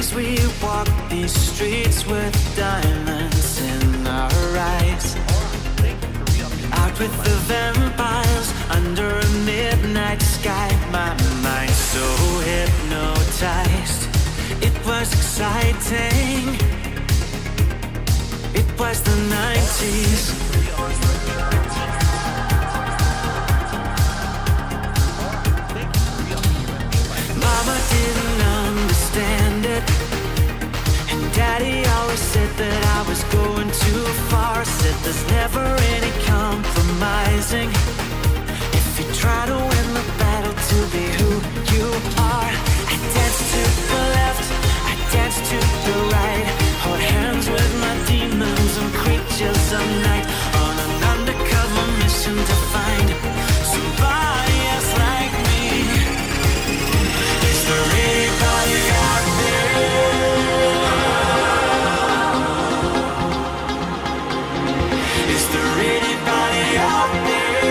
As we walk these streets with diamonds in our eyes, out with the vampires under a midnight sky, my mind so hypnotized. It was exciting. It was the 90s. Mama didn't understand it, and Daddy always said that I was going too far. Said there's never any compromising if you try to win the battle to be who you are. I danced to the left, I danced to the right, hold hands with my demons and creatures of night, on an undercover mission to find somebody else like me. Is there anybody out there? Is there anybody out there?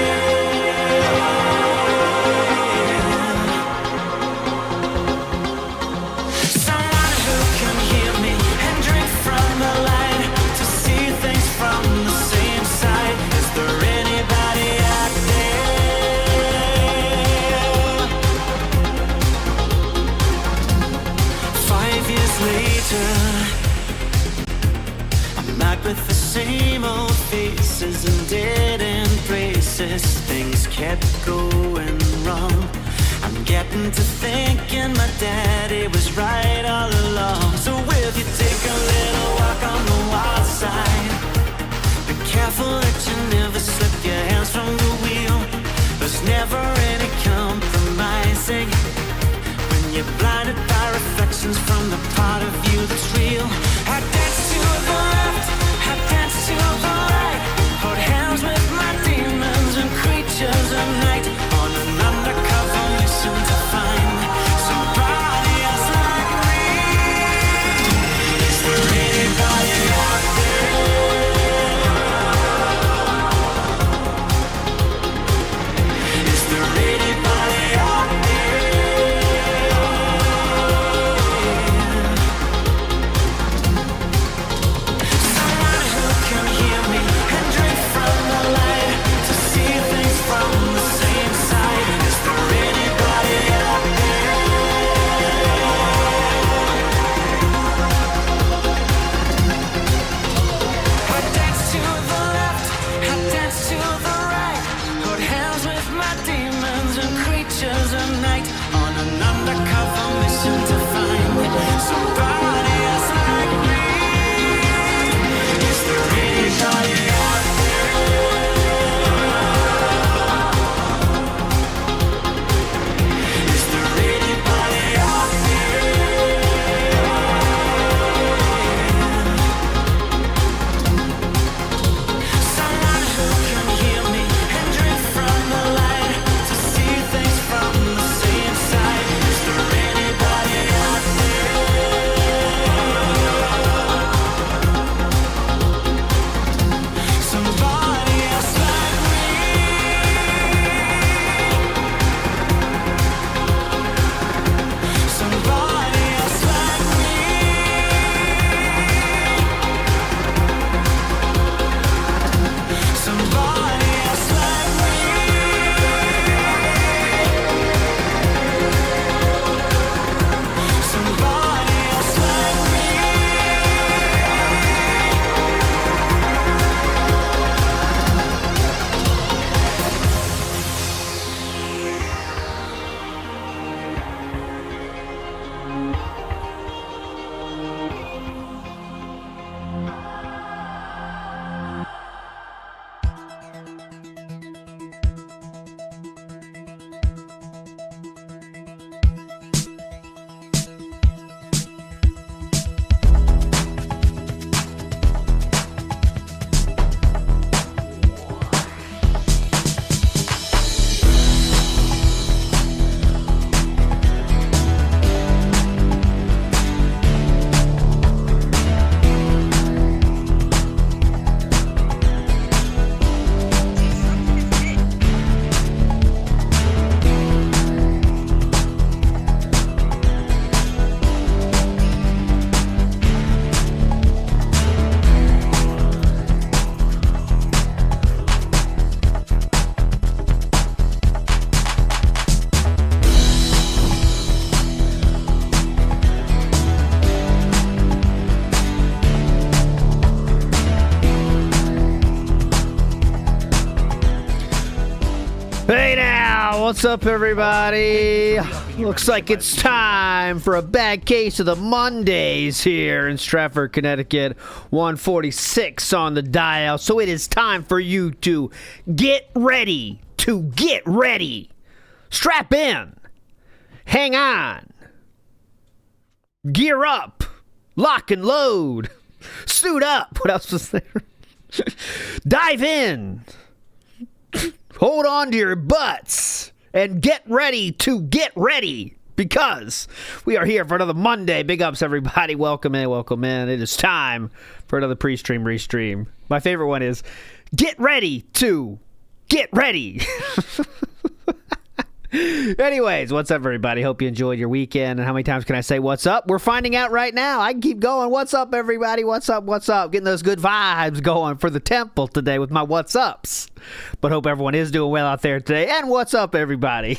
Someone who can hear me and drink from the light, to see things from the same side. Is there anybody out there? 5 years later, I'm out with the same old faces and dead end places. Things kept going wrong. I'm getting to thinking my daddy was right all along. So will you take a little walk on the wild side? Be careful that you never slip your hands from the wheel. There's never any compromising when you're blinded by reflections from the part of you that's real. I dance to the left, I dance to the right, hold hands with my demons and creatures of night, on an undercover mission to find somebody else like me. Is there anybody out there? Is there anybody out there? Hey now, what's up everybody? Looks like it's time for a bad case of the Mondays here in Stratford, Connecticut. 146 on the dial, so it is time for you to get ready. Strap in. Hang on. Gear up. Lock and load. Suit up. What else was there? Dive in. Hold on to your butts and get ready because we are here for another Monday. Big ups, everybody. Welcome in. It is time for another Preestream restream. My favorite one is get ready. Anyways, what's up, everybody? Hope you enjoyed your weekend. And how many times can I say what's up? We're finding out right now. I can keep going. What's up, everybody? What's up? Getting those good vibes going for the temple today with my what's ups. But hope everyone is doing well out there today. And what's up, everybody?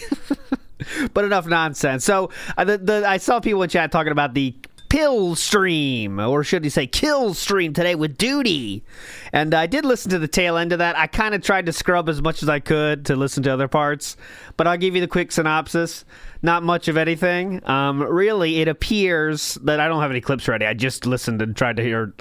But enough nonsense. So I saw people in chat talking about the pill stream, or should you say kill stream today with Dewie. And I did listen to the tail end of that. I kind of tried to scrub as much as I could to listen to other parts, but I'll give you the quick synopsis. Not much of anything. Really, it appears that I don't have any clips ready. I just listened and tried to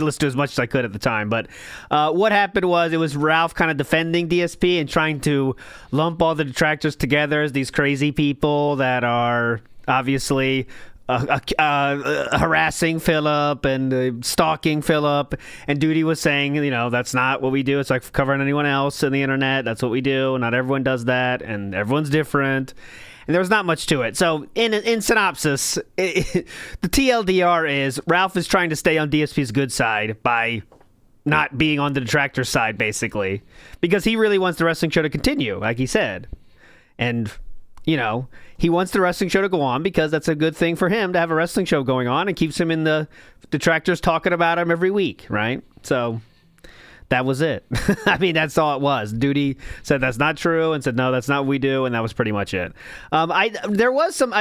listen to as much as I could at the time. But what happened was it was Ralph kind of defending DSP and trying to lump all the detractors together as these crazy people that are obviously harassing Philip and stalking Philip, and Dewie was saying, that's not what we do. It's like covering anyone else on the internet. That's what we do. Not everyone does that, and everyone's different. And there was not much to it. So in synopsis, the TLDR is Ralph is trying to stay on DSP's good side by not being on the detractor side, basically, because he really wants the wrestling show to continue, like he said. And he wants the wrestling show to go on because that's a good thing for him to have a wrestling show going on and keeps him in the detractors talking about him every week, right? So that was it. I mean, that's all it was. Dewie said that's not true and said, no, that's not what we do, and that was pretty much it. I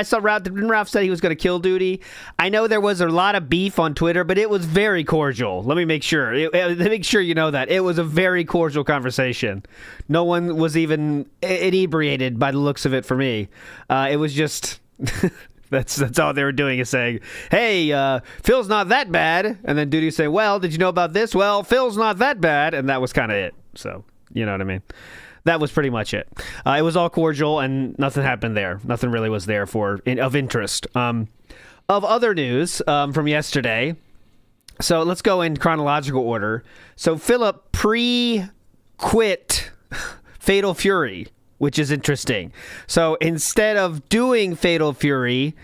saw Ralph said he was going to kill Dewie. I know there was a lot of beef on Twitter, but it was very cordial. Let me make sure. Make sure you know that. It was a very cordial conversation. No one was even inebriated by the looks of it for me. It was just... That's all they were doing is saying, hey, Phil's not that bad. And then Dewie saying, well, did you know about this? Well, Phil's not that bad. And that was kind of it. So, you know what I mean? That was pretty much it. It was all cordial and nothing happened there. Nothing really was there of interest. Of other news from yesterday, so let's go in chronological order. So Philip quit Fatal Fury, which is interesting. So instead of doing Fatal Fury,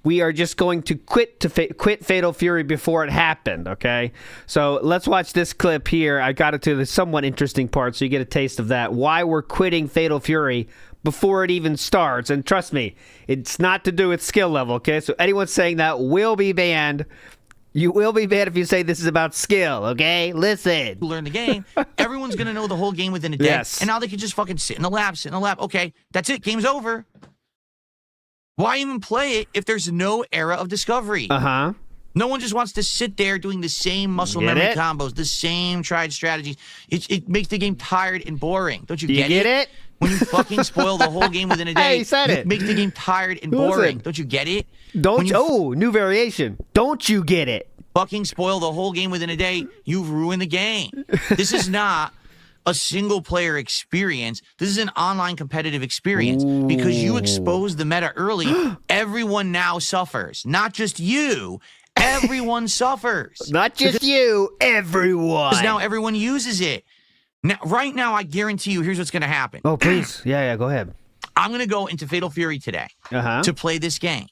we are just going to quit Fatal Fury before it happened, okay? So let's watch this clip here. I got it to the somewhat interesting part, so you get a taste of that. Why we're quitting Fatal Fury before it even starts. And trust me, it's not to do with skill level, okay? So anyone saying that will be banned. You will be banned if you say this is about skill, okay? Listen. Learn the game. Everyone's going to know the whole game within a day. Yes. And now they can just fucking sit in the lab. Okay, that's it. Game's over. Why even play it if there's no era of discovery? Uh-huh. No one just wants to sit there doing the same muscle memory combos, the same tried strategies. It makes the game tired and boring. Don't you get it? When you fucking spoil the whole game within a day, Hey, he said it. Makes the game tired and boring. Don't you get it? New variation. Don't you get it? Fucking spoil the whole game within a day, you've ruined the game. This is not a single-player experience. This is an online competitive experience. Ooh. Because you exposed the meta early, everyone now suffers. Not just you. Everyone suffers. Not just you. Everyone. Because now everyone uses it. Now, right now, I guarantee you, here's what's going to happen. Oh, please. Yeah, go ahead. I'm going to go into Fatal Fury today to play this game.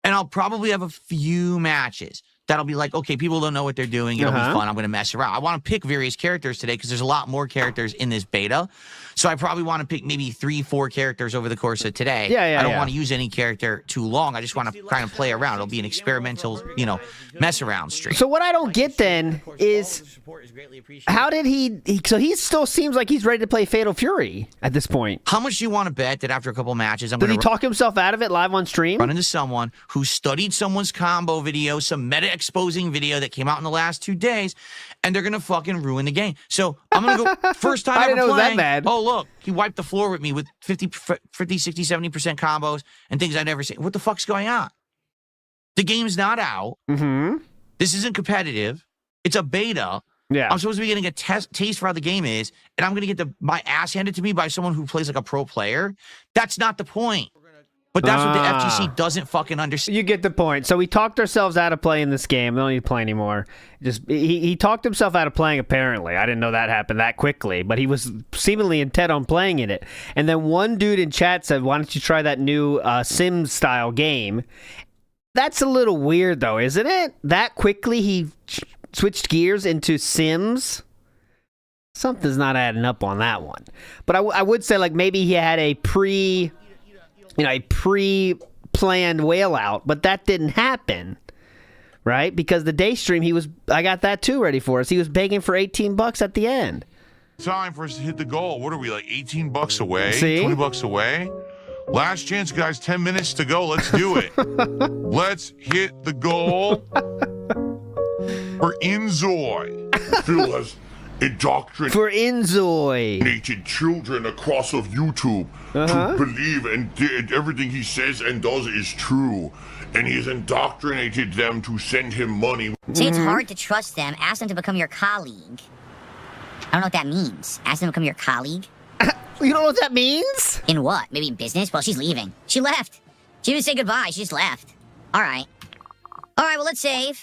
And I'll probably have a few matches that'll be like, okay, people don't know what they're doing. It'll be fun. I'm going to mess around. I want to pick various characters today because there's a lot more characters in this beta. So I probably want to pick maybe 3-4 characters over the course of today. I don't want to use any character too long. I just want to kind of play around. It'll be an experimental, mess around stream. So what I don't get then is how did so he still seems like he's ready to play Fatal Fury at this point. How much do you want to bet that after a couple matches, did he talk himself out of it live on stream? Run into someone who studied someone's combo video, some meta exposing video that came out in the last 2 days, and they're going to fucking ruin the game. So I'm going to go first time I ever didn't know it was playing. that bad. Oh, look, he wiped the floor with me with 50, 60, 70% combos and things I'd never seen. What the fuck's going on? The game's not out. Mm-hmm. This isn't competitive. It's a beta. Yeah. I'm supposed to be getting a taste for how the game is, and I'm going to get my ass handed to me by someone who plays like a pro player. That's not the point. But that's what the FGC doesn't fucking understand. You get the point. So we talked ourselves out of playing this game. We don't need to play anymore. He talked himself out of playing, apparently. I didn't know that happened that quickly, but he was seemingly intent on playing in it. And then one dude in chat said, why don't you try that new Sims-style game? That's a little weird, though, isn't it? That quickly he switched gears into Sims? Something's not adding up on that one. But I would say, like, maybe he had a pre-planned whale out, but that didn't happen, right? Because the day stream, I got that too ready for us. He was begging for $18 at the end. Time for us to hit the goal. What are we, like $18 away? See? $20 away? Last chance, guys. 10 minutes to go. Let's do it. Let's hit the goal for Inzoy. Phil has indoctrinated For Inzoy. children across of YouTube to believe and everything he says and does is true. And he has indoctrinated them to send him money. See, it's hard to trust them. Ask them to become your colleague. I don't know what that means. Ask them to become your colleague? You don't know what that means? In what? Maybe in business? Well, she's leaving. She left. She didn't say goodbye. She just left. All right. All right, well, let's save.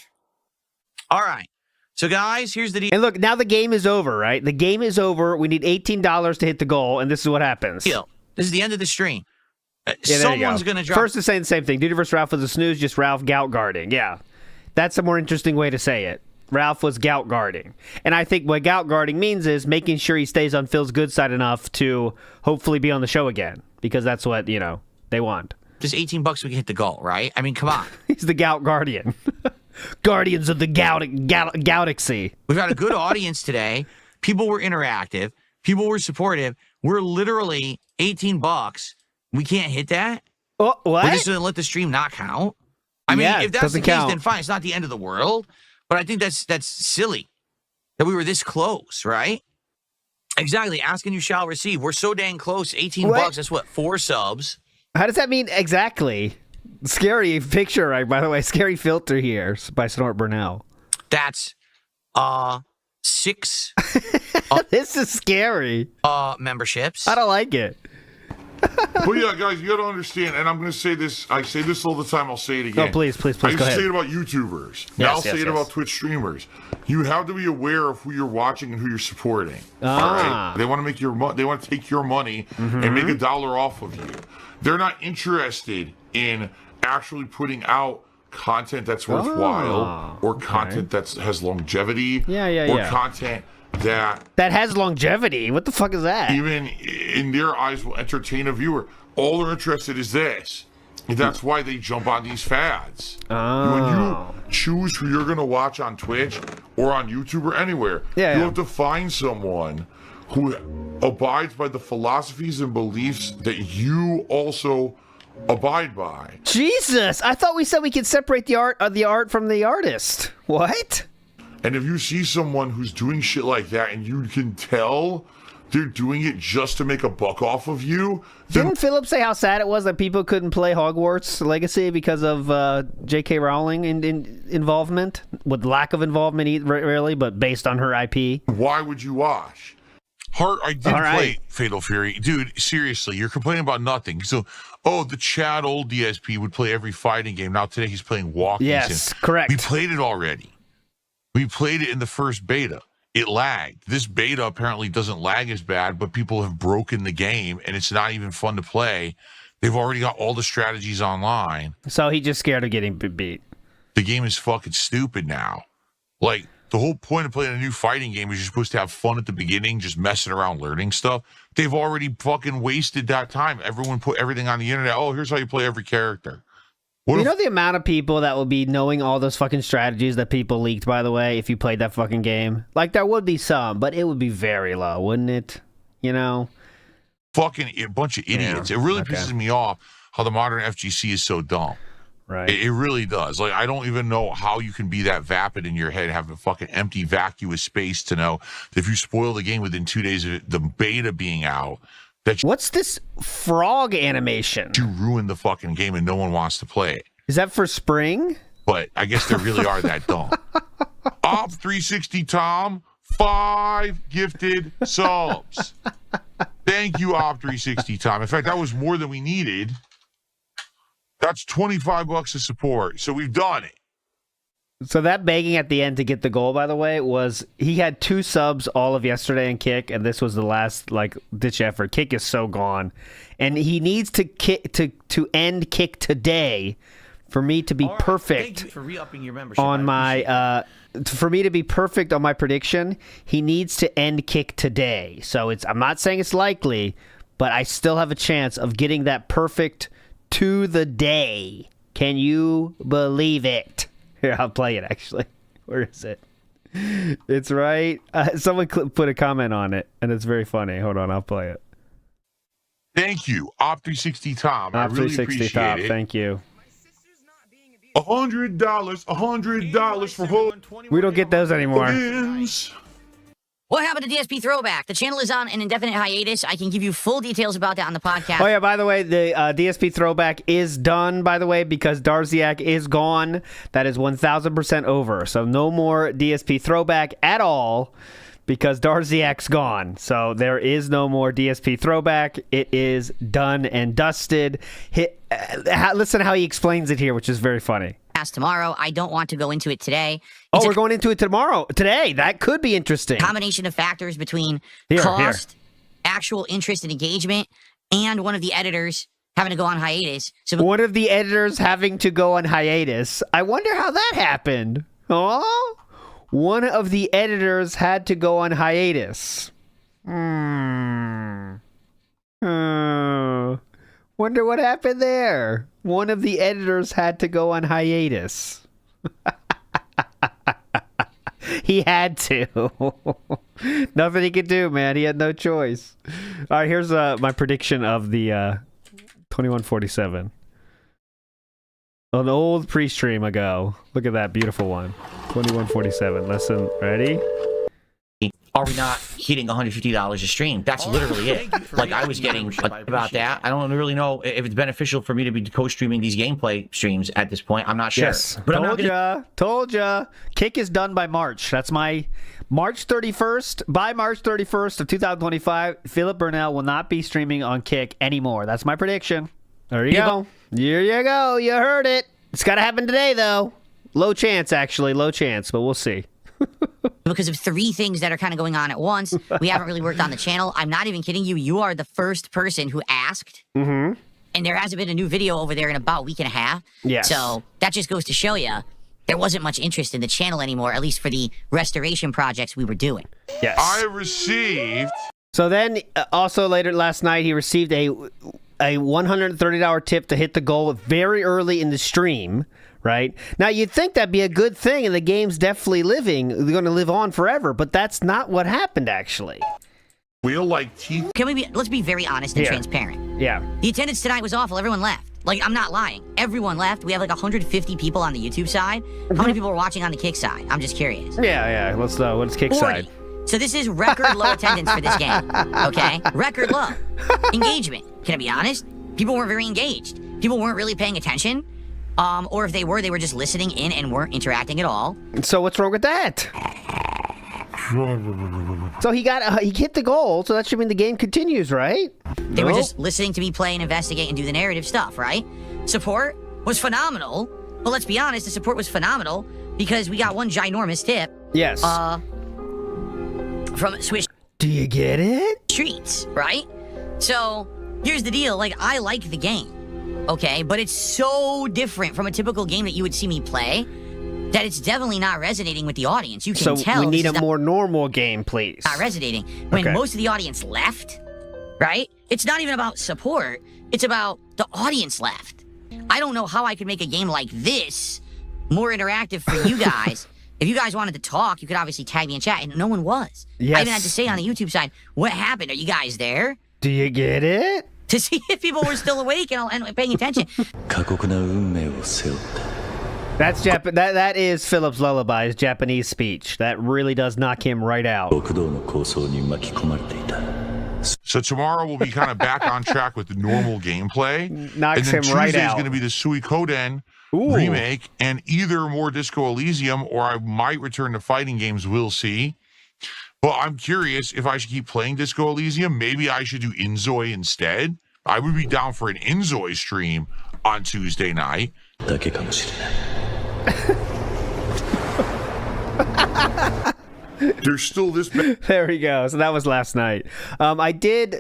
All right. So, guys, here's the deal. And look, now the game is over, right? The game is over. We need $18 to hit the goal, and this is what happens. This is the end of the stream. Yeah, Someone's going to drop... First is saying the same thing. Duty vs. Ralph was a snooze, just Ralph gout guarding. Yeah. That's a more interesting way to say it. Ralph was gout guarding. And I think what gout guarding means is making sure he stays on Phil's good side enough to hopefully be on the show again. Because that's what, they want. Just $18 we can hit the goal, right? I mean, come on. He's the gout guardian. Guardians of the galaxy. We've got a good audience today. People were interactive. People were supportive. We're literally $18. We can't hit that? Oh, what? We're just going to let the stream not count? I mean, if that's the case, then fine. It's not the end of the world. But I think that's silly that we were this close, right? Exactly. Ask and you shall receive. We're so dang close. $18. That's what? 4 subs. How does that mean exactly? Scary picture, right? By the way, scary filter here by Snort Burnell. That's 6. This is scary. Memberships. I don't like it. But yeah, guys, you gotta understand, and I'm gonna say this, I say this all the time, I'll say it again. No, please, I used go to ahead. say it about YouTubers. Now I'll say it about Twitch streamers. You have to be aware of who you're watching and who you're supporting. All right? They want to make they want to take your money and make $1 off of you. They're not interested in actually putting out content that's worthwhile or content that has longevity or content that has longevity. What the fuck is that? Even in their eyes will entertain a viewer. All they're interested is this. And that's why they jump on these fads. When you choose who you're going to watch on Twitch or on YouTube or anywhere, you have to find someone who abides by the philosophies and beliefs that you also abide by. Jesus, I thought we said we could separate the art from the artist. What? And if you see someone who's doing shit like that and you can tell they're doing it just to make a buck off of you, then... Didn't Philip say how sad it was that people couldn't play Hogwarts Legacy because of J.K. Rowling involvement? With lack of involvement, really, but based on her IP? Why would you watch? Heart, I did play Fatal Fury. Dude, seriously, you're complaining about nothing. So, the Chad old DSP would play every fighting game. Now today he's playing walking sim. Yes, correct. We played it already. We played it in the first beta. It lagged. This beta apparently doesn't lag as bad, but people have broken the game, and it's not even fun to play. They've already got all the strategies online. So he's just scared of getting beat. The game is fucking stupid now. Like, the whole point of playing a new fighting game is you're supposed to have fun at the beginning, just messing around, learning stuff. They've already fucking wasted that time. Everyone put everything on the internet. Oh, here's how you play every character. You know the amount of people that will be knowing all those fucking strategies that people leaked, by the way, if you played that fucking game? Like, there would be some, but it would be very low, wouldn't it? Fucking a bunch of idiots. It really pisses me off how the modern FGC is so dumb. Right. It really does. Like, I don't even know how you can be that vapid in your head, have a fucking empty, vacuous space to know that if you spoil the game within 2 days of the beta being out, that what's this frog animation? You ruin the fucking game and no one wants to play it. Is that for spring? But I guess they really are that dumb. Op 360 Tom, 5 gifted subs. Thank you, Op 360 Tom. In fact, that was more than we needed. That's $25 of support. So we've done it. So that begging at the end to get the goal, by the way, was he had 2 subs all of yesterday in Kick, and this was the last ditch effort. Kick is so gone, and he needs to end Kick today for me to be perfect. Thank you for re-upping your membership on my for me to be perfect on my prediction. He needs to end Kick today. So I'm not saying it's likely, but I still have a chance of getting that perfect to the day. Can you believe it? Here, I'll play it, actually. Where is it? It's right. Someone put a comment on it, and it's very funny. Hold on, I'll play it. Thank you, Op 360 Tom. I really appreciate Tom, it. thank you. $100 for Hogan. We don't get those anymore. What happened to DSP Throwback? The channel is on an indefinite hiatus. I can give you full details about that on the podcast. Oh, yeah, by the way, the DSP Throwback is done, by the way, because Darziak is gone. That is 1,000% over. So no more DSP Throwback at all because Darziak's gone. So there is no more DSP Throwback. It is done and dusted. Listen to how he explains it here, which is very funny. Tomorrow. I don't want to go into it today. We're going into it today. That could be interesting. Combination of factors between cost, actual interest and engagement, and one of the editors having to go on hiatus. So one of the editors having to go on hiatus. I wonder how that happened. Oh, one of the editors had to go on hiatus. Wonder what happened there. One of the editors had to go on hiatus. He had to. Nothing he could do, man. He had no choice. All right, here's my prediction of the 2147. An old Preestream ago. Look at that beautiful one. 2147. Listen, ready? Are we not hitting $150 a stream? That's literally it. Like, I was getting about that. I don't really know if it's beneficial for me to be co-streaming these gameplay streams at this point. I'm not sure. Yes. But told ya. Kick is done by March. That's my March 31st. By March 31st of 2025, Philip Burnell will not be streaming on Kick anymore. That's my prediction. There you go. Here you go. You heard it. It's got to happen today, though. Low chance, actually. Low chance, but we'll see. Because of 3 things that are kind of going on at once, we haven't really worked on the channel. I'm not even kidding you. You are the first person who asked. Mm-hmm. And there hasn't been a new video over there in about a week and a half. Yes. So that just goes to show you there wasn't much interest in the channel anymore, at least for the restoration projects we were doing. Yes. I received... So then, also later last night, he received a $130 tip to hit the goal very early in the stream. Right? Now, you'd think that'd be a good thing, and the game's definitely going to live on forever, but that's not what happened, actually. Feel like teeth. Let's be very honest and transparent. Yeah. The attendance tonight was awful. Everyone left. Like, I'm not lying. Everyone left. We have like 150 people on the YouTube side. How many people are watching on the Kick side? I'm just curious. Yeah. What's Kick 40. side? So this is record low attendance for this game. Okay? Record low. Engagement. Can I be honest? People weren't very engaged. People weren't really paying attention. Or if they were just listening in and weren't interacting at all. So what's wrong with that? So he hit the goal, so that should mean the game continues, right? They were just listening to me play and investigate and do the narrative stuff, right? Support was phenomenal. But let's be honest, the support was phenomenal because we got one ginormous tip. Yes. From Swish. Do you get it? Streets, right? So here's the deal. Like, I like the game. Okay, but it's so different from a typical game that you would see me play that it's definitely not resonating with the audience. You can tell. So we need a more normal game, please. Not resonating. When most of the audience left, right? It's not even about support. It's about the audience left. I don't know how I could make a game like this more interactive for you guys. If you guys wanted to talk, you could obviously tag me in chat, and no one was. Yes. I even had to say on the YouTube side, what happened? Are you guys there? Do you get it? to see if people were still awake and paying attention. That's that is Philip's lullaby's Japanese speech. That really does knock him right out. So tomorrow we'll be kind of back on track with the normal gameplay. Knocks him right out. Tuesday is going to be the Suikoden remake and either more Disco Elysium or I might return to fighting games. We'll see. But I'm curious if I should keep playing Disco Elysium. Maybe I should do Inzoi instead. I would be down for an Inzoi stream on Tuesday night. There's still this. There we go. So that was last night. A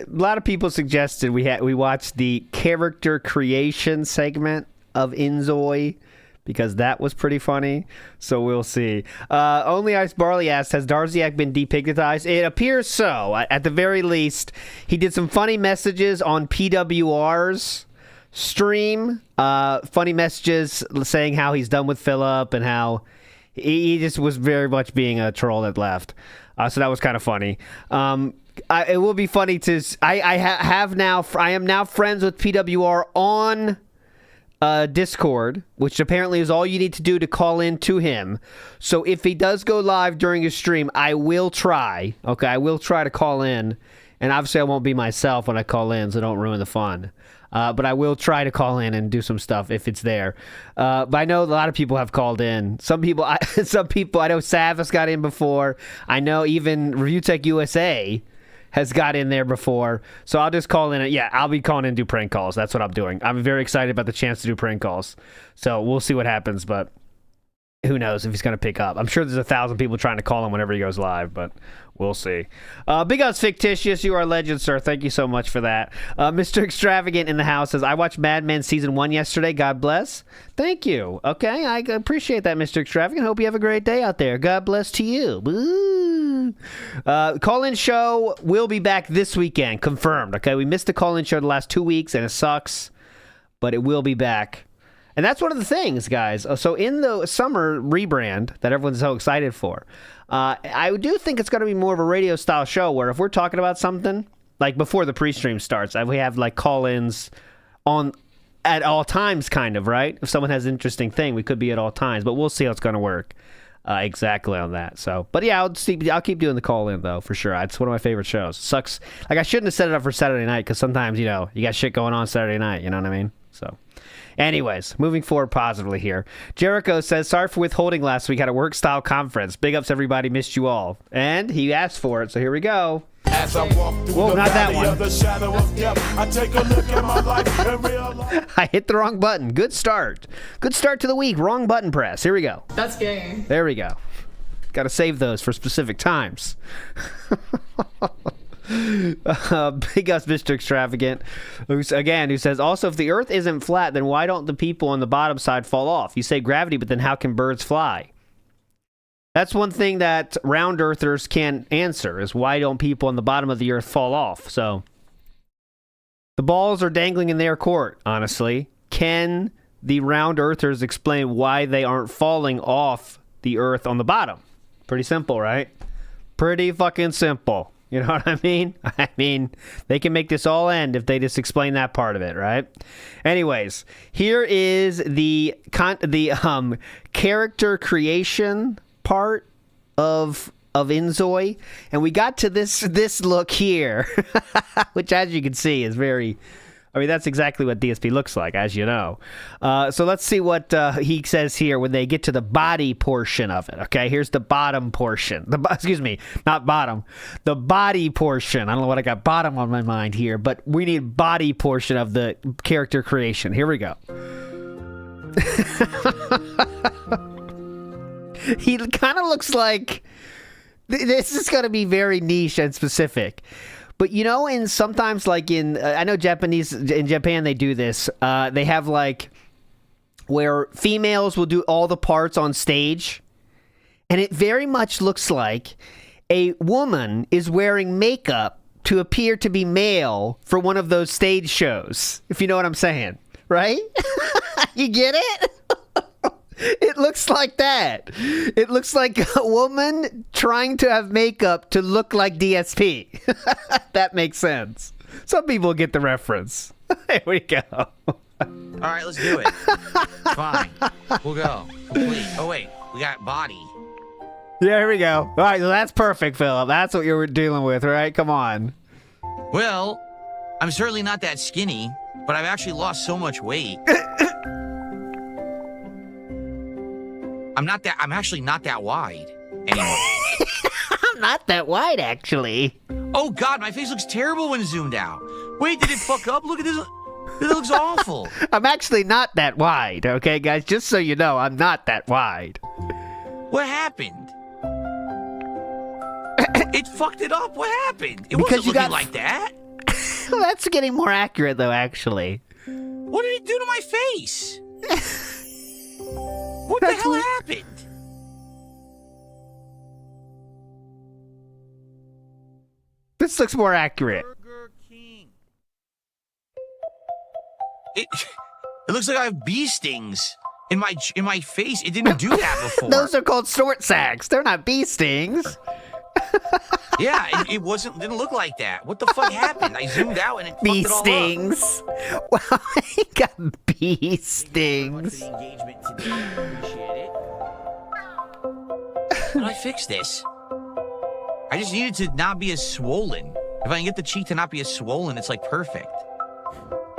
lot of people suggested we watch the character creation segment of Inzoi because that was pretty funny. So we'll see. Only Ice Barley asked, has Darziak been depigmatized? It appears so. At the very least, he did some funny messages on PWR's stream. Funny messages saying how he's done with Philip and how he just was very much being a troll that left. So that was kind of funny. It will be funny to. I am now friends with PWR on Discord, which apparently is all you need to do to call in to him. So if he does go live during his stream, I will try. Okay, I will try to call in, and obviously I won't be myself when I call in, so don't ruin the fun. But I will try to call in and do some stuff if it's there. But I know a lot of people have called in. Some people, I know Sav has got in before. I know even Review Tech USA has got in there before. So I'll just call in. Yeah, I'll be calling in and do prank calls. That's what I'm doing. I'm very excited about the chance to do prank calls. So we'll see what happens, but who knows if he's going to pick up. I'm sure there's 1,000 people trying to call him whenever he goes live, but we'll see. Big Ups Fictitious, you are a legend, sir. Thank you so much for that. Mr. Extravagant in the house says, I watched Mad Men Season 1 yesterday. God bless. Thank you. Okay, I appreciate that, Mr. Extravagant. Hope you have a great day out there. God bless to you. Woo. Call-in show will be back this weekend. Confirmed. Okay, we missed the call-in show the last 2 weeks, and it sucks, but it will be back. And that's one of the things, guys. So in the summer rebrand that everyone's so excited for, I do think it's going to be more of a radio-style show where if we're talking about something, like before the pre-stream starts, we have like call-ins on at all times, kind of, right? If someone has an interesting thing, we could be at all times, but we'll see how it's going to work exactly on that. So, but yeah, I'll keep doing the call-in, though, for sure. It's one of my favorite shows. Sucks. Like, I shouldn't have set it up for Saturday night because sometimes, you got shit going on Saturday night, you know what I mean? So... anyways, moving forward positively here. Jericho says, sorry for withholding last week. Had a work-style conference. Big ups, everybody. Missed you all. And he asked for it, so here we go. As I walk through Whoa, the not that valley one. of the shadow of death, I take a look at my life and realize... I hit the wrong button. Good start. Good start to the week. Wrong button press. Here we go. That's gay. There we go. Got to save those for specific times. Big us, Mr. Extravagant, who says, also, if the earth isn't flat, then why don't the people on the bottom side fall off? You say gravity, but then how can birds fly? That's one thing that round earthers can't answer, is why don't people on the bottom of the earth fall off? So the balls are dangling in their court, honestly. Can the round earthers explain why they aren't falling off the earth on the bottom? Pretty simple, right? Pretty fucking simple. You know what I mean? I mean, they can make this all end if they just explain that part of it, right? Anyways, here is the character creation part of Inzoi, and we got to this look here, which, as you can see, is very... I mean, that's exactly what DSP looks like, as you know. So let's see what he says here when they get to the body portion of it. Okay, here's the bottom portion. Excuse me, not bottom. The body portion. I don't know what I got bottom on my mind here, but we need body portion of the character creation. Here we go. He kind of looks like... This is going to be very niche and specific. But in sometimes like I know in Japan they do this. They have like where females will do all the parts on stage, and it very much looks like a woman is wearing makeup to appear to be male for one of those stage shows. If you know what I'm saying, right? You get it? It looks like that. It looks like a woman trying to have makeup to look like DSP. That makes sense. Some people get the reference. Here we go. All right, let's do it. Fine. We'll go. Complete. Oh, wait. We got body. Yeah, here we go. All right, so that's perfect, Philip. That's what you were dealing with, right? Come on. Well, I'm certainly not that skinny, but I've actually lost so much weight. I'm actually not that wide anymore. I'm not that wide, actually. Oh, God, my face looks terrible when zoomed out. Wait, did it fuck up? Look at this. It looks awful. I'm actually not that wide, okay, guys? Just so you know, I'm not that wide. What happened? It fucked it up. What happened? It Because wasn't looking like that. Well, that's getting more accurate, though, actually. What did it do to my face? What the hell happened? This looks more accurate. Burger King. It looks like I have bee stings in my face. It didn't do that before. Those are called short sacks. They're not bee stings. Yeah, it didn't look like that. What the fuck happened? I zoomed out and it fucked Bee it all up. stings. Wow, I got bee stings. How do I fix this? I just needed to not be as swollen. If I can get the cheek to not be as swollen, it's like perfect.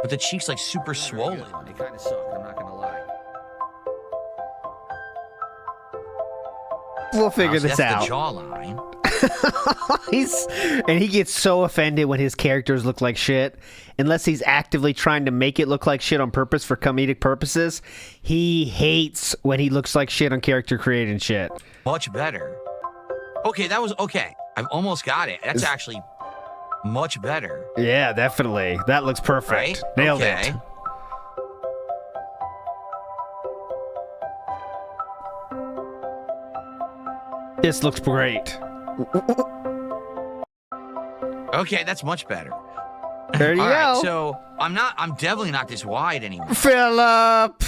But the cheek's like super swollen. It kind of sucked, I'm not gonna lie. We'll figure this out. That's the jawline. He gets so offended when his characters look like shit. Unless he's actively trying to make it look like shit on purpose for comedic purposes. He hates when he looks like shit on character creating shit. Much better. Okay, that was okay. I've almost got it. That's actually much better. Yeah, definitely. That looks perfect. Right? Nailed okay. it. This looks great. Okay, that's much better. There you All go. right, so I'm definitely not this wide anymore. Philip!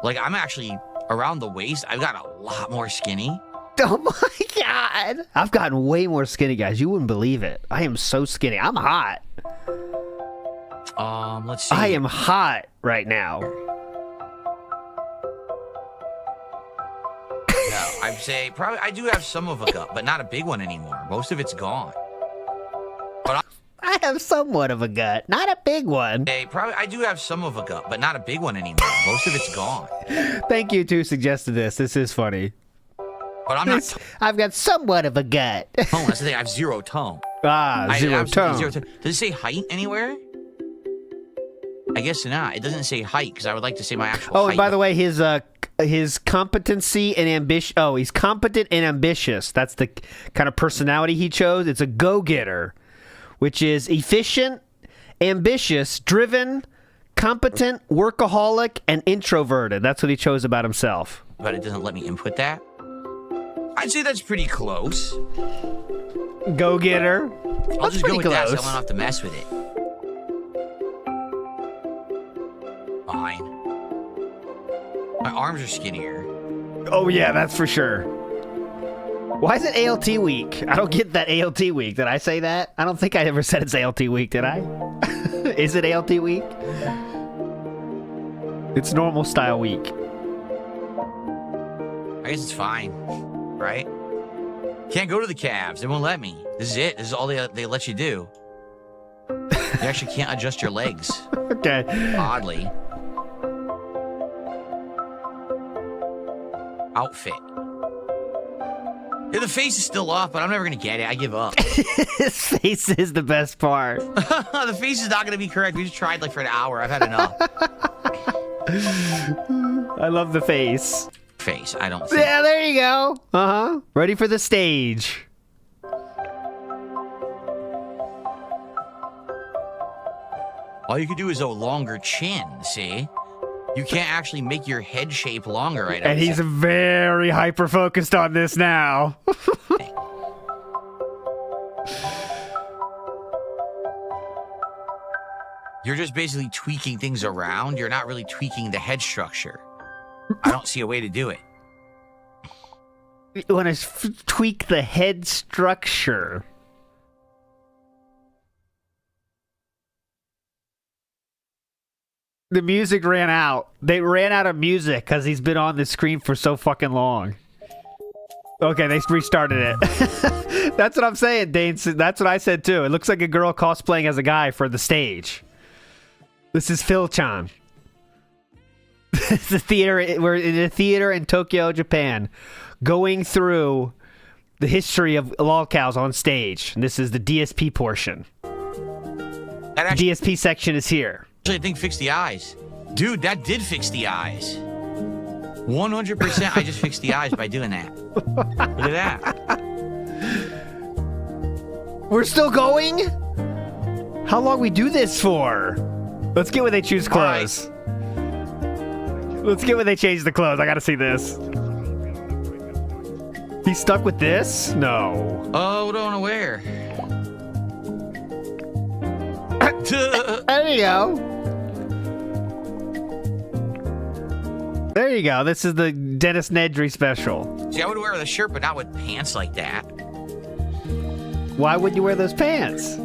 Like, I'm actually around the waist. I've got a lot more skinny. Oh my god! I've gotten way more skinny, guys. You wouldn't believe it. I am so skinny. I'm hot. Let's see. I am hot right now. No, I'd say probably I do have some of a gut, but not a big one anymore. Most of it's gone. But I have somewhat of a gut, not a big one. I do have some of a gut, but not a big one anymore. Most of it's gone. Thank you to suggested this. This is funny. But I'm not. I've got somewhat of a gut. Tone. That's the thing. I have zero tone. Zero tone. Zero tone. Does it say height anywhere? I guess not. It doesn't say height because I would like to say my actual height. Oh, and by the way, his competency and ambition. Oh, he's competent and ambitious. That's the kind of personality he chose. It's a go-getter, which is efficient, ambitious, driven, competent, workaholic, and introverted. That's what he chose about himself. But it doesn't let me input that. I'd say that's pretty close. Go-getter. I'll just go with that so I don't have to mess with it. Fine. My arms are skinnier. Oh, yeah, that's for sure. Why is it ALT week? I don't get that ALT week. Did I say that? I don't think I ever said it's ALT week, did I? Is it ALT week? It's normal style week. I guess it's fine, right? Can't go to the Cavs. They won't let me. This is it. This is all they let you do. You actually can't adjust your legs. Okay. Oddly. Outfit. Yeah, the face is still off, but I'm never going to get it. I give up. His face is the best part. The face is not going to be correct. We just tried like for an hour. I've had enough. I love the face. Face, I don't think. Yeah, there you go. Uh-huh. Ready for the stage. All you could do is a longer chin, see? You can't actually make your head shape longer right now. And he's very hyper-focused on this now. You're just basically tweaking things around. You're not really tweaking the head structure. I don't see a way to do it. You want to tweak the head structure. The music ran out. They ran out of music because he's been on the screen for so fucking long. Okay, they restarted it. That's what I'm saying, Dane. That's what I said too. It looks like a girl cosplaying as a guy for the stage. This is Phil-chan. It's a theater. We're in a theater in Tokyo, Japan, going through the history of lolcows on stage. And this is the DSP portion. The DSP section is here. I think fixed the eyes. Dude, that did fix the eyes. 100% I just fixed the eyes by doing that. Look at that. We're still going? How long we do this for? Let's get when they choose clothes. Let's get when they change the clothes. I gotta see this. He's stuck with this? No. Oh, what do I want to wear? There you go. There you go. This is the Dennis Nedry special. See, I would wear the shirt, but not with pants like that. Why would you wear those pants?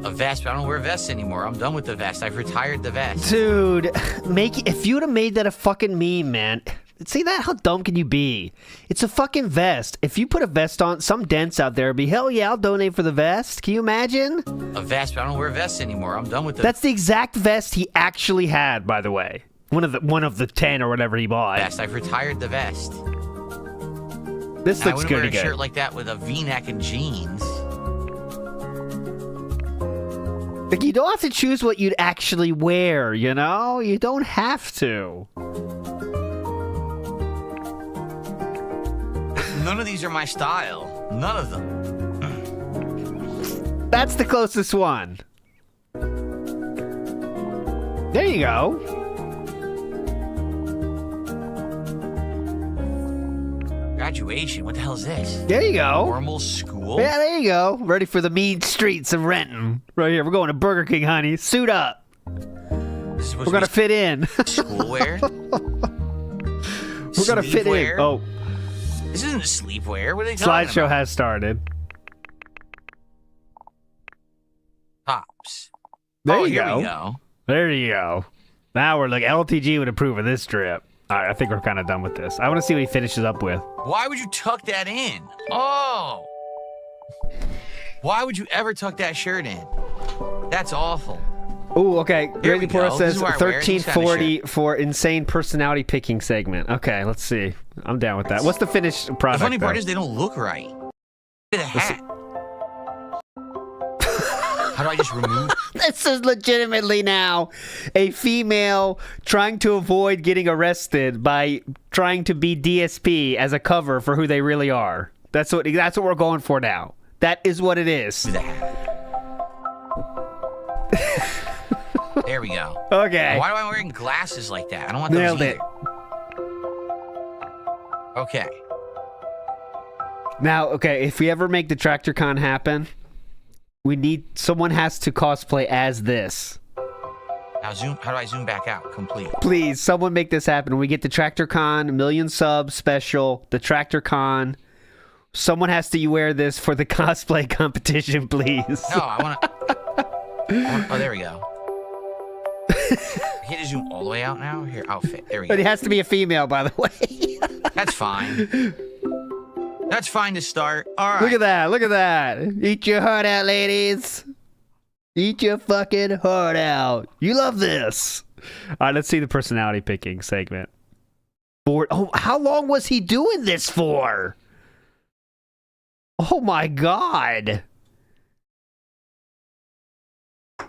A vest, but I don't wear vests anymore. I'm done with the vest. I've retired the vest. Dude, if you would have made that a fucking meme, man. See that? How dumb can you be? It's a fucking vest. If you put a vest on, some dents out there would be, hell yeah, I'll donate for the vest. Can you imagine? A vest, but I don't wear vests anymore. I'm done with the That's the exact vest he actually had, by the way. One of the 10 or whatever he bought. vest. I've retired the vest. This I looks wouldn't good wear a again. shirt like that with a V-neck and jeans. Like, you don't have to choose what you'd actually wear, you know? You don't have to. None of these are my style. None of them. That's the closest one. There you go. Graduation? What the hell is this? There you go. Normal school? Yeah, there you go. Ready for the mean streets of Renton. Right here. We're going to Burger King, honey. Suit up. We're going to fit in. Schoolwear? We're going to fit in. Oh. This isn't sleepwear. What are they talking Slideshow about? has started. Tops. There you here go. we go. There you go. Now we're like, LTG would approve of this strip. All right, I think we're kind of done with this. I want to see what he finishes up with. Why would you tuck that in? Oh. Why would you ever tuck that shirt in? That's awful. Oh, okay. Here we Report go. says This is where I wear these kind of 1340 for insane personality picking segment. Okay, let's see. I'm down with that. What's the finished product? The funny part though? is they don't look right. Look at the hat. How do I just remove? This is legitimately now a female trying to avoid getting arrested by trying to be DSP as a cover for who they really are. That's what we're going for now. That is what it is. The hat. There we go. Okay. Why am I wearing glasses like that? I don't want those Nailed either. it. Okay. Now, okay, if we ever make the TractorCon happen, someone has to cosplay as this. Now zoom. How do I zoom back out? Complete. Please, someone make this happen. We get the TractorCon 1,000,000 sub special, the TractorCon. Someone has to wear this for the cosplay competition, please. No, I want to. Oh, there we go. I can't just zoom all the way out now. Here, outfit. There we go. But it has to be a female, by the way. That's fine. That's fine to start. All right. Look at that. Look at that. Eat your heart out, ladies. Eat your fucking heart out. You love this. All right, let's see the personality picking segment. Oh, how long was he doing this for? Oh, my God.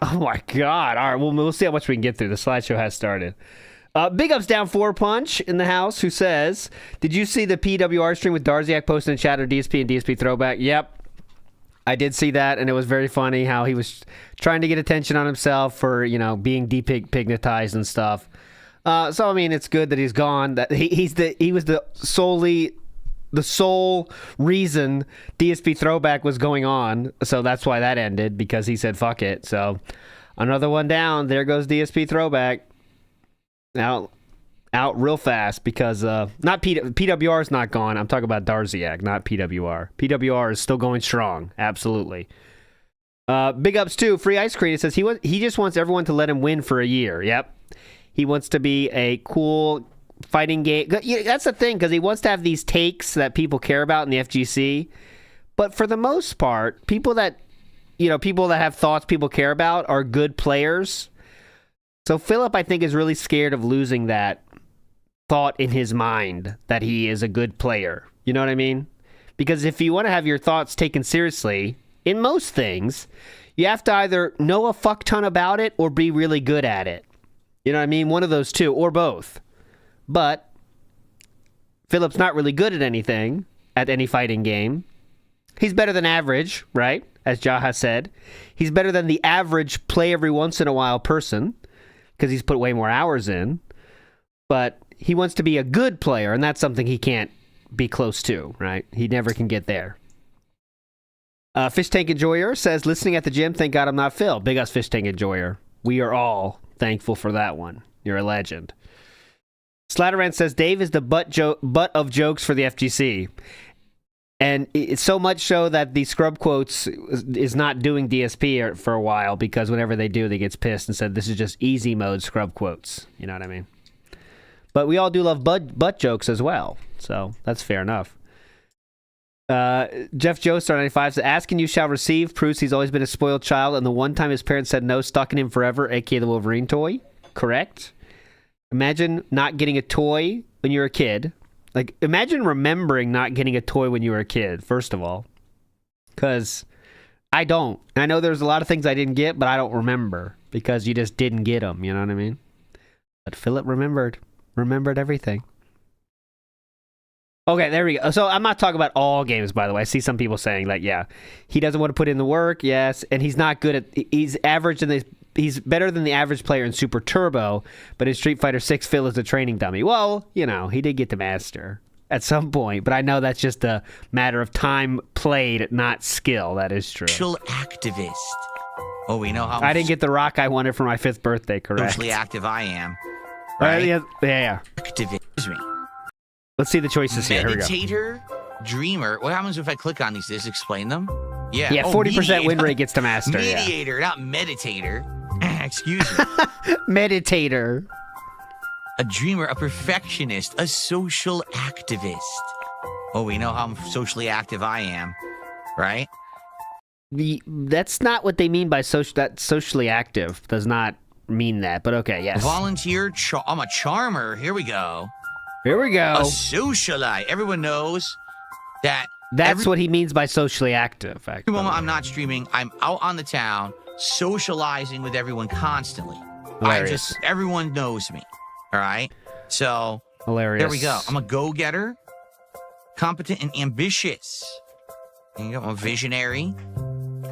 Oh, my God. All right, well, we'll see how much we can get through. The slideshow has started. Big ups down 4 Punch in the house, who says, did you see the PWR stream with Darziak posting in chat or DSP and DSP Throwback? Yep. I did see that, and it was very funny how he was trying to get attention on himself for, being depignetized and stuff. So, I mean, it's good that he's gone. That he was the sole reason DSP Throwback was going on. So that's why that ended, because he said, fuck it. So another one down. There goes DSP Throwback. Out real fast because not PWR is not gone. I'm talking about Darziak, not PWR. PWR is still going strong, absolutely. Big ups too. Free Ice Cream says he just wants everyone to let him win for a year. Yep. He wants to be a cool fighting game. That's the thing, because he wants to have these takes that people care about in the FGC. But for the most part, people that have thoughts people care about are good players. So Philip, I think, is really scared of losing that thought in his mind that he is a good player. You know what I mean? Because if you want to have your thoughts taken seriously in most things, you have to either know a fuck ton about it or be really good at it. You know what I mean? One of those two, or both. But Philip's not really good at anything, at any fighting game. He's better than average, right? As Jaha said. He's better than the average play every once in a while person, because he's put way more hours in. But he wants to be a good player, and that's something he can't be close to, right? He never can get there. Fish Tank Enjoyer says, listening at the gym, thank God I'm not Phil. Big us, Fish Tank Enjoyer. We are all thankful for that one. You're a legend. Slatterant says, Dave is the butt of jokes for the FGC. And it's so much so that the Scrub Quotes is not doing DSP for a while, because whenever they do, they get pissed and said, this is just easy mode Scrub Quotes. You know what I mean? But we all do love butt jokes as well. So that's fair enough. Jeff Joestar 95 says, ask and you shall receive. Proves he's always been a spoiled child, and the one time his parents said no stuck in him forever, aka the Wolverine toy. Correct. Imagine not getting a toy when you were a kid. Like, imagine remembering not getting a toy when you were a kid, first of all. Because I don't. I know there's a lot of things I didn't get, but I don't remember, because you just didn't get them, you know what I mean? But Philip remembered everything. Okay, there we go. So I'm not talking about all games, by the way. I see some people saying that, yeah, he doesn't want to put in the work, yes, and he's not good at... He's average in the... He's better than the average player in Super Turbo, but in Street Fighter 6, Phil is a training dummy. Well, you know, he did get to master at some point, but I know that's just a matter of time played, not skill. That is true. Social activist. Oh, we know how... I didn't get the rock I wanted for my 5th birthday, correct? Socially active I am. Right? Yeah. Activist. Let's see the choices here. Meditator, dreamer. What happens if I click on these? Does this explain them? Yeah. Yeah, 40% win rate gets to master. Mediator, not meditator. Excuse me. Meditator. A dreamer, a perfectionist, a social activist. Oh, we know how socially active I am, right? That's not what they mean by that socially active. Does not mean that, but okay, yes. Volunteer, I'm a charmer. Here we go. Here we go. A socialite. Everyone knows that. That's what he means by socially active. Every moment I'm not streaming, I'm out on the town, socializing with everyone constantly. Hilarious. Everyone knows me. All right? So, hilarious. There we go. I'm a go-getter, competent and ambitious. And I'm a visionary,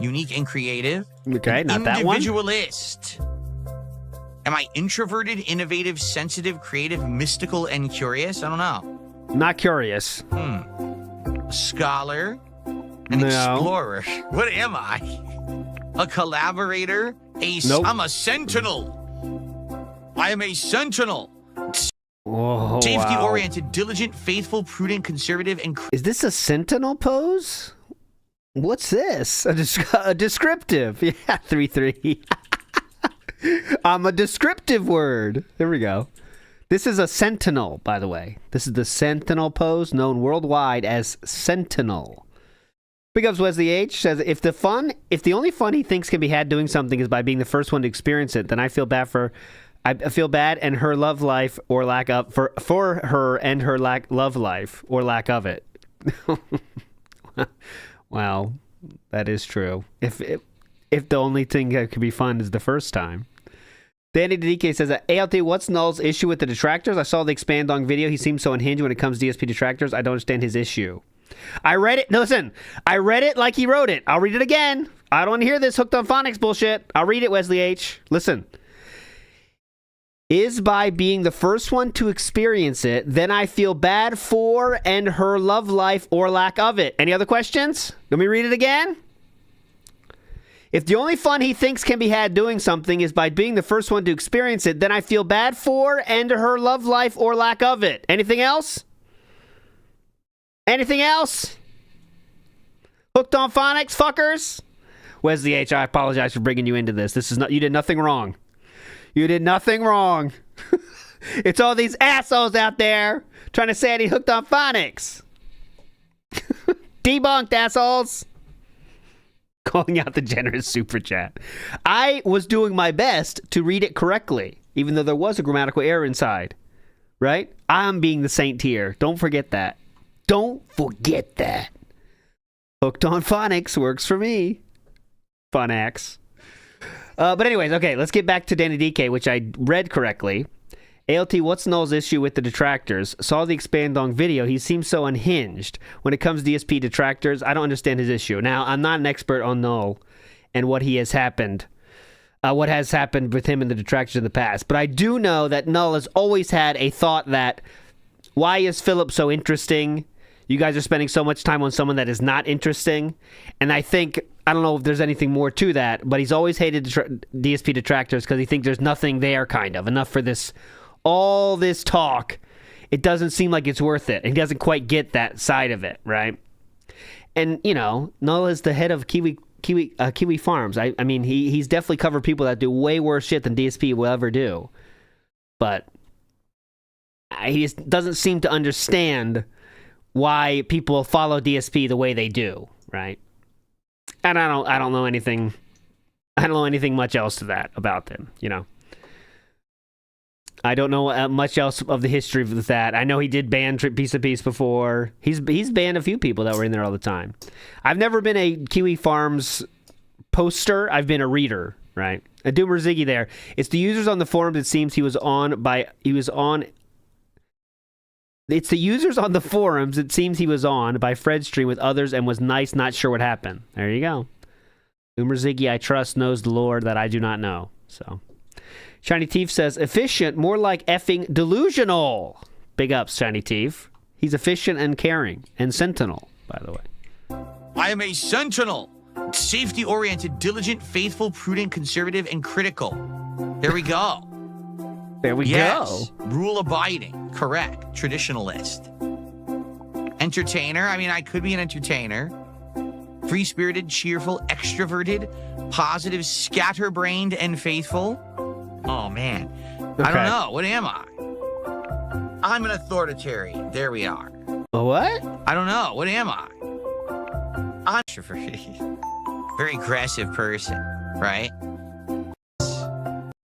unique and creative. Okay, not that one. Individualist. Am I introverted, innovative, sensitive, creative, mystical, and curious? I don't know. Not curious. A scholar, an explorer. What am I? A collaborator? I'm a sentinel. I am a sentinel. Whoa, safety-oriented, diligent, faithful, prudent, conservative, and... Is this a sentinel pose? What's this? A descriptive. Yeah, 3-3. I'm a descriptive word. There we go. This is a sentinel, by the way. This is the sentinel pose, known worldwide as sentinel. Big ups Wesley H. says, if the only fun he thinks can be had doing something is by being the first one to experience it, then I feel bad and her love life or lack of for her and her love life or lack of it. Wow, that is true. If the only thing that could be fun is the first time. Danny DK says, ALT, what's Null's issue with the detractors? I saw the Expandong video. He seems so unhinged when it comes to DSP detractors. I don't understand his issue. I read it. No, listen. I read it like he wrote it. I'll read it again. I don't want to hear this hooked on phonics bullshit. I'll read it, Wesley H. Listen. Is by being the first one to experience it, then I feel bad for and her love life or lack of it. Any other questions? Let me read it again. If the only fun he thinks can be had doing something is by being the first one to experience it, then I feel bad for and her love life or lack of it. Anything else? Anything else? Hooked on phonics, fuckers? Wesley H., I apologize for bringing you into this. This is not. You did nothing wrong. You did nothing wrong. It's all these assholes out there trying to say that he hooked on phonics. Debunked, assholes. Calling out the generous super chat. I was doing my best to read it correctly, even though there was a grammatical error inside. Right? I'm being the saint here. Don't forget that. Don't forget that. Hooked on phonics works for me. Phonax. But anyways, okay, let's get back to Danny DK, which I read correctly. ALT, what's Null's issue with the detractors? Saw the Expandong video. He seems so unhinged. When it comes to DSP detractors, I don't understand his issue. Now, I'm not an expert on Null and what has happened with him and the detractors in the past. But I do know that Null has always had a thought that, why is Philip so interesting? You guys are spending so much time on someone that is not interesting. And I think, I don't know if there's anything more to that, but he's always hated DSP detractors because he thinks there's nothing there, kind of. Enough for this. All this talk, it doesn't seem like it's worth it. He doesn't quite get that side of it, right? And, you know, Null is the head of Kiwi Farms. I mean, he's definitely covered people that do way worse shit than DSP will ever do. But he just doesn't seem to understand why people follow DSP the way they do, right? And I don't know anything much else to that about them, you know. I don't know much else of the history of that. I know he did ban Piece of Peace before. He's banned a few people that were in there all the time. I've never been a Kiwi Farms poster. I've been a reader, right? A Doomer Ziggy there. It's the users on the forums it seems It's the users on the forums it seems he was on by Fred's stream with others and was nice, not sure what happened. There you go. Doomer Ziggy, I trust, knows the lore that I do not know. So... Shiny Teeth says, efficient, more like effing delusional. Big ups, Shiny Teeth. He's efficient and caring. And sentinel, by the way. I am a sentinel. Safety-oriented, diligent, faithful, prudent, conservative, and critical. There we go. There we go. Rule-abiding. Correct. Traditionalist. Entertainer. I mean, I could be an entertainer. Free-spirited, cheerful, extroverted, positive, scatterbrained, and faithful. Oh, man. Okay. I don't know. What am I? I'm an authoritarian. There we are. What? I don't know. What am I? I'm a very aggressive person, right?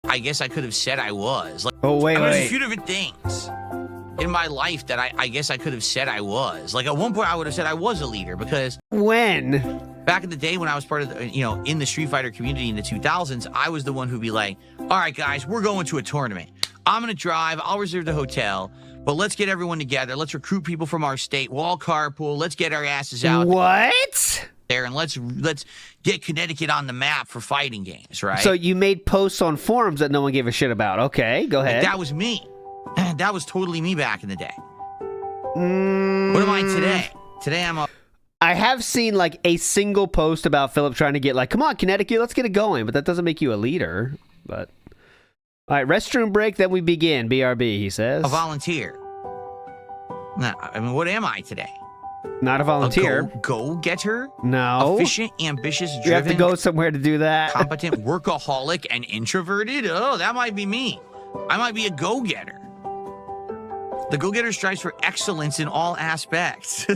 I guess I could have said I was. Like, wait. There's a few different things in my life that I guess I could have said I was. Like, at one point, I would have said I was a leader because... When? Back in the day when I was part of the, in the Street Fighter community in the 2000s, I was the one who'd be like, all right, guys, we're going to a tournament. I'm going to drive. I'll reserve the hotel. But let's get everyone together. Let's recruit people from our state. We'll all carpool. Let's get our asses out. What? There, and let's get Connecticut on the map for fighting games, right? So you made posts on forums that no one gave a shit about. Okay, go ahead. That was me. That was totally me back in the day. What am I today? Today I'm a... I have seen like a single post about Philip trying to get like, come on, Connecticut, let's get it going. But that doesn't make you a leader. But all right, restroom break, then we begin. BRB, he says. A volunteer. No, I mean, what am I today? Not a volunteer. A go-getter? No. Efficient, ambitious, driven. You have to go somewhere to do that. Competent, workaholic, and introverted? Oh, that might be me. I might be a go-getter. The go-getter strives for excellence in all aspects.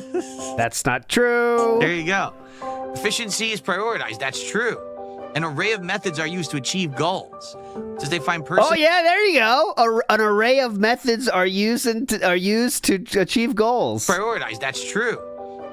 That's not true. There you go. Efficiency is prioritized. That's true. An array of methods are used to achieve goals. Does they find Oh yeah, there you go. An array of methods are used to achieve goals. Prioritized. That's true.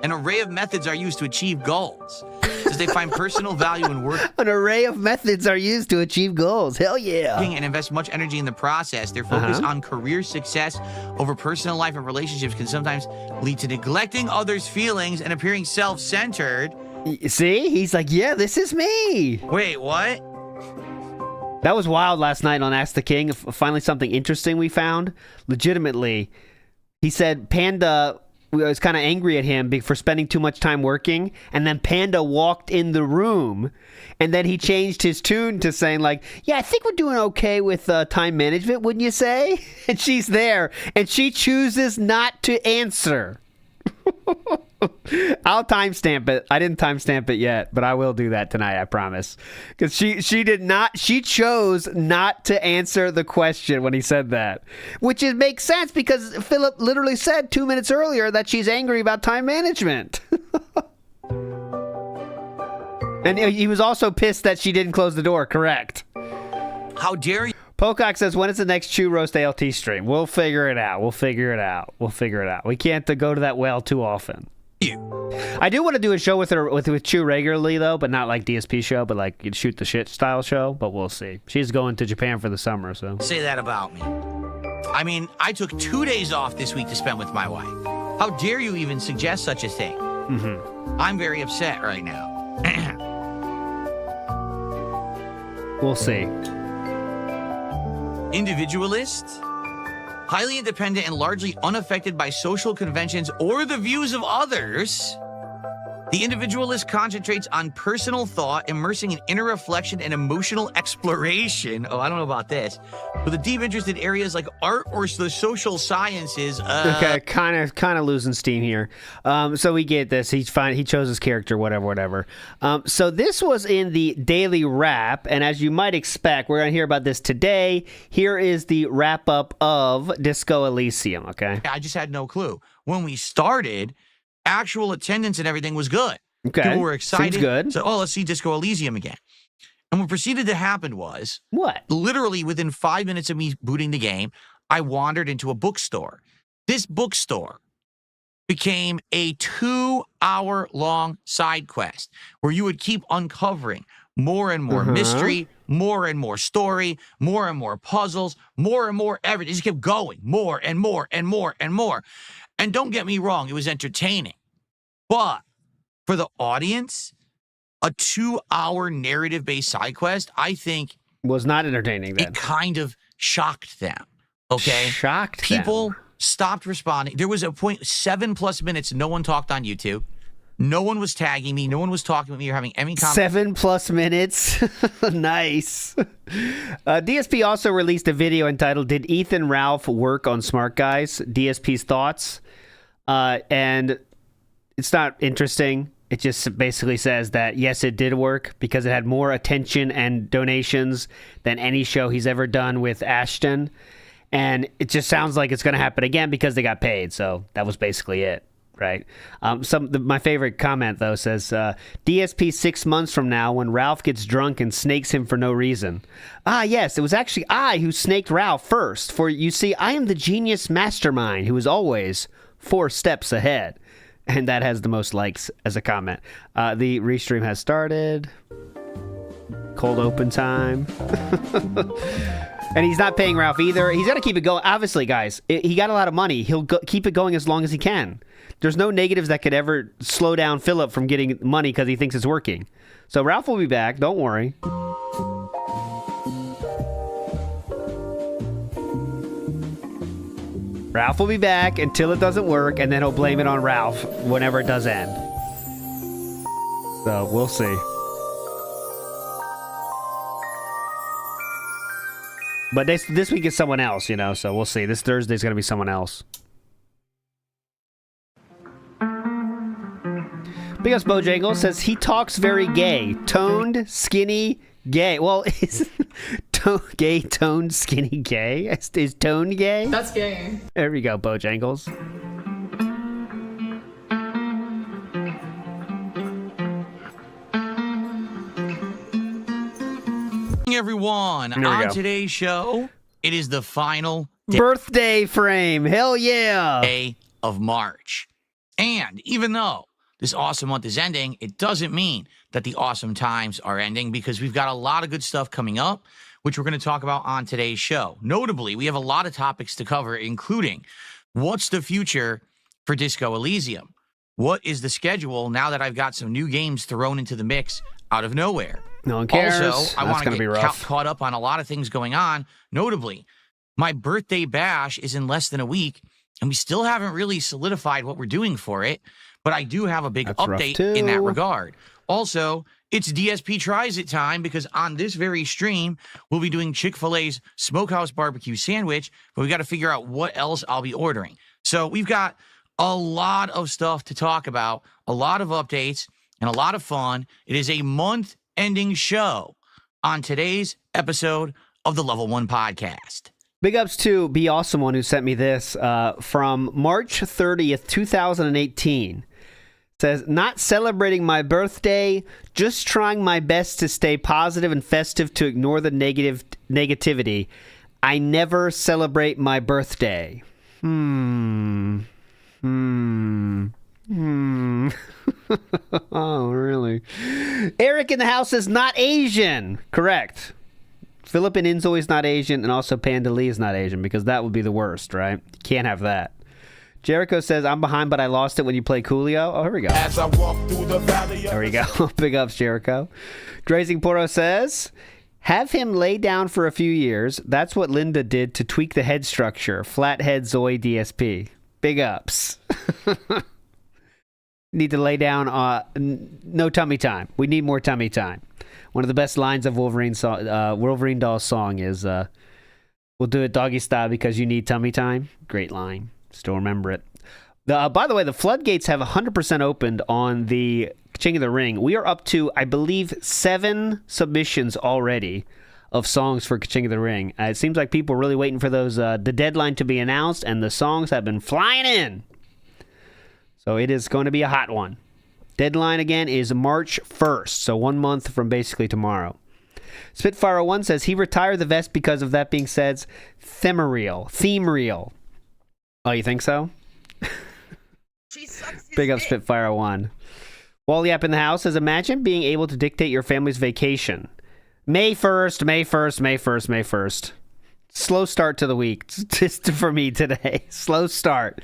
An array of methods are used to achieve goals. Does they find personal value in work? An array of methods are used to achieve goals. Hell yeah. And invest much energy in the process. Their focus on career success over personal life and relationships can sometimes lead to neglecting others' feelings and appearing self-centered. See? He's like, yeah, this is me. Wait, what? That was wild last night on Ask the King. Finally something interesting we found. Legitimately, he said Panda was kind of angry at him for spending too much time working, and then Panda walked in the room, and then he changed his tune to saying like, yeah, I think we're doing okay with time management, wouldn't you say? And she's there, and she chooses not to answer. I'll timestamp it. I didn't timestamp it yet, but I will do that tonight, I promise. Because she did not, she chose not to answer the question when he said that. Which makes sense because Philip literally said 2 minutes earlier that she's angry about time management. And he was also pissed that she didn't close the door, correct? How dare you? Pocock says, when is the next Chew Roast ALT stream? We'll figure it out. We can't go to that well too often. I do want to do a show with her with Chew regularly though, but not like DSP show, but like shoot the shit style show. But we'll see. She's going to Japan for the summer, so say that about me. I mean, I took 2 days off this week to spend with my wife. How dare you even suggest such a thing? Mm-hmm. I'm very upset right now. We'll see. Individualist, highly independent and largely unaffected by social conventions or the views of others. The individualist concentrates on personal thought, immersing in inner reflection and emotional exploration. Oh, I don't know about this. With a deep interest in areas like art or the social sciences. Okay, kind of losing steam here. So we get this. He's fine. He chose his character, whatever. So this was in the daily wrap, and as you might expect, we're going to hear about this today. Here is the wrap up of Disco Elysium. Okay. I just had no clue when we started. Actual attendance and everything was good. Okay. People were excited. Seems good. So, let's see Disco Elysium again. And what proceeded to happen was... What? Literally within 5 minutes of me booting the game, I wandered into a bookstore. This bookstore became a 2-hour-long side quest where you would keep uncovering more and more mystery, more and more story, more and more puzzles, more and more everything. It just kept going. More and more and more and more. And don't get me wrong, it was entertaining. But for the audience, a 2-hour narrative-based side quest, I think... was not entertaining then. It kind of shocked them, okay? Shocked People them. stopped responding. There was a point, 7+ minutes, no one talked on YouTube. No one was tagging me. No one was talking with me or having any comment. 7+ minutes. Nice. DSP also released a video entitled, Did Ethan Ralph Work on Smart Guys? DSP's Thoughts. And it's not interesting. It just basically says that, yes, it did work because it had more attention and donations than any show he's ever done with Ashton. And it just sounds like it's going to happen again because they got paid. So that was basically it. Right. My favorite comment, though, says, DSP 6 months from now when Ralph gets drunk and snakes him for no reason. Ah, yes, it was actually I who snaked Ralph first. For, you see, I am the genius mastermind who is always 4 steps ahead. And that has the most likes as a comment. The restream has started. Cold open time. And he's not paying Ralph either. He's got to keep it going. Obviously, guys, he got a lot of money. He'll keep it going as long as he can. There's no negatives that could ever slow down Philip from getting money because he thinks it's working. So Ralph will be back. Don't worry. Ralph will be back until it doesn't work, and then he'll blame it on Ralph whenever it does end. So we'll see. But this week is someone else, so we'll see. This Thursday's going to be someone else. Big Us Bojangles says he talks very gay. Toned, skinny, gay. Well, is gay, toned, skinny, gay? Is toned gay? That's gay. There we go, Bojangles. Everyone, on today's show, it is the final birthday frame. Hell yeah. Day of March. And even though this awesome month is ending, it doesn't mean that the awesome times are ending because we've got a lot of good stuff coming up, which we're going to talk about on today's show. Notably, we have a lot of topics to cover, including what's the future for Disco Elysium? What is the schedule now that I've got some new games thrown into the mix out of nowhere? No one cares. Also, I want to get caught up on a lot of things going on. Notably, my birthday bash is in less than a week, and we still haven't really solidified what we're doing for it, but I do have a big update in that regard. Also, it's DSP Tries It time because on this very stream, we'll be doing Chick-fil-A's Smokehouse Barbecue Sandwich, but we got to figure out what else I'll be ordering. So we've got a lot of stuff to talk about, a lot of updates, and a lot of fun. It is a month-ending show on today's episode of the Level 1 Podcast. Big ups to Be Awesome One who sent me this from March 30th, 2018. Says, not celebrating my birthday, just trying my best to stay positive and festive to ignore the negativity. I never celebrate my birthday. Oh, really? Eric in the house is not Asian. Correct. Philip and Inzo is not Asian, and also Panda Lee is not Asian, because that would be the worst, right? Can't have that. Jericho says, I'm behind, but I lost it when you play Coolio. Oh, here we go. As I walk through the valley. There we go. Big ups, Jericho. Grazing Poro says, have him lay down for a few years. That's what Linda did to tweak the head structure. Flathead Zoe DSP. Big ups. Need to lay down. No tummy time. We need more tummy time. One of the best lines of Wolverine Doll's song is, we'll do it doggy style because you need tummy time. Great line. Still remember it. By the way, the floodgates have 100% opened on the King of the Ring. We are up to, I believe, 7 submissions already of songs for King of the Ring. It seems like people are really waiting for those the deadline to be announced, and the songs have been flying in. So it is going to be a hot one. Deadline again is March 1st, so 1 month from basically tomorrow. Spitfire 01 says he retired the vest because of that being said, theme reel. Oh, you think so? Big up Spitfire 1. Wally up in the house says, imagine being able to dictate your family's vacation. May 1st. Slow start to the week. Just for me today. Slow start.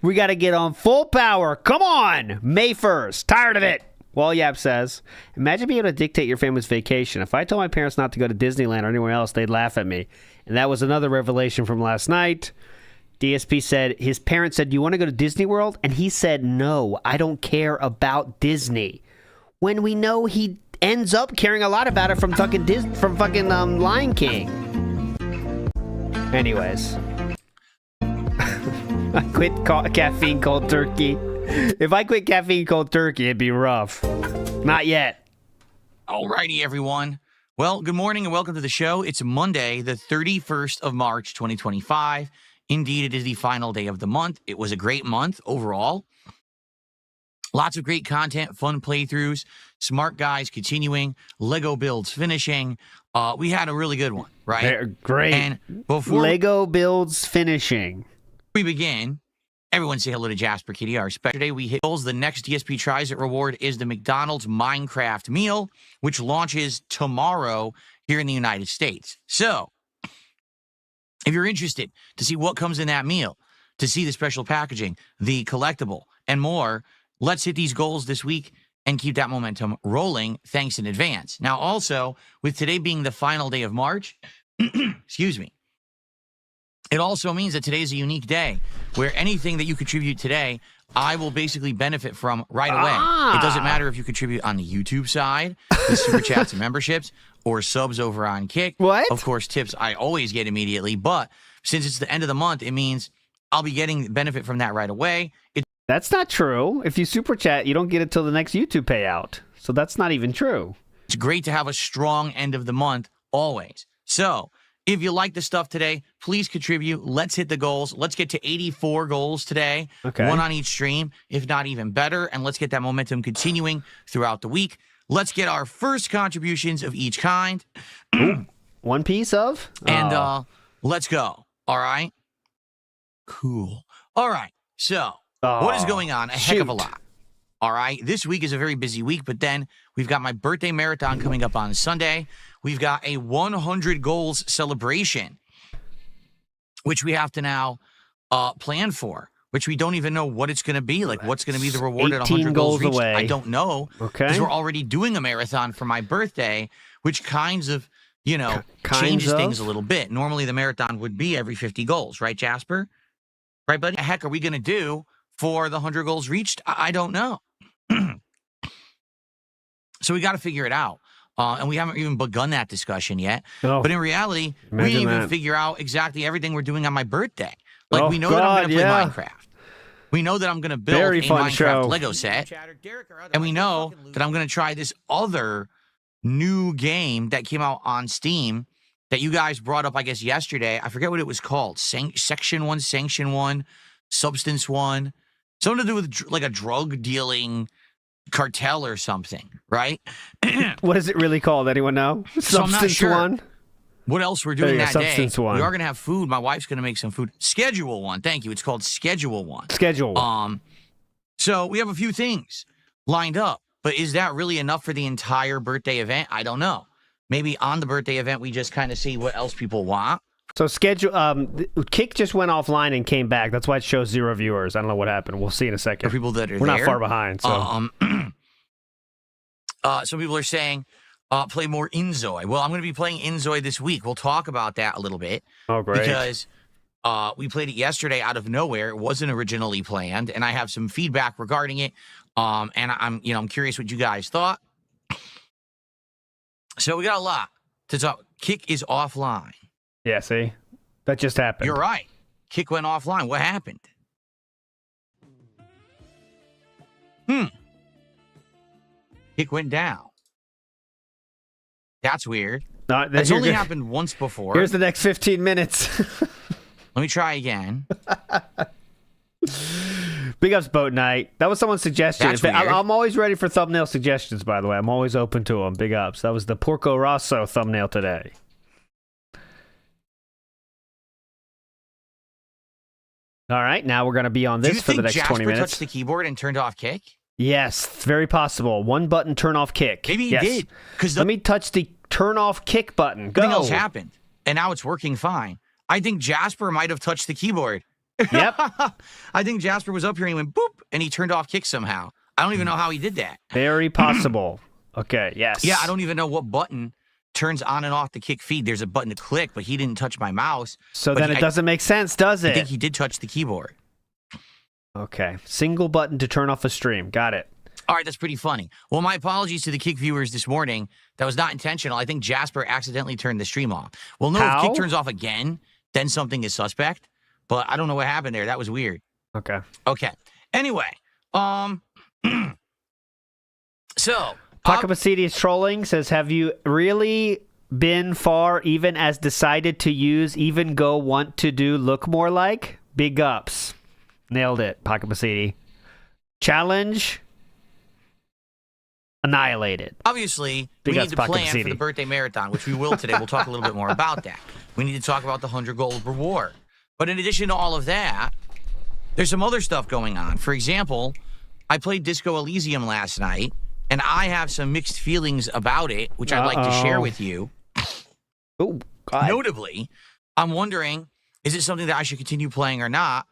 We got to get on full power. Come on. May 1st. Tired of it. Wallyap says, imagine being able to dictate your family's vacation. If I told my parents not to go to Disneyland or anywhere else, they'd laugh at me. And that was another revelation from last night. DSP said his parents said, you want to go to Disney World? And he said, no, I don't care about Disney. When we know he ends up caring a lot about it from fucking Lion King. Anyways. I quit caffeine cold turkey. If I quit caffeine cold turkey, it'd be rough. Not yet. Alrighty, everyone. Well, good morning and welcome to the show. It's Monday, the 31st of March, 2025. Indeed, it is the final day of the month. It was a great month overall. Lots of great content, fun playthroughs, smart guys continuing, Lego builds finishing. We had a really good one, right? Great. And before Lego builds finishing. We begin, everyone say hello to Jasper Kitty. Our special day, we hit goals. The next DSP Tries It reward is the McDonald's Minecraft meal, which launches tomorrow here in the United States. So, if you're interested to see what comes in that meal, to see the special packaging, the collectible, and more, let's hit these goals this week and keep that momentum rolling. Thanks in advance. Now, also, with today being the final day of March, excuse me, it also means that today is a unique day where anything that you contribute today, I will basically benefit from right away. It doesn't matter if you contribute on the YouTube side, the super chats and memberships, or subs over on Kick. What? Of course, tips I always get immediately, but since it's the end of the month, it means I'll be getting benefit from that right away. That's not true. If you super chat, you don't get it till the next YouTube payout. So that's not even true. It's great to have a strong end of the month always. So if you like the stuff today, please contribute. Let's hit the goals. Let's get to 84 goals today. Okay. 1 on each stream, if not even better. And let's get that momentum continuing throughout the week. Let's get our first contributions of each kind. Ooh, one piece of? And let's go. All right? Cool. All right. So, what is going on? Heck of a lot. All right? This week is a very busy week, but then we've got my birthday marathon coming up on Sunday. We've got a 100 goals celebration, which we have to now plan for, which we don't even know what it's going to be. Like, what's going to be the reward at 100 goals reached? Away. I don't know. Okay. Because we're already doing a marathon for my birthday, which kinds of, changes things a little bit. Normally, the marathon would be every 50 goals, right, Jasper? Right, buddy? What the heck are we going to do for the 100 goals reached? I don't know. So we got to figure it out. And we haven't even begun that discussion yet. Oh, but in reality, we didn't even figure out exactly everything we're doing on my birthday. Like, we know that I'm going to play Minecraft. We know that I'm going to build Very a fun Minecraft show. Lego set. And we know that I'm going to try this other new game that came out on Steam that you guys brought up, I guess, yesterday. I forget what it was called. Section 1, Sanction 1, Substance 1. Something to do with like a drug dealing cartel or something, right? What is it really called? Anyone know? So I'm not Substance sure. 1? What else we're doing that Substance day? 1. We are going to have food. My wife's going to make some food. Schedule 1. Thank you. It's called Schedule 1. Schedule 1. So we have a few things lined up, but is that really enough for the entire birthday event? I don't know. Maybe on the birthday event, we just kind of see what else people want. So Kick just went offline and came back. That's why it shows 0 viewers. I don't know what happened. We'll see in a second. For people that are We're there, not far behind. So. Some people are saying, play more Inzoi. Well, I'm going to be playing Inzoi this week. We'll talk about that a little bit. Oh, great. Because we played it yesterday out of nowhere. It wasn't originally planned, and I have some feedback regarding it. And I'm curious what you guys thought. So we got a lot to talk. Kick is offline. Yeah, see? That just happened. You're right. Kick went offline. What happened? Kick went down. That's weird. That's only happened once before. Here's the next 15 minutes. Let me try again. Big ups, Boat Night. That was someone's suggestion. That's weird. I'm always ready for thumbnail suggestions, by the way. I'm always open to them. Big ups. That was the Porco Rosso thumbnail today. All right, now we're going to be on this for the next 20 minutes. Do you think Jasper touched the keyboard and turned off Kick? Yes, it's very possible. One button turn off Kick. Maybe he did. Let me touch the turn off Kick button. Go. Nothing else happened, and now it's working fine. I think Jasper might have touched the keyboard. Yep. I think Jasper was up here and he went boop, and he turned off Kick somehow. I don't even know how he did that. Very possible. Okay, yes. Yeah, I don't even know what button turns on and off the Kick feed. There's a button to click, but he didn't touch my mouse. So then it doesn't make sense, does it? I think he did touch the keyboard. Okay. Single button to turn off a stream. Got it. All right, that's pretty funny. Well, my apologies to the Kick viewers this morning. That was not intentional. I think Jasper accidentally turned the stream off. Well, no, if Kick turns off again, then something is suspect. But I don't know what happened there. That was weird. Okay. Okay. Anyway, so Pakapacity is trolling, says, have you really been far even as decided to use even go want to do look more like? Big ups. Nailed it, Pakapacity. Challenge annihilated. Obviously, we need to plan for the birthday marathon, which we will today. We'll talk a little bit more about that. We need to talk about the 100 gold reward. But in addition to all of that, there's some other stuff going on. For example, I played Disco Elysium last night, and I have some mixed feelings about it, which I'd like to share with you. Oh, God. Notably, I'm wondering, is it something that I should continue playing or not?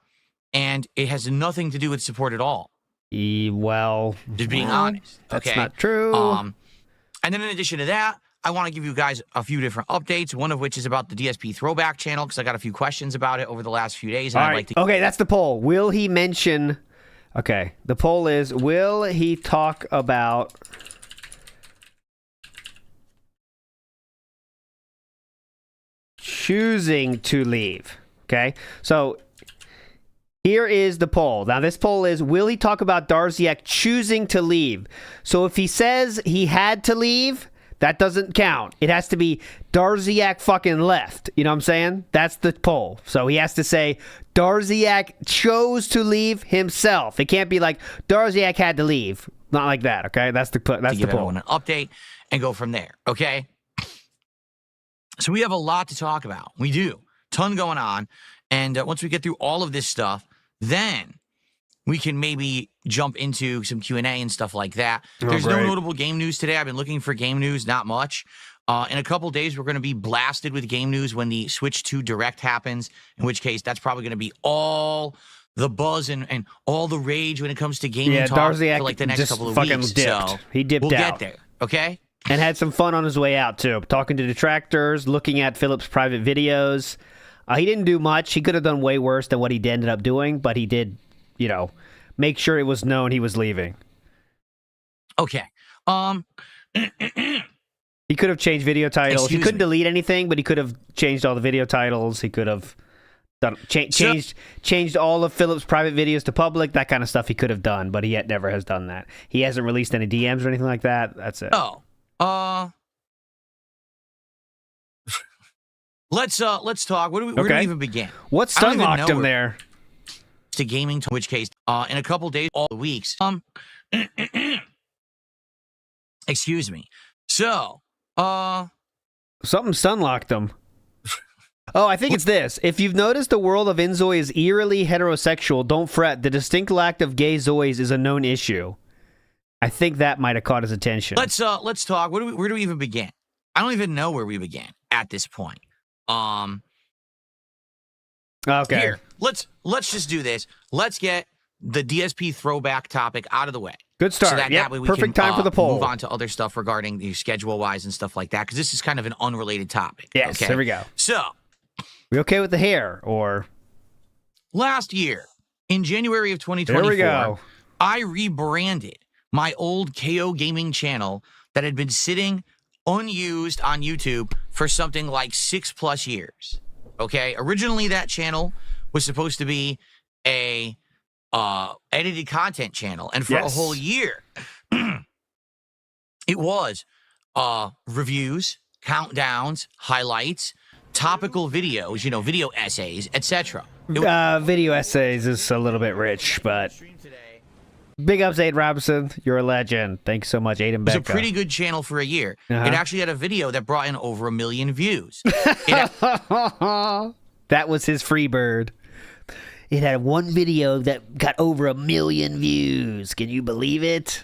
And it has nothing to do with support at all. Well, just being honest. That's okay? not true. And then in addition to that, I want to give you guys a few different updates, one of which is about the DSP Throwback channel, because I got a few questions about it over the last few days. And I'd like to... Okay, that's the poll. Will he mention... Okay, the poll is, will he talk about... choosing to leave? Okay, so... Here is the poll. Now, this poll is, will he talk about Darziak choosing to leave? So if he says he had to leave, that doesn't count. It has to be Darziak fucking left. You know what I'm saying? That's the poll. So he has to say Darziak chose to leave himself. It can't be like Darziak had to leave. Not like that, okay? That's the poll. Give everyone an update and go from there, okay? So we have a lot to talk about. We do. Ton going on. And once we get through all of this stuff, then we can maybe jump into some Q&A and stuff like that. There's no notable game news today. I've been looking for game news, not much. In a couple days, we're going to be blasted with game news when the Switch 2 Direct happens, in which case that's probably going to be all the buzz and all the rage when it comes to gaming talk for like the next couple of weeks. Dipped. So he dipped we'll out. Get there, okay? And had some fun on his way out, too. Talking to detractors, looking at Philip's private videos. He didn't do much. He could have done way worse than what he ended up doing, but he did, you know, make sure it was known he was leaving. Okay. He could have changed video titles. He couldn't delete anything, but he could have changed all the video titles. He could have Changed all of Philip's private videos to public. That kind of stuff he could have done, but he yet never has done that. He hasn't released any DMs or anything like that. That's it. Let's talk. Where do we even begin? What stun locked him there? To gaming, to which case, in a couple days, all the weeks. Excuse me. So, something stun locked him. Oh, I think it's this. If you've noticed the world of Inzoi is eerily heterosexual, don't fret. The distinct lack of gay Zois is a known issue. I think that might have caught his attention. Let's talk. Where do we even begin? I don't even know where we began at this point. Okay. Here, let's just do this. Let's get the DSP throwback topic out of the way. Good start. So that way we perfect can, time for the poll. Move on to other stuff regarding the schedule-wise and stuff like that, because this is kind of an unrelated topic. Yes, okay? There we go. So, we okay with the hair, or? Last year, in January of 2024, there we go. I rebranded my old KO Gaming channel that had been sitting unused on YouTube for something like 6+ years. Okay? Originally, that channel was supposed to be a edited content channel, and for a whole year it was reviews, countdowns, highlights, topical videos, video essays, etc. Video essays is a little bit rich, but big ups, Aiden Robinson. You're a legend. Thanks so much, Aiden Becca. It was a pretty good channel for a year. It actually had a video that brought in over 1 million views. That was his free bird. It had one video that got over 1 million views. Can you believe it?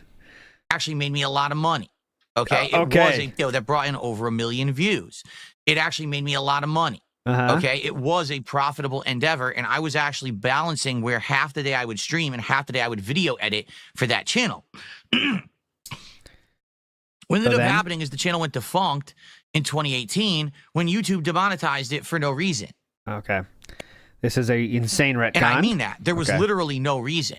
Actually made me a lot of money. Okay? It was a video that brought in over 1 million views. It actually made me a lot of money. Okay? It was a profitable endeavor, and I was actually balancing where half the day I would stream and half the day I would video edit for that channel. What ended up happening is the channel went defunct in 2018 when YouTube demonetized it for no reason. Okay. This is a insane retcon. And I mean that. There was literally no reason.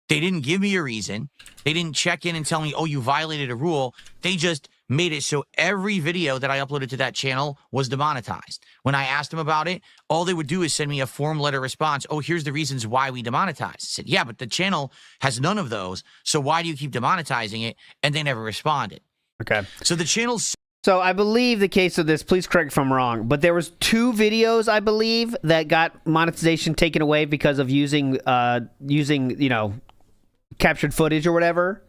They didn't give me a reason. They didn't check in and tell me, oh, you violated a rule. They just made it so every video that I uploaded to that channel was demonetized. When I asked them about it, all they would do is send me a form letter response. Oh, here's the reasons why we demonetized. I said, yeah, but the channel has none of those. So why do you keep demonetizing it? And they never responded. Okay. So the channel's... So I believe the case of this, please correct if I'm wrong, but there was 2 videos, I believe, that got monetization taken away because of using captured footage or whatever.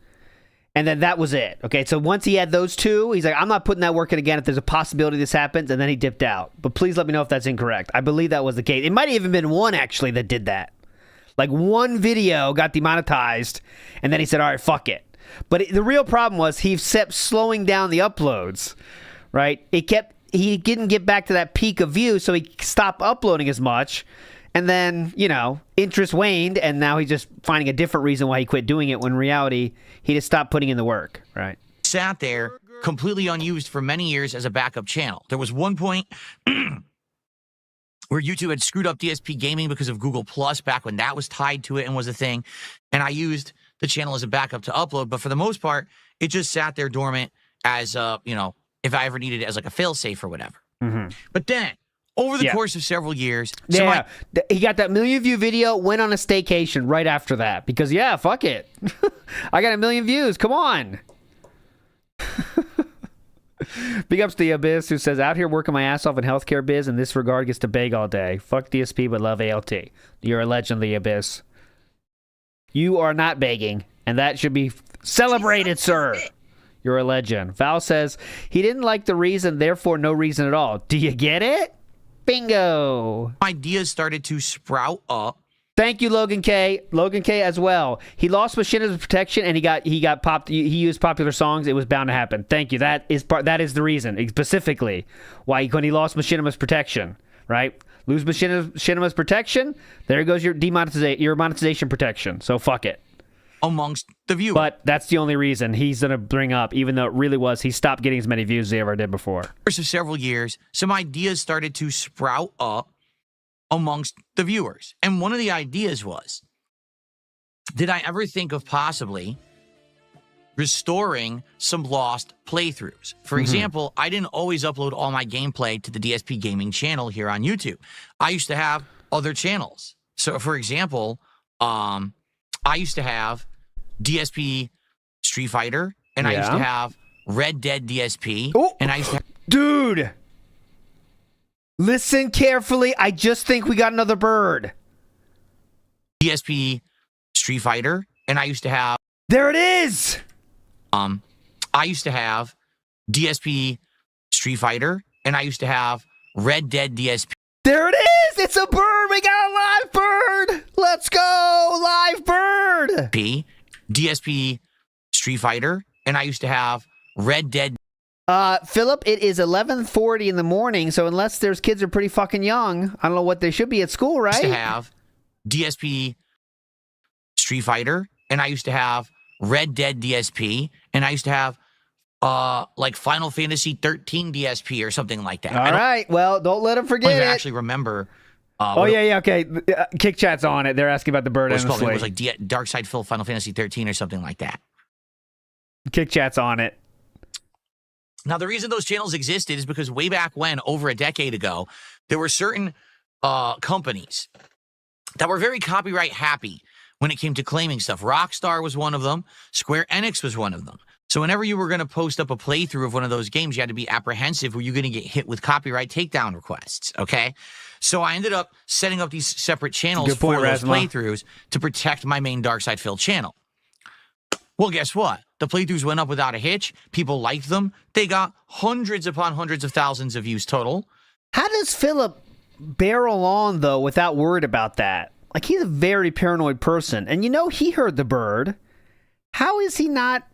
And then that was it. Okay, so once he had those 2, he's like, I'm not putting that work in again if there's a possibility this happens, and then he dipped out. But please let me know if that's incorrect. I believe that was the case. It might have even been 1, actually, that did that. Like, 1 video got demonetized, and then he said, all right, fuck it. But the real problem was he kept slowing down the uploads, right? He didn't get back to that peak of views, so he stopped uploading as much. And then, interest waned, and now he's just finding a different reason why he quit doing it, when in reality, he just stopped putting in the work, right? Sat there completely unused for many years as a backup channel. There was one point where YouTube had screwed up DSP Gaming because of Google Plus back when that was tied to it and was a thing. And I used the channel as a backup to upload. But for the most part, it just sat there dormant as, if I ever needed it as like a fail-safe or whatever. But then, over the course of several years... he got that 1 million view video, went on a staycation right after that. Because, fuck it. I got 1 million views. Come on. Big ups to the Abyss, who says, out here working my ass off in healthcare biz, in this regard gets to beg all day. Fuck DSP, but love ALT. You're a legend, the Abyss. You are not begging, and that should be celebrated, sir. You're a legend. Val says, he didn't like the reason, therefore no reason at all. Do you get it? Bingo. Ideas started to sprout up. Thank you, Logan K. Logan K as well. He lost Machina's protection, and he got popped. He used popular songs. It was bound to happen. Thank you. That is the reason, specifically, why when he lost Machina's protection, right? Lose Machina's protection, there goes your monetization protection. So fuck it. Amongst the viewers. But that's the only reason he's going to bring up, even though it really was, he stopped getting as many views as he ever did before. For several years, some ideas started to sprout up amongst the viewers. And one of the ideas was, did I ever think of possibly restoring some lost playthroughs? For example, I didn't always upload all my gameplay to the DSP Gaming channel here on YouTube. I used to have other channels. So, for example, I used to have DSP Street Fighter, and I used to have Red Dead DSP, and I used to have... Dude! Listen carefully. I just think we got another bird. DSP Street Fighter, and I used to have... There it is! I used to have DSP Street Fighter, and I used to have Red Dead DSP. There it is! It's a bird! We got a live bird! Let's go! Live bird! DSP Street Fighter, and I used to have Red Dead. Philip, it is 11:40 in the morning, so unless there's kids are pretty fucking young, I don't know what they should be at school, right? I used to have DSP Street Fighter, and I used to have Red Dead DSP, and I used to have like Final Fantasy 13 DSP or something like that. All right, well, don't let them forget I it. actually remember. Okay. Kick Chat's on it. They're asking about the bird. It was like Dark Side Phil Final Fantasy 13 or something like that. Kick Chat's on it. Now, the reason those channels existed is because way back when, over a decade ago, there were certain companies that were very copyright happy when it came to claiming stuff. Rockstar was one of them. Square Enix was one of them. So whenever you were going to post up a playthrough of one of those games, you had to be apprehensive. Were you going to get hit with copyright takedown requests? Okay. So I ended up setting up these separate channels for those playthroughs to protect my main Dark Side Phil channel. Well, guess what? The playthroughs went up without a hitch. People liked them. They got hundreds upon hundreds of thousands of views total. How does Philip barrel on, though, without worried about that? Like, he's a very paranoid person. And you know he heard the bird. How is he not...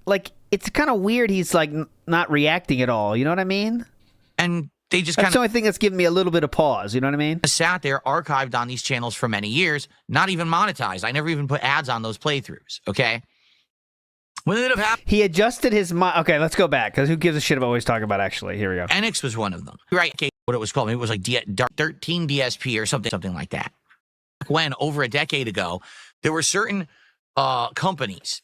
Like, it's kind of weird he's, like, not reacting at all. You know what I mean? And they just That's the only thing that's giving me a little bit of pause. You know what I mean? Sat there, archived on these channels for many years, not even monetized. I never even put ads on those playthroughs, okay? What ended up happening? He adjusted his mind. Okay, let's go back, because who gives a shit about what he's talking about, actually? Here we go. Enix was one of them. Right, okay, what it was called. Maybe it was like 13 DSP or something like that. When, over a decade ago, there were certain companies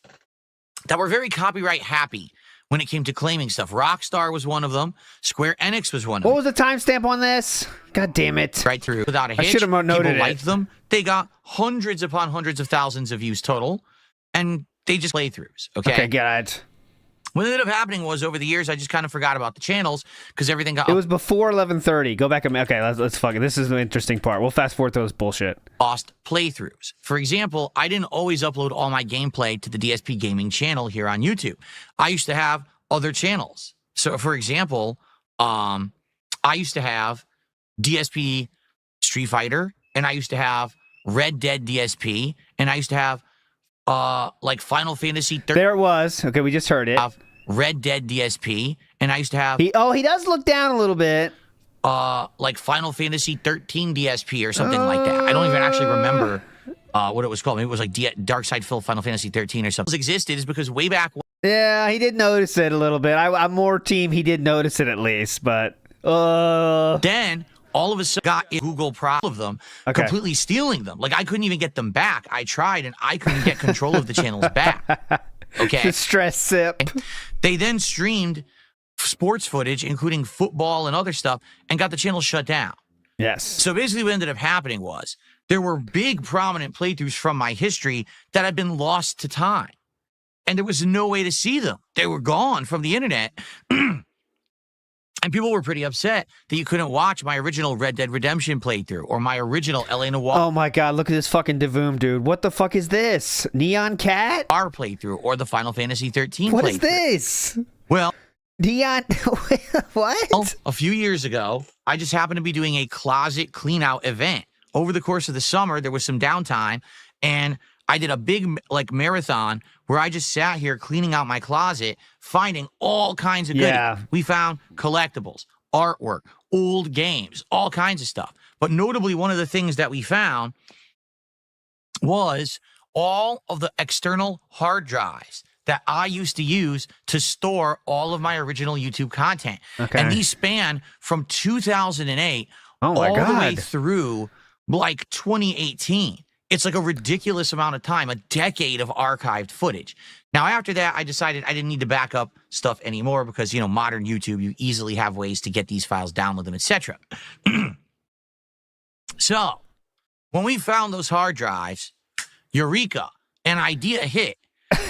that were very copyright happy when it came to claiming stuff. Rockstar was one of them. Square Enix was one of them. What was the timestamp on this? God damn it. Right through without a hitch. I should have noted People liked them. They got hundreds upon hundreds of thousands of views total. And they just playthroughs, okay? Okay, got it. What ended up happening was, over the years, I just kind of forgot about the channels because everything got... It was before 11:30. Go back and... Okay, let's fuck it. This is the interesting part. We'll fast forward through this bullshit. Lost playthroughs. For example, I didn't always upload all my gameplay to the DSP Gaming channel here on YouTube. I used to have other channels. So, for example, I used to have DSP Street Fighter, and I used to have Red Dead DSP, and I used to have like Final Fantasy 13. There it was. Okay, we just heard it. Red Dead DSP, and I used to have... He does look down a little bit. Like Final Fantasy 13 DSP or something like that. I don't even actually remember what it was called. Maybe it was like Dark Side Phil Final Fantasy 13 or something. Existed is because way back... Yeah, he did notice it a little bit. I'm more team he did notice it at least, but... Then... all of a sudden, got Google of them, completely stealing them. Like, I couldn't even get them back. I tried, and I couldn't get control of the channels back. Okay. The stress sip. They then streamed sports footage, including football and other stuff, and got the channel shut down. Yes. So basically what ended up happening was there were big, prominent playthroughs from my history that had been lost to time. And there was no way to see them. They were gone from the internet. And people were pretty upset that you couldn't watch my original Red Dead Redemption playthrough or my original LA Noire. Oh my God, look at this fucking Devoom, dude. What the fuck is this? Neon Cat? Our playthrough or the Final Fantasy 13 What playthrough. is this? Well, Neon... What? Well, a few years ago, I just happened to be doing a closet clean-out event. Over the course of the summer, there was some downtime, and I did a big marathon where I just sat here cleaning out my closet, finding all kinds of goodies. Yeah. We found collectibles, artwork, old games, all kinds of stuff. But notably, one of the things that we found was all of the external hard drives that I used to use to store all of my original YouTube content. Okay. And these span from 2008 all the way through like 2018. It's like a ridiculous amount of time, a decade of archived footage. Now, after that, I decided I didn't need to back up stuff anymore because, you know, modern YouTube, you easily have ways to get these files, download them, etc. So, when we found those hard drives, eureka, an idea hit.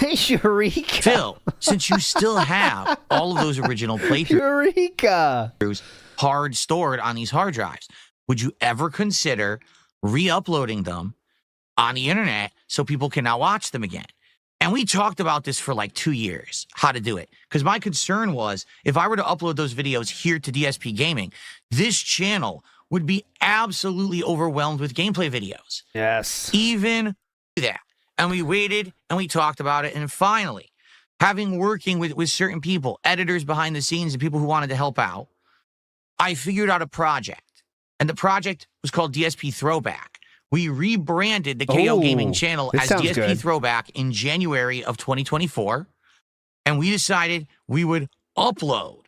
Eureka. Phil, since you still have all of those original playthroughs Eureka. hard stored on these hard drives, would you ever consider re-uploading them on the internet so people can now watch them again? And we talked about this for like 2 years, how to do it. Because my concern was, if I were to upload those videos here to DSP Gaming, this channel would be absolutely overwhelmed with gameplay videos. Yes. Even that. And we waited and we talked about it. And finally, working with certain people, editors behind the scenes and people who wanted to help out, I figured out a project. And the project was called DSP Throwback. We rebranded the KO Gaming channel as DSP good. Throwback in January of 2024. And we decided we would upload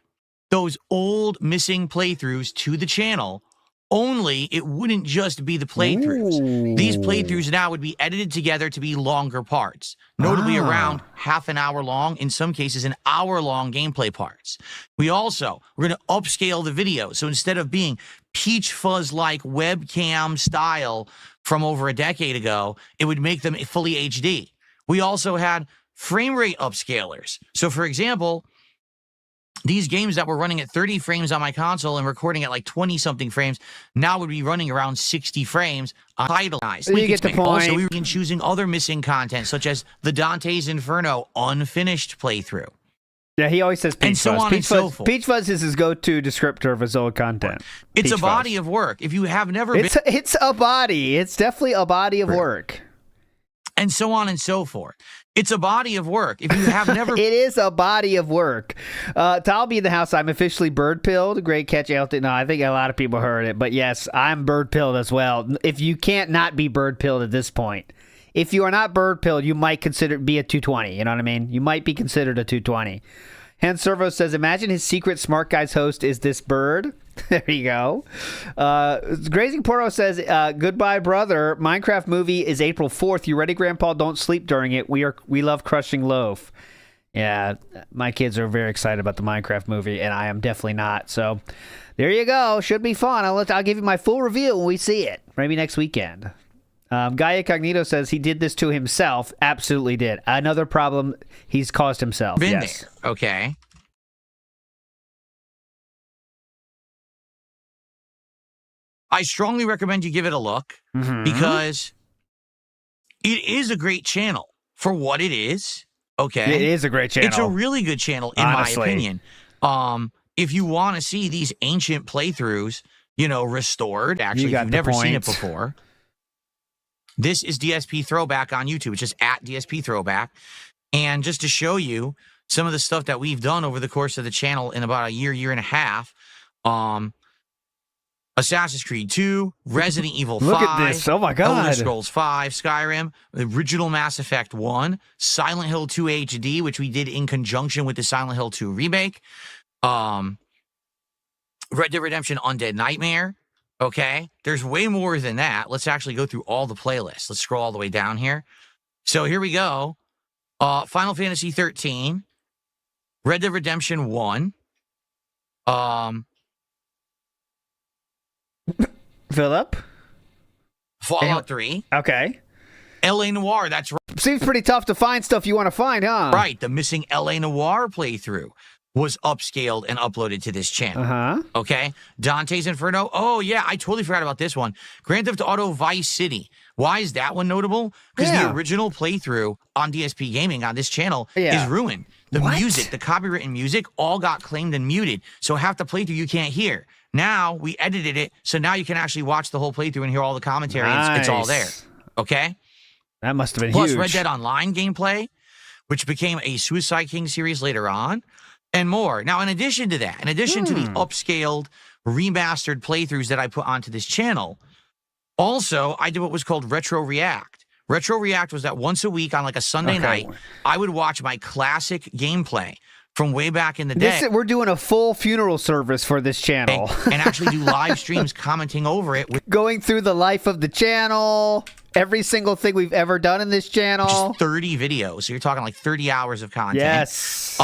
those old missing playthroughs to the channel. Only it wouldn't just be the playthroughs. Ooh. These playthroughs now would be edited together to be longer parts, notably around half an hour long, in some cases an hour-long gameplay parts. We're going to upscale the video. So instead of being peach fuzz-like webcam style from over a decade ago, it would make them fully HD. We also had frame rate upscalers. So for example, these games that were running at 30 frames on my console and recording at like 20-something frames now would be running around 60 frames idolized. You get the point. Also, we were choosing other missing content, such as the Dante's Inferno unfinished playthrough. Yeah, he always says Peach and so Fuzz. on Peach and so Fuzz. forth. Peach Fuzz is his go-to descriptor of his old content. It's Peach a body Fuzz. of work. If you have never been... It's a body. It's definitely a body of work. And so on and so forth. It's a body of work. If you have never... It is a body of work. I'll be in the house. I'm officially bird-pilled. Great catch, Elton. No, I think a lot of people heard it. But yes, I'm bird-pilled as well. If you can't not be bird-pilled at this point. If you are not bird-pilled, you might consider be a 220. You know what I mean? You might be considered a 220. Hans Servo says, imagine his secret Smart Guys host is this bird. There you go. Grazing Porto says, goodbye, brother. Minecraft movie is April 4th. You ready, Grandpa? Don't sleep during it. We love crushing loaf. Yeah, my kids are very excited about the Minecraft movie, and I am definitely not. So there you go. Should be fun. I'll give you my full review when we see it. Maybe next weekend. Guy Incognito says he did this to himself. Absolutely did. Another problem he's caused himself. Been yes. there, okay? I strongly recommend you give it a look because it is a great channel for what it is, okay? It is a great channel. It's a really good channel, in Honestly. my opinion. If you want to see these ancient playthroughs, restored, actually, if you've never seen it before, this is DSP Throwback on YouTube. It's just at DSP Throwback. And just to show you some of the stuff that we've done over the course of the channel in about a year and a half, Assassin's Creed 2, Resident Evil 5. Look at this. Oh, my God. Elder Scrolls 5, Skyrim, the original Mass Effect 1, Silent Hill 2 HD, which we did in conjunction with the Silent Hill 2 remake, Red Dead Redemption Undead Nightmare. Okay, there's way more than that. Let's actually go through all the playlists. Let's scroll all the way down here. So here we go. Final Fantasy 13, Red Dead Redemption 1, Philip? Fallout 3. Okay. L.A. Noire, that's right. Seems pretty tough to find stuff you want to find, huh? Right, the missing L.A. Noire playthrough was upscaled and uploaded to this channel. Uh-huh. Okay? Dante's Inferno. Oh, yeah, I totally forgot about this one. Grand Theft Auto Vice City. Why is that one notable? Because the original playthrough on DSP Gaming on this channel is ruined. The music, the copywritten music, all got claimed and muted. So half the playthrough you can't hear. Now, we edited it, so now you can actually watch the whole playthrough and hear all the commentary. Nice. It's all there. Okay? That must have been Plus, huge. Red Dead Online gameplay, which became a Suicide King series later on, and more. Now, in addition to that, in addition to the upscaled, remastered playthroughs that I put onto this channel, also, I did what was called Retro React. Retro React was that once a week on like a Sunday night, I would watch my classic gameplay from way back in the day. We're doing a full funeral service for this channel. And actually do live streams commenting over it. Going through the life of the channel, every single thing we've ever done in this channel. Just 30 videos. So you're talking like 30 hours of content. Yes.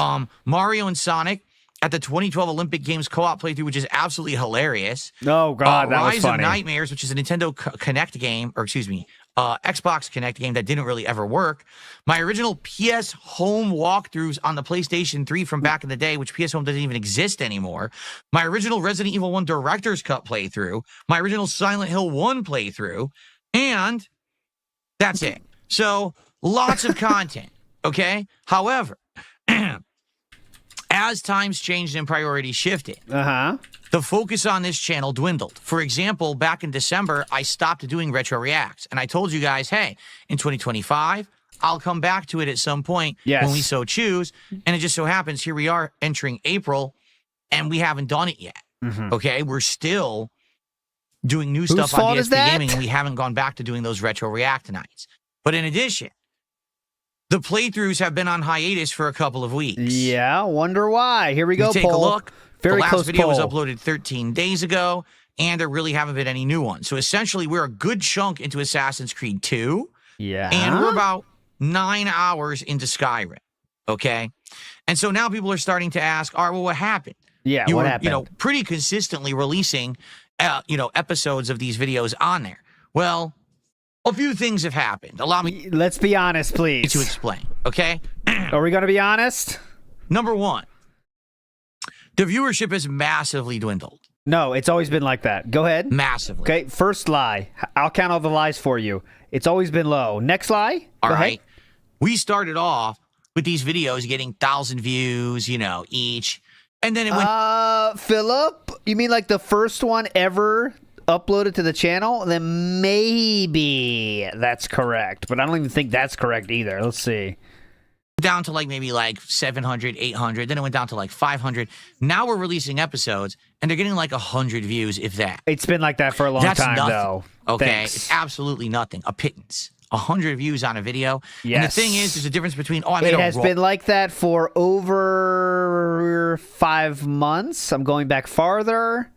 Mario and Sonic at the 2012 Olympic Games co-op playthrough, which is absolutely hilarious. Oh, God, that was Rise funny. of Nightmares, which is a Nintendo Connect game, or excuse me, Xbox Connect game that didn't really ever work. My original PS Home walkthroughs on the PlayStation 3 from back in the day, which PS Home doesn't even exist anymore. My original Resident Evil 1 Director's Cut playthrough. My original Silent Hill 1 playthrough. And that's it. So, lots of content, okay? However, as times changed and priorities shifted, the focus on this channel dwindled. For example, back in December, I stopped doing Retro Reacts. And I told you guys, hey, in 2025, I'll come back to it at some point when we so choose. And it just so happens, here we are entering April, and we haven't done it yet. Okay? We're still doing new stuff on DSP Gaming, and we haven't gone back to doing those Retro React nights. But in addition, the playthroughs have been on hiatus for a couple of weeks. Yeah, wonder why. Here we go, take a look. Very the close last video was poll. uploaded 13 days ago, and there really haven't been any new ones. So essentially, we're a good chunk into Assassin's Creed 2. Yeah. And we're about 9 hours into Skyrim. Okay? And so now people are starting to ask, all right, well, what happened? Yeah, you what were, happened? Pretty consistently releasing, episodes of these videos on there. Well, a few things have happened. Allow me Let's be honest, please. to explain, okay? Are we going to be honest? Number one, the viewership has massively dwindled. No, it's always been like that. Go ahead. Massively. Okay, first lie. I'll count all the lies for you. It's always been low. Next lie. All Go right. ahead. We started off with these videos getting 1,000 views, each. And then it went... Philip, you mean like the first one ever uploaded to the channel? Then maybe that's correct. But I don't even think that's correct either. Let's see. down to maybe 700, 800. Then it went down to 500. Now we're releasing episodes, and they're getting 100 views, if that. It's been like that for a long time, nothing, though. Okay? Thanks. It's absolutely nothing. A pittance. 100 views on a video. Yes. And the thing is, there's a difference between, I made It has been like that for over 5 months. I'm going back farther.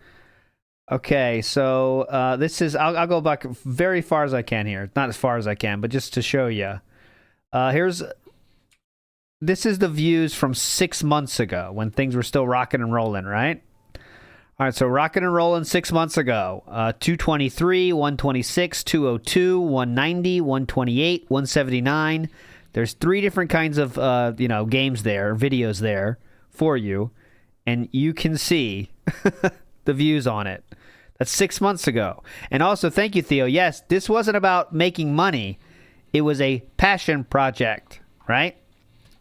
Okay, so this is... I'll go back very far as I can here. Not as far as I can, but just to show you. This is the views from 6 months ago when things were still rocking and rolling, right? All right, so rocking and rolling 6 months ago. 223, 126, 202, 190, 128, 179. There's 3 different kinds of, games there, videos there for you. And you can see the views on it. That's 6 months ago. And also, thank you, Theo. Yes, this wasn't about making money. It was a passion project, right?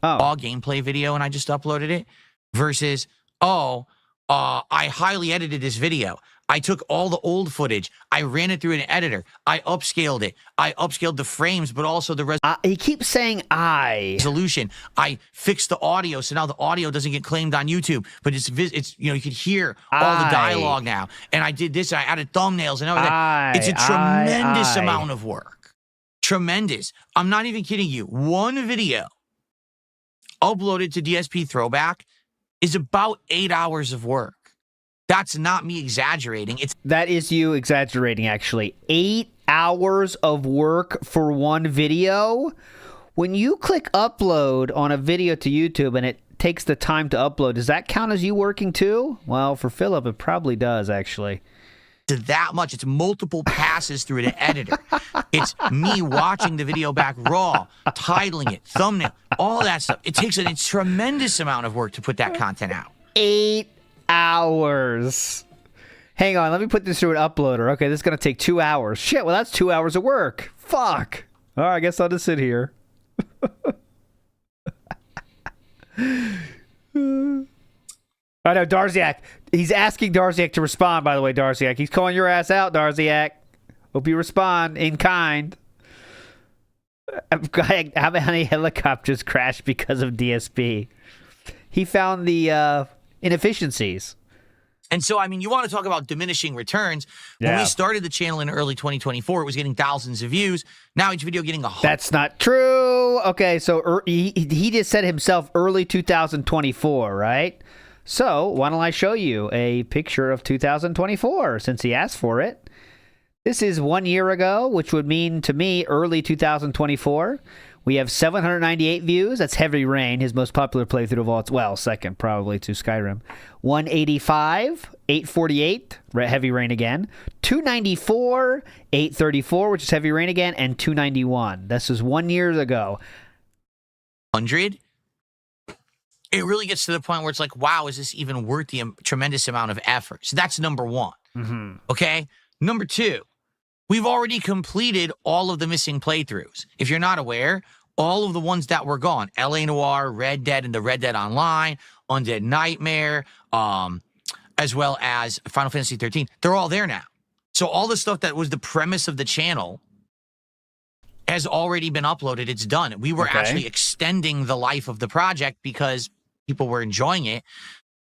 Raw gameplay video and I just uploaded it versus, I highly edited this video. I took all the old footage. I ran it through an editor. I upscaled it. I upscaled the frames, but also the he keeps saying resolution. I fixed the audio, so now the audio doesn't get claimed on YouTube, but it's you could hear all the dialogue now. And I did this. I added thumbnails and everything. It's a tremendous amount of work. Tremendous. I'm not even kidding you. One video uploaded to DSP Throwback is about 8 hours of work. That's not me exaggerating. That is you exaggerating, actually. 8 hours of work for one video? When you click upload on a video to YouTube and it takes the time to upload, does that count as you working too? Well, for Philip, it probably does, actually. To that much. It's multiple passes through an editor. It's me watching the video back raw, titling it, thumbnail, all that stuff. It takes a tremendous amount of work to put that content out. 8 hours. Hang on, let me put this through an uploader. Okay, this is going to take 2 hours. Shit, well, that's 2 hours of work. Fuck. All right, I guess I'll just sit here. I know, Darziak. He's asking Darziak to respond, by the way, Darziak. He's calling your ass out, Darziak. Hope you respond in kind. How many helicopters crashed because of DSP? He found the inefficiencies. And so, you want to talk about diminishing returns. When we started the channel in early 2024, it was getting thousands of views. Now each video getting 100. That's not true. Okay, so he just said himself early 2024, right? So why don't I show you a picture of 2024 since he asked for it? This is 1 year ago, which would mean to me early 2024. We have 798 views. That's Heavy Rain, his most popular playthrough of all. Well, second probably to Skyrim. 185, 848, Heavy Rain again. 294, 834, which is Heavy Rain again, and 291. This is 1 year ago. 100. It really gets to the point where it's like, wow, is this even worth the tremendous amount of effort? So that's number one. Mm-hmm. Okay. Number two. We've already completed all of the missing playthroughs. If you're not aware, all of the ones that were gone, LA Noire, Red Dead, and the Red Dead Online, Undead Nightmare, as well as Final Fantasy 13, they're all there now. So all the stuff that was the premise of the channel has already been uploaded. It's done. We were actually extending the life of the project because people were enjoying it.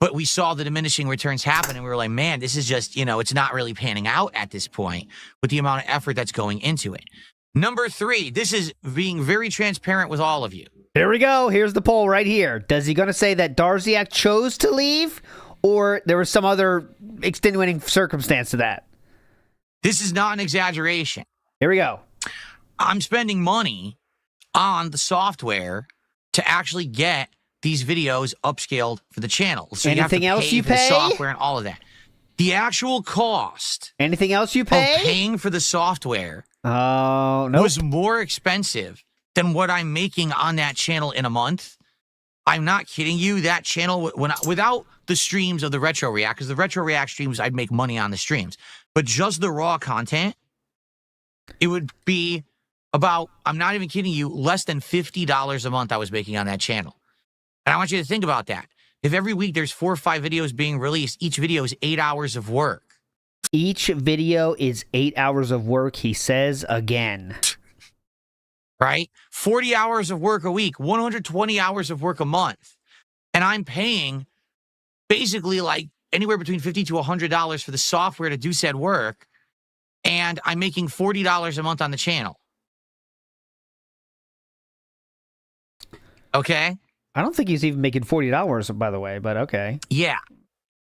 But we saw the diminishing returns happen, and we were like, man, this is just, it's not really panning out at this point with the amount of effort that's going into it. Number three, this is being very transparent with all of you. Here we go. Here's the poll right here. Does he going to say that Darziak chose to leave, or there was some other extenuating circumstance to that? This is not an exaggeration. Here we go. I'm spending money on the software to actually get these videos upscaled for the channel. So anything else you pay? The software and all of that. The actual cost. Anything else you pay? Of paying for the software. Oh, no. Was more expensive than what I'm making on that channel in a month. I'm not kidding you. That channel, without the streams of the Retro React, because the Retro React streams, I'd make money on the streams. But just the raw content, it would be about, I'm not even kidding you, less than $50 a month I was making on that channel. And I want you to think about that. If every week there's 4 or 5 videos being released, each video is 8 hours of work. Each video is 8 hours of work, he says again. Right? 40 hours of work a week, 120 hours of work a month. And I'm paying basically like anywhere between $50 to $100 for the software to do said work. And I'm making $40 a month on the channel. Okay? I don't think he's even making $40, by the way, but okay. Yeah.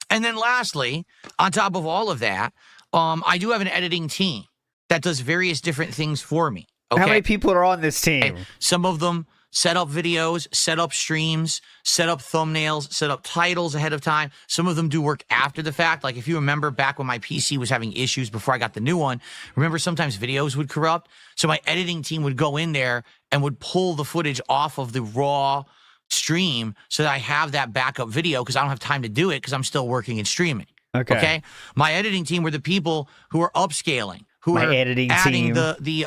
And then lastly, on top of all of that, I do have an editing team that does various different things for me. Okay? How many people are on this team? Some of them set up videos, set up streams, set up thumbnails, set up titles ahead of time. Some of them do work after the fact. Like if you remember back when my PC was having issues before I got the new one, remember sometimes videos would corrupt? So my editing team would go in there and would pull the footage off of the raw stream so that I have that backup video because I don't have time to do it because I'm still working and streaming. Okay. My editing team were the people who are upscaling, who are adding the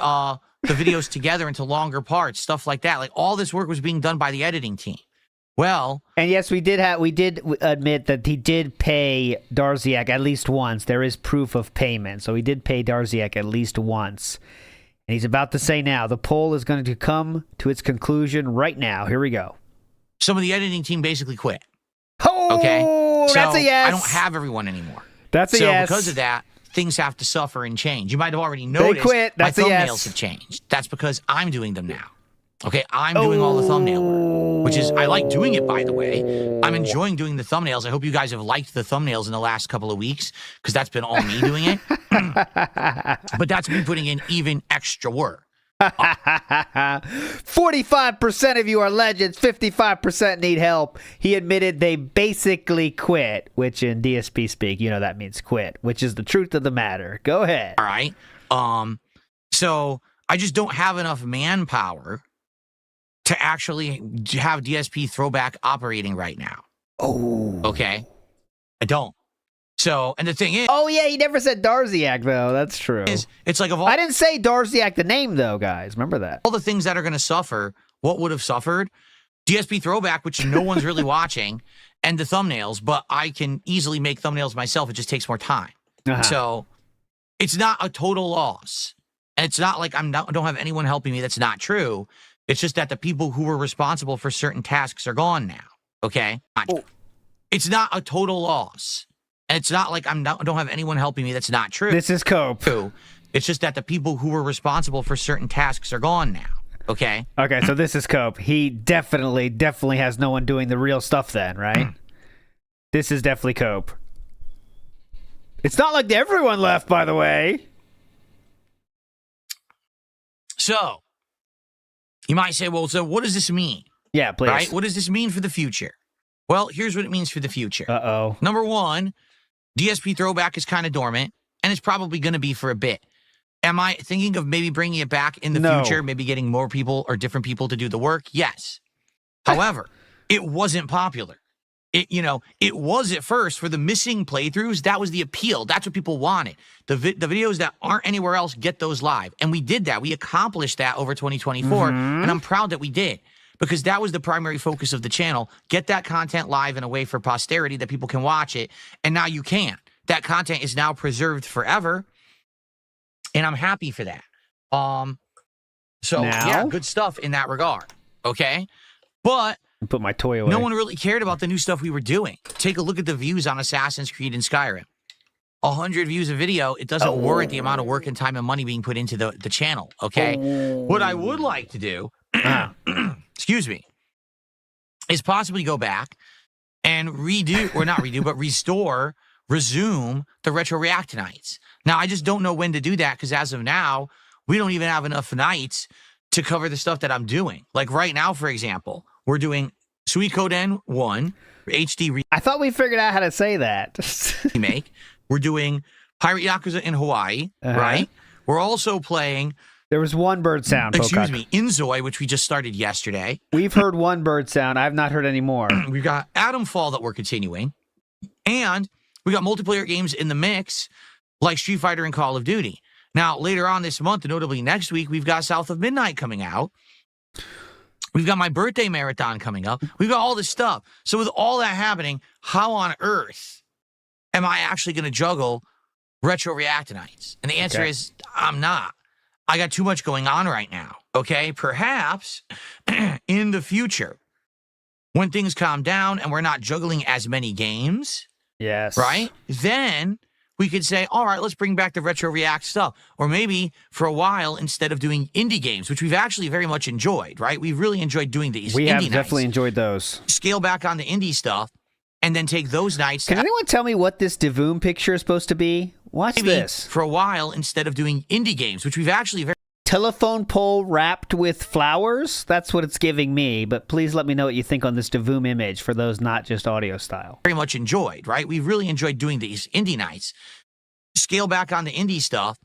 videos together into longer parts, stuff like that. Like all this work was being done by the editing team. Well, and yes, we did admit that he did pay Darziak at least once. There is proof of payment, so he did pay Darziak at least once. And he's about to say now the poll is going to come to its conclusion right now. Here we go. Some of the editing team basically quit. Oh, okay. So that's a yes. I don't have everyone anymore. That's a yes. So because of that, things have to suffer and change. You might have already noticed they quit. That's my thumbnails yes. have changed. That's because I'm doing them now. Okay, I'm doing all the thumbnail work, which is, I like doing it, by the way. I'm enjoying doing the thumbnails. I hope you guys have liked the thumbnails in the last couple of weeks, because that's been all me doing it. But that's me putting in even extra work. 45% of you are legends, 55% need help. He admitted they basically quit, which in DSP speak, that means quit, which is the truth of the matter. Go ahead. All right. So I just don't have enough manpower to actually have DSP Throwback operating right now. Oh. Okay. I don't. So, and the thing is... Oh, yeah, he never said Darziak, though. That's true. It's like... I didn't say Darziak the name, though, guys. Remember that. All the things that are going to suffer, what would have suffered? DSP Throwback, which no one's really watching, and the thumbnails, but I can easily make thumbnails myself. It just takes more time. So, it's not a total loss. And it's not like I don't have anyone helping me. That's not true. It's just that the people who were responsible for certain tasks are gone now. Okay? Oh. It's not a total loss. And it's not like I don't have anyone helping me. That's not true. This is Cope. It's just that the people who were responsible for certain tasks are gone now. Okay? Okay, so this is Cope. He definitely has no one doing the real stuff then, right? This is definitely Cope. It's not like everyone left, by the way. So, you might say, well, so what does this mean? Yeah, please. Right? What does this mean for the future? Well, here's what it means for the future. Uh-oh. Number one, DSP Throwback is kind of dormant, and it's probably going to be for a bit. Am I thinking of maybe bringing it back in the future, maybe getting more people or different people to do the work? Yes. However, it wasn't popular. It was at first for the missing playthroughs. That was the appeal. That's what people wanted. The videos that aren't anywhere else, get those live. And we did that. We accomplished that over 2024, and I'm proud that we did, because that was the primary focus of the channel. Get that content live in a way for posterity that people can watch it, and now you can. That content is now preserved forever, and I'm happy for that. Yeah, good stuff in that regard, okay? But put my toy away. No one really cared about the new stuff we were doing. Take a look at the views on Assassin's Creed and Skyrim. 100 views a video, it doesn't warrant the amount of work and time and money being put into the channel, okay? What I would like to do, excuse me, is possibly go back and resume the Retro React nights. Now, I just don't know when to do that, because as of now, we don't even have enough nights to cover the stuff that I'm doing. Like right now, for example, we're doing Suikoden 1 HD I thought we figured out how to say that. remake. We're doing Pirate Yakuza in Hawaii, right? We're also playing... There was one bird sound, excuse me, Inzoi, which we just started yesterday. We've heard one bird sound. I've not heard any more. We've got Atomfall that we're continuing. And we got multiplayer games in the mix, like Street Fighter and Call of Duty. Now, later on this month, and notably next week, we've got South of Midnight coming out. We've got my birthday marathon coming up. We've got all this stuff. So with all that happening, how on earth am I actually going to juggle Retro React nights? And the answer is, I'm not. I got too much going on right now, okay? Perhaps in the future, when things calm down and we're not juggling as many games, right? Then we could say, all right, let's bring back the Retro React stuff. Or maybe for a while, instead of doing indie games, which we've actually very much enjoyed, right? We've really enjoyed doing these We indie have nights. definitely enjoyed those. Scale back on the indie stuff and then take those nights. Can anyone tell me what this Devoom picture is supposed to be? Watch this. For a while, instead of doing indie games, which we've actually very... Telephone pole wrapped with flowers? That's what it's giving me, but please let me know what you think on this Devoom image for those not just audio style. Very much enjoyed, right? We've really enjoyed doing these indie nights. Scale back on the indie stuff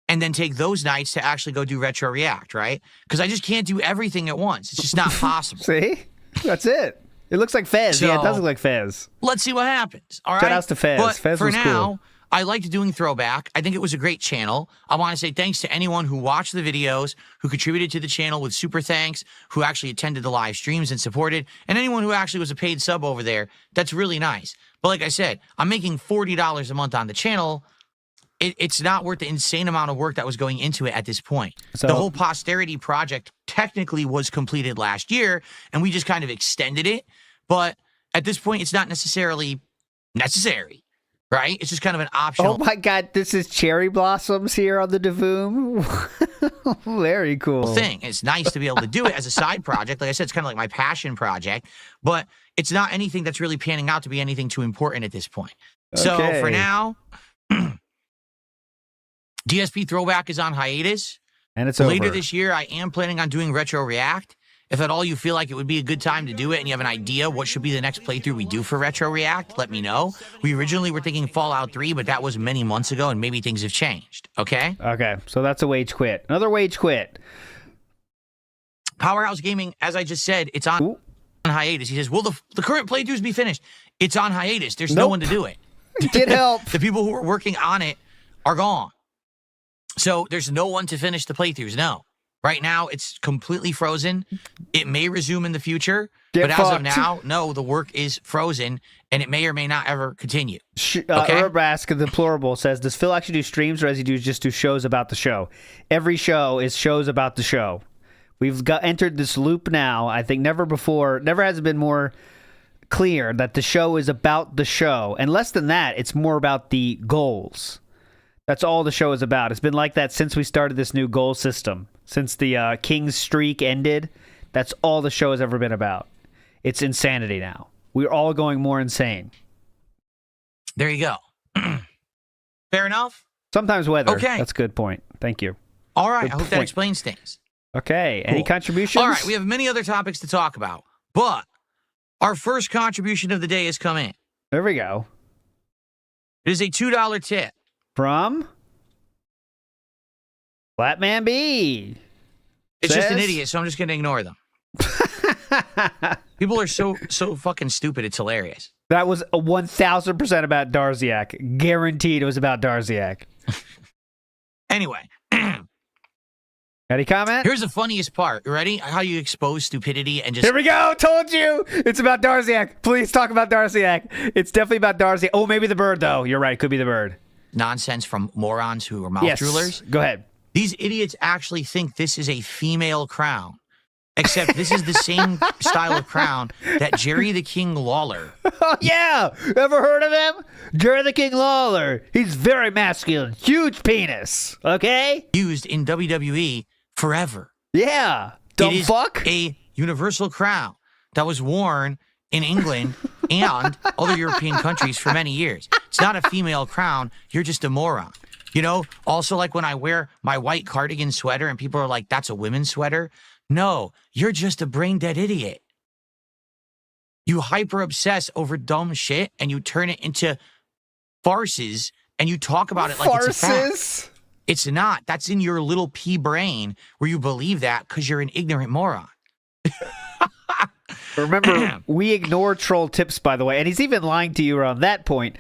and then take those nights to actually go do Retro React, right? Because I just can't do everything at once. It's just not possible. See? That's it. It looks like Fez. So, yeah, it does look like Fez. Let's see what happens, all right? Shoutouts to Fez. But Fez for was now, cool. I liked doing Throwback. I think it was a great channel. I want to say thanks to anyone who watched the videos, who contributed to the channel with super thanks, who actually attended the live streams and supported, and anyone who actually was a paid sub over there. That's really nice. But like I said, I'm making $40 a month on the channel. It's not worth the insane amount of work that was going into it at this point. So, the whole posterity project technically was completed last year, and we just kind of extended it. But at this point, it's not necessarily necessary, right? It's just kind of an optional. Oh my God, this is cherry blossoms here on the Devoom. Very cool thing. It's nice to be able to do it as a side project. Like I said, it's kind of like my passion project, but it's not anything that's really panning out to be anything too important at this point. Okay. So for now, DSP Throwback is on hiatus. And it's later over. This year, I am planning on doing Retro React. If at all you feel like it would be a good time to do it and you have an idea what should be the next playthrough we do for Retro React, let me know. We originally were thinking Fallout 3, but that was many months ago, and maybe things have changed, okay? Okay, so that's a wage quit. Another wage quit. Powerhouse Gaming, as I just said, it's on hiatus. He says, will the current playthroughs be finished? It's on hiatus. There's no one to do it. Get help. The people who were working on it are gone. So there's no one to finish the playthroughs, no. Right now, it's completely frozen. It may resume in the future, but as of now, no, the work is frozen, and it may or may not ever continue. Okay? Urabrask, the Deplorable, says, does Phil actually do streams, or does he just do shows about the show? Every show is shows about the show. We've entered this loop now. I think never has it been more clear that the show is about the show. And less than that, it's more about the goals. That's all the show is about. It's been like that since we started this new goal system. Since the King's streak ended, that's all the show has ever been about. It's insanity now. We're all going more insane. There you go. Fair enough? Sometimes weather. Okay. That's a good point. Thank you. All right. Good I hope that explains things. Okay. Any contributions? All right. We have many other topics to talk about, but our first contribution of the day has come in. There we go. It is a $2 tip. From Flatman B. It's just an idiot, so I'm just going to ignore them. People are so fucking stupid. It's hilarious. That was a 1,000% about Darziak. Guaranteed it was about Darziak. Anyway. Any comment? Here's the funniest part. You ready? How you expose stupidity and just... Here we go. Told you. It's about Darziak. Please talk about Darziak. It's definitely about Darziak. Oh, maybe the bird, though. You're right. Could be the bird. Nonsense from morons who are mouth droolers. Go ahead. These idiots actually think this is a female crown. Except this is the same style of crown that Jerry the King Lawler. Oh, yeah. Ever heard of him? Jerry the King Lawler. He's very masculine. Huge penis. Okay? Used in WWE forever. Yeah. Dumb fuck. A universal crown that was worn in England and other European countries for many years. It's not a female crown. You're just a moron. You know, also like when I wear my white cardigan sweater and people are like, that's a women's sweater. No, you're just a brain-dead idiot. You hyper-obsess over dumb shit, and you turn it into farces, and you talk about it like it's a fact. It's not. That's in your little pea brain where you believe that because you're an ignorant moron. Remember, we ignore troll tips, by the way, and he's even lying to you on that point.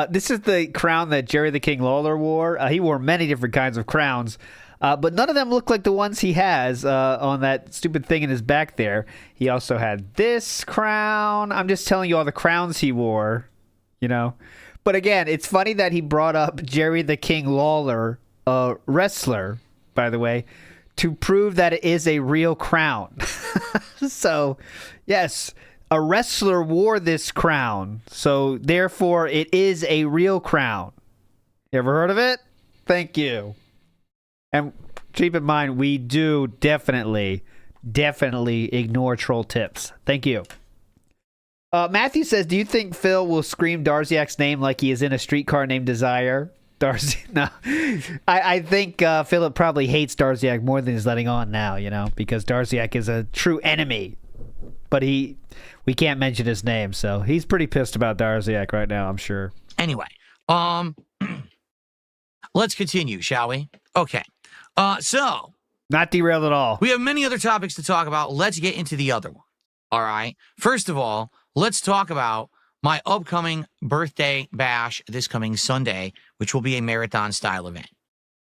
This is the crown that Jerry the King Lawler wore. He wore many different kinds of crowns. But none of them look like the ones he has on that stupid thing in his back there. He also had this crown. I'm just telling you all the crowns he wore, you know. But again, it's funny that he brought up Jerry the King Lawler, a wrestler, by the way, to prove that it is a real crown. So, yes, a wrestler wore this crown. So, therefore, it is a real crown. You ever heard of it? Thank you. And keep in mind, we do definitely ignore troll tips. Thank you. Matthew says, do you think Phil will scream Darziak's name like he is in a streetcar named Desire? Darzi? No. I think Philip probably hates Darziak more than he's letting on now, you know, because Darziak is a true enemy. But we can't mention his name, so he's pretty pissed about Darziak right now, I'm sure. Anyway, let's continue, shall we? Okay. So not derailed at all. We have many other topics to talk about. Let's get into the other one. All right. First of all, let's talk about my upcoming birthday bash this coming Sunday, which will be a marathon style event.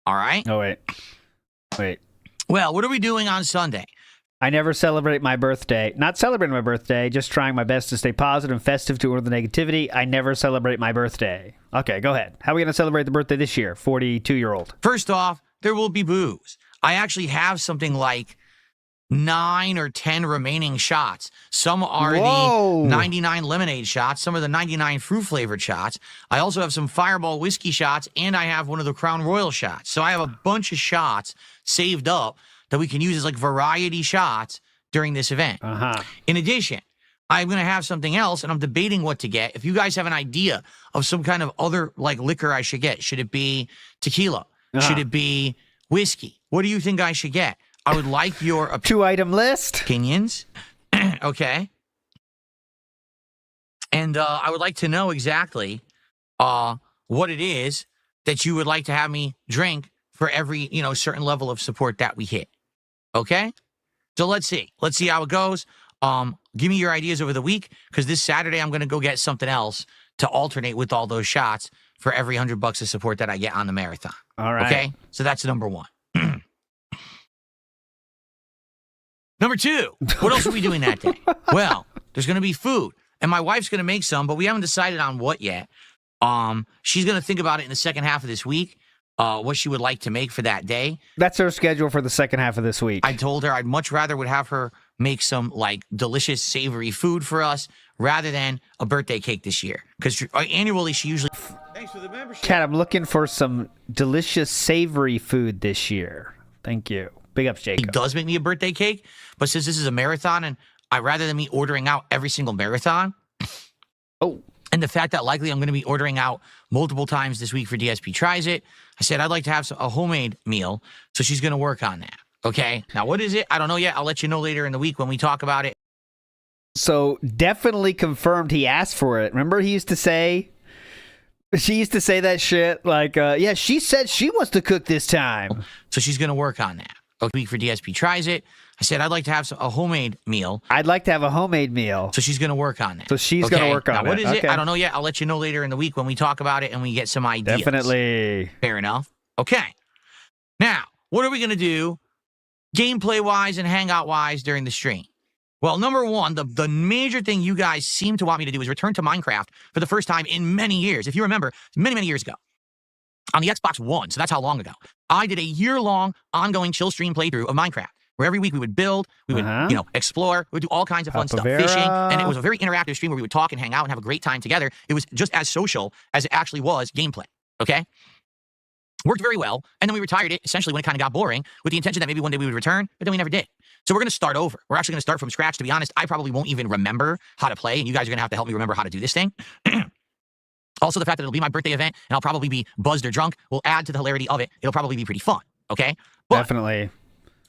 All right. Oh, wait. Well, what are we doing on Sunday? I never celebrate my birthday. Not celebrating my birthday, just trying my best to stay positive and festive to ignore the negativity. I never celebrate my birthday. Okay, go ahead. How are we going to celebrate the birthday this year, 42-year-old? First off, there will be booze. I actually have something like 9 or 10 remaining shots. Some are the 99 lemonade shots. Some are the 99 fruit-flavored shots. I also have some Fireball whiskey shots, and I have one of the Crown Royal shots. So I have a bunch of shots saved up that we can use as like variety shots during this event. In addition, I'm going to have something else, and I'm debating what to get. If you guys have an idea of some kind of other like liquor I should get, should it be tequila? Should it be whiskey? What do you think I should get? I would like your 2-item list. Opinions. Okay. And I would like to know exactly what it is that you would like to have me drink for every, certain level of support that we hit. Okay? So let's see. Let's see how it goes. Give me your ideas over the week, because this Saturday I'm going to go get something else to alternate with all those shots for every $100 of support that I get on the marathon. All right. Okay? So that's number one. Number two, what else are we doing that day? Well, there's going to be food, and my wife's going to make some, but we haven't decided on what yet. She's going to think about it in the second half of this week, what she would like to make for that day. That's her schedule for the second half of this week. I told her I'd much rather would have her make some like delicious savory food for us rather than a birthday cake this year, because annually she usually... Thanks for the membership. Kat, I'm looking for some delicious savory food this year. Thank you. Big ups, Jacob. He does make me a birthday cake, but since this is a marathon, and rather than me ordering out every single marathon, and the fact that likely I'm going to be ordering out multiple times this week for DSP Tries It, I said I'd like to have a homemade meal, so she's going to work on that. Okay, now what is it? I don't know yet. I'll let you know later in the week when we talk about it. So definitely confirmed he asked for it. Remember she used to say that shit like, yeah, she said she wants to cook this time. So she's going to work on that. Okay, week for DSP tries it. I said, I'd like to have a homemade meal. I'd like to have a homemade meal. So she's going to work on that. So she's going to work on it. Now, what is it? I don't know yet. I'll let you know later in the week when we talk about it and we get some ideas. Definitely. Fair enough. Okay. Now, what are we going to do gameplay-wise and hangout-wise during the stream? Well, number one, the major thing you guys seem to want me to do is return to Minecraft for the first time in many years. If you remember, many, many years ago, on the Xbox One, so that's how long ago, I did a year-long ongoing chill stream playthrough of Minecraft, where every week we would build, we would, explore, we would do all kinds of fun stuff, fishing, and it was a very interactive stream where we would talk and hang out and have a great time together. It was just as social as it actually was gameplay, okay? Worked very well, and then we retired it, essentially, when it kind of got boring, with the intention that maybe one day we would return, but then we never did. So we're going to start over. We're actually going to start from scratch. To be honest, I probably won't even remember how to play, and you guys are going to have to help me remember how to do this thing. Also, the fact that it'll be my birthday event, and I'll probably be buzzed or drunk, will add to the hilarity of it. It'll probably be pretty fun, okay? But definitely.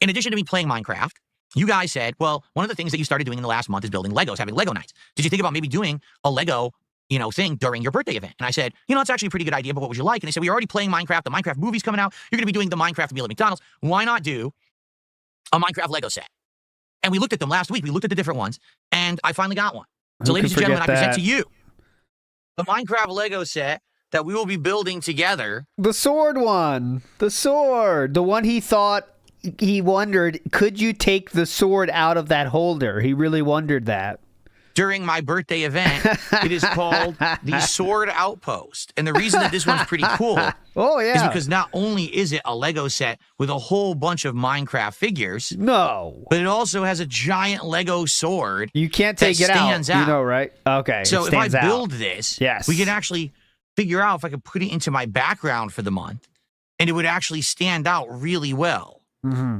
in addition to me playing Minecraft, you guys said, well, one of the things that you started doing in the last month is building Legos, having Lego nights. Did you think about maybe doing a Lego thing during your birthday event? And I said, it's actually a pretty good idea, but what would you like? And they said, we're already playing Minecraft. The Minecraft movie's coming out. You're going to be doing the Minecraft meal at McDonald's. Why not do a Minecraft Lego set? And we looked at them last week. We looked at the different ones, and I finally got one. So, ladies and gentlemen, I present to you the Minecraft Lego set that we will be building together. The sword one. The sword. The one he thought, he wondered, could you take the sword out of that holder? He really wondered that. During my birthday event, it is called the Sword Outpost. And the reason that this one's pretty cool is because not only is it a Lego set with a whole bunch of Minecraft figures, but it also has a giant Lego sword. You can't take it out. You know, right? Okay. So if I build this, we can actually figure out if I could put it into my background for the month, and it would actually stand out really well. Mm-hmm.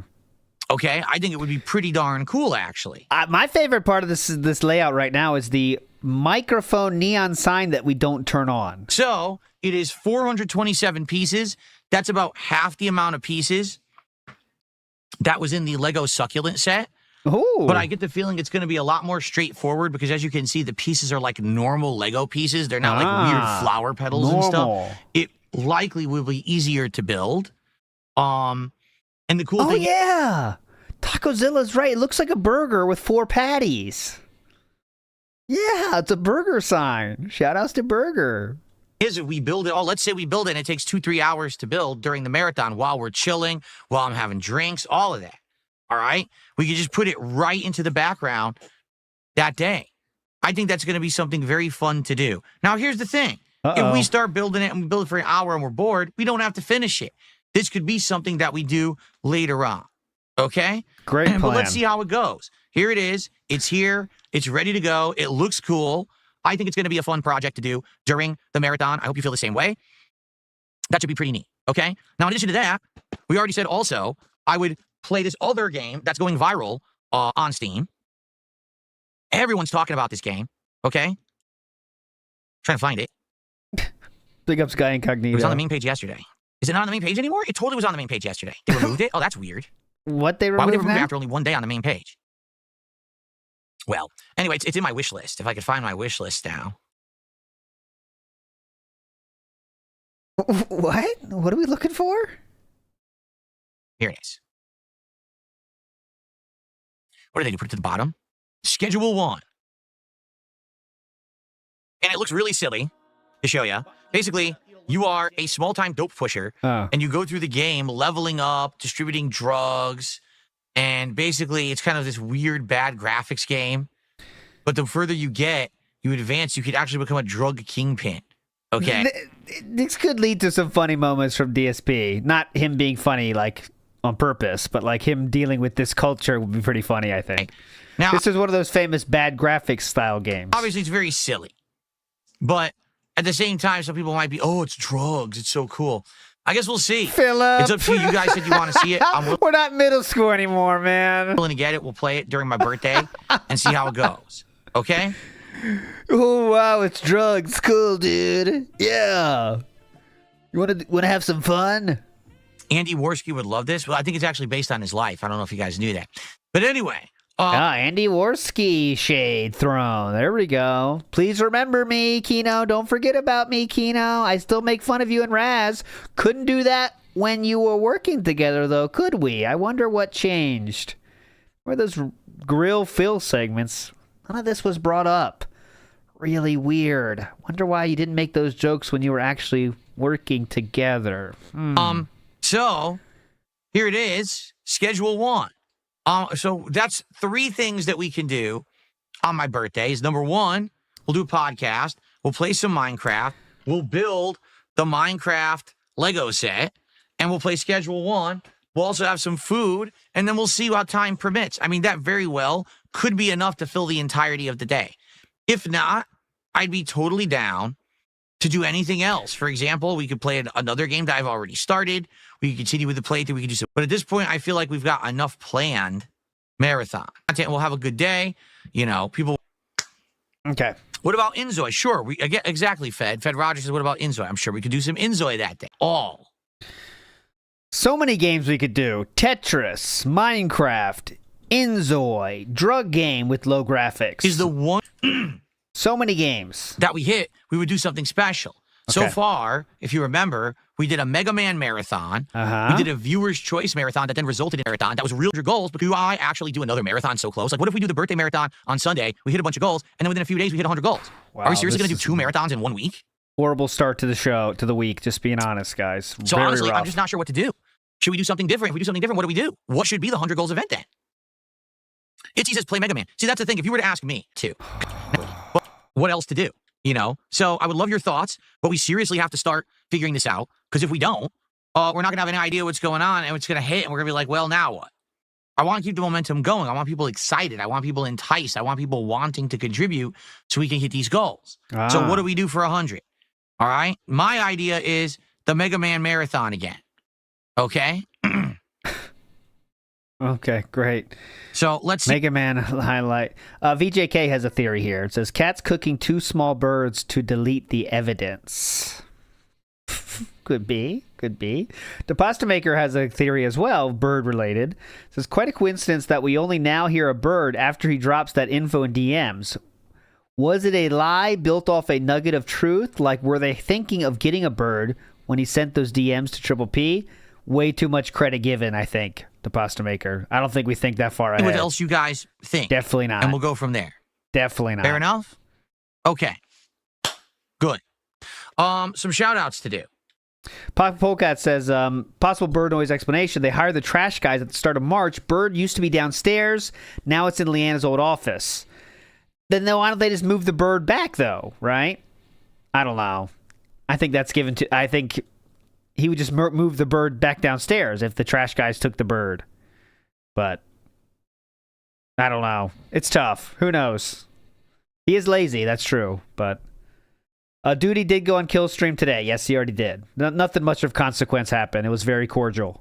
Okay, I think it would be pretty darn cool, actually. My favorite part of this layout right now is the microphone neon sign that we don't turn on. So it is 427 pieces. That's about half the amount of pieces that was in the Lego Succulent set. Ooh. But I get the feeling it's going to be a lot more straightforward because, as you can see, the pieces are like normal Lego pieces. They're not like weird flower petals and stuff. It likely will be easier to build. And the cool thing... Oh, yeah! Tacozilla's right. It looks like a burger with 4 patties. Yeah, it's a burger sign. Shoutouts to burger. Is we build it, let's say we build it and it takes 2-3 hours to build during the marathon while we're chilling, while I'm having drinks, all of that. All right? We can just put it right into the background that day. I think that's going to be something very fun to do. Now, here's the thing. If we start building it and we build it for an hour and we're bored, we don't have to finish it. This could be something that we do later on. Okay? Great plan. But let's see how it goes. Here it is. It's here. It's ready to go. It looks cool. I think it's going to be a fun project to do during the marathon. I hope you feel the same way. That should be pretty neat. Okay? Now, in addition to that, we already said also I would play this other game that's going viral on Steam. Everyone's talking about this game. Okay? Trying to find it. Big ups, Guy Incognito. It was on the main page yesterday. Is it not on the main page anymore? It totally was on the main page yesterday. They removed it? Oh, that's weird. What they removed? Why would they remove it after only one day on the main page? Well, anyway, it's in my wish list. If I could find my wish list now. What? What are we looking for? Here it is. What do they do? Put it to the bottom? Schedule 1. And it looks really silly to show you. Basically, you are a small-time dope pusher, and you go through the game leveling up, distributing drugs, and basically it's kind of this weird, bad graphics game. But the further you get, you advance, you could actually become a drug kingpin. Okay? This could lead to some funny moments from DSP. Not him being funny, like, on purpose, but, like, him dealing with this culture would be pretty funny, I think. Now, this is one of those famous bad graphics style games. Obviously, it's very silly. But at the same time, some people might be, oh, it's drugs. It's so cool. I guess we'll see. Philip. It's up to you. You guys said you want to see it. We're not middle school anymore, man. Willing to get it. We'll play it during my birthday and see how it goes. Okay? Oh, wow. It's drugs. Cool, dude. Yeah. You want to have some fun? Andy Worski would love this. Well, I think it's actually based on his life. I don't know if you guys knew that. But anyway. Andy Worski shade thrown. There we go. Please remember me, Kino. Don't forget about me, Kino. I still make fun of you and Raz. Couldn't do that when you were working together, though, could we? I wonder what changed. Where are those Grill Phil segments? None of this was brought up. Really weird. Wonder why you didn't make those jokes when you were actually working together. So, here it is. Schedule 1. So that's 3 things that we can do on my birthday. Is number 1, we'll do a podcast. We'll play some Minecraft. We'll build the Minecraft Lego set. And we'll play Schedule 1. We'll also have some food. And then we'll see what time permits. I mean, that very well could be enough to fill the entirety of the day. If not, I'd be totally down to do anything else. For example, we could play another game that I've already started. We could continue with the playthrough. We could do so. But at this point, I feel like we've got enough planned marathon content. We'll have a good day. You know, people. Okay. What about Inzoi? Sure. Exactly, Fed. Fed Rogers says, what about Inzoi? I'm sure we could do some Inzoi that day. So many games we could do. Tetris, Minecraft, Inzoi, drug game with low graphics. Is the one... So many games. That we hit, we would do something special. Okay. So far, if you remember, we did a Mega Man marathon. We did a Viewer's Choice marathon that then resulted in a marathon. That was real goals, but do I actually do another marathon so close? Like, what if we do the birthday marathon on Sunday, we hit a bunch of goals, and then within a few days, we hit 100 goals? Wow, are we seriously going to do 2 marathons in 1 week? Horrible start to the show, to the week, just being honest, guys. So honestly, I'm just not sure what to do. Should we do something different? If we do something different, what do we do? What should be the 100 goals event then? Itchy says play Mega Man. See, that's the thing. If you were to ask me, too, what else to do? You know? So I would love your thoughts, but we seriously have to start figuring this out, because if we don't, we're not going to have any idea what's going on, and it's going to hit, and we're going to be like, well, now what? I want to keep the momentum going. I want people excited. I want people enticed. I want people wanting to contribute so we can hit these goals. So what do we do for 100? All right? My idea is the Mega Man Marathon again. Okay? Okay, great. So let's see. Mega Man highlight. VJK has a theory here. It says, cats cooking 2 small birds to delete the evidence. Could be. The Pasta Maker has a theory as well, bird-related. It says, quite a coincidence that we only now hear a bird after he drops that info in DMs. Was it a lie built off a nugget of truth? Like, were they thinking of getting a bird when he sent those DMs to Triple P? Way too much credit given, I think, the Pasta Maker. I don't think we think that far ahead. What else you guys think? Definitely not. And we'll go from there. Definitely not. Fair enough? Okay. Good. Some shout-outs to do. Polecat says, possible bird noise explanation. They hired the trash guys at the start of March. Bird used to be downstairs. Now it's in Leanna's old office. Then why don't they just move the bird back, though, right? I don't know. I think that's given to... I think he would just move the bird back downstairs if the trash guys took the bird. But I don't know. It's tough. Who knows? He is lazy, that's true. But Duty did go on Kill Stream today. Yes, he already did. Nothing much of consequence happened. It was very cordial.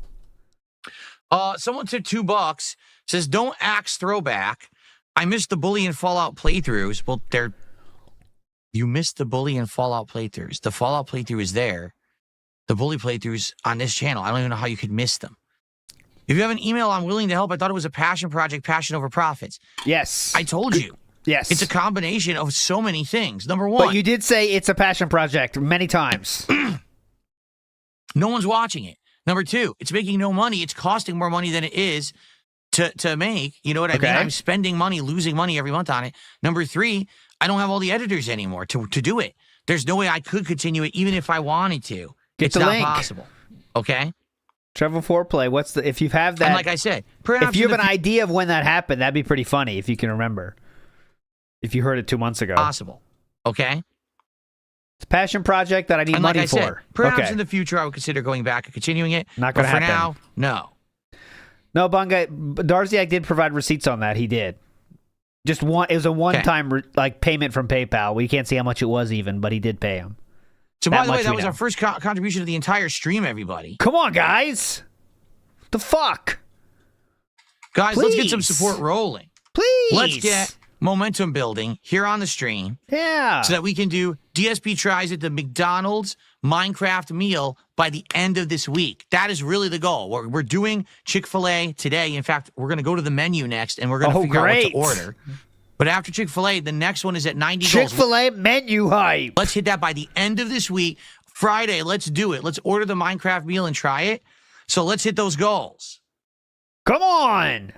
Someone took $2. Says, don't axe throwback. I missed the Bully and Fallout playthroughs. Well, you missed the Bully and Fallout playthroughs. The Fallout playthrough is there. The Bully playthroughs on this channel. I don't even know how you could miss them. If you have an email, I'm willing to help. I thought it was a passion project, passion over profits. Yes. I told you. Yes. It's a combination of so many things. Number one. But you did say it's a passion project many times. No one's watching it. Number 2, it's making no money. It's costing more money than it is to make. You know what I mean? I'm spending money, losing money every month on it. Number 3, I don't have all the editors anymore to do it. There's no way I could continue it even if I wanted to. It's not possible. Okay? Travel Foreplay, if you have that... And like I said, perhaps... If you have an idea of when that happened, that'd be pretty funny if you can remember. If you heard it 2 months ago. Possible. Okay? It's a passion project that I need money for. Said, perhaps in the future I would consider going back and continuing it. Not going to happen. For now, no. No, Bunga, Darziak did provide receipts on that. He did. Just one. It was a one-time payment from PayPal. We can't see how much it was even, but he did pay him. So by the way, that was our first contribution to the entire stream, everybody. Come on, guys. The fuck? Guys, let's get some support rolling. Please. Let's get momentum building here on the stream. Yeah. So that we can do DSP tries at the McDonald's Minecraft meal by the end of this week. That is really the goal. We're doing Chick-fil-A today. In fact, we're going to go to the menu next, and we're going to figure out what to order. But after Chick-fil-A, the next one is at 90 goals. Chick-fil-A menu hype. Let's hit that by the end of this week. Friday, let's do it. Let's order the Minecraft meal and try it. So let's hit those goals. Come on.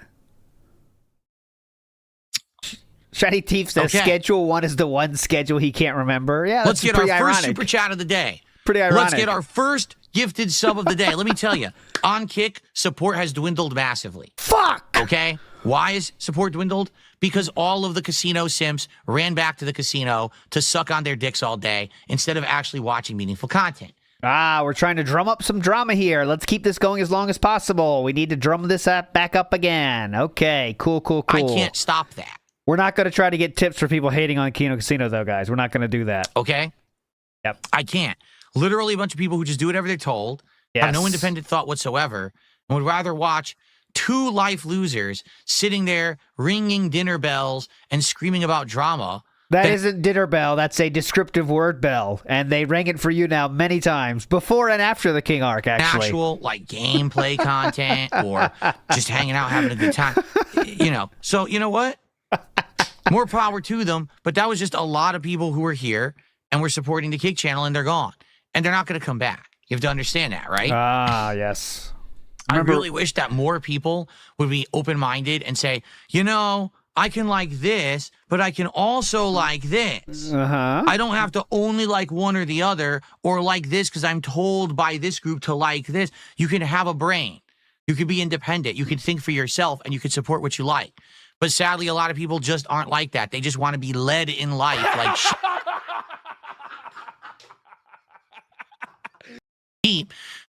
Shiny Teeth says schedule 1 is the one schedule he can't remember. Yeah, let's get our first super chat of the day. Pretty ironic. Let's get our first gifted sub of the day. Let me tell you, on Kick, support has dwindled massively. Fuck! Okay? Why is support dwindled? Because all of the casino simps ran back to the casino to suck on their dicks all day instead of actually watching meaningful content. We're trying to drum up some drama here. Let's keep this going as long as possible. We need to drum this back up again. Okay, cool. I can't stop that. We're not going to try to get tips for people hating on Kino Casino, though, guys. We're not going to do that. Okay? Yep. I can't. Literally a bunch of people who just do whatever they're told, have no independent thought whatsoever, and would rather watch two life losers sitting there ringing dinner bells and screaming about drama. That isn't dinner bell. That's a descriptive word bell. And they rang it for you now many times, before and after the King Arc, actually. Actual, like, gameplay content or just hanging out, having a good time. So, you know what? More power to them, but that was just a lot of people who were here and were supporting the Kick channel, and they're gone. And they're not going to come back. You have to understand that, right? Yes. I really wish that more people would be open-minded and say, I can like this, but I can also like this. I don't have to only like one or the other, or like this because I'm told by this group to like this. You can have a brain. You can be independent. You can think for yourself, and you can support what you like. But sadly, a lot of people just aren't like that. They just want to be led in life like sheep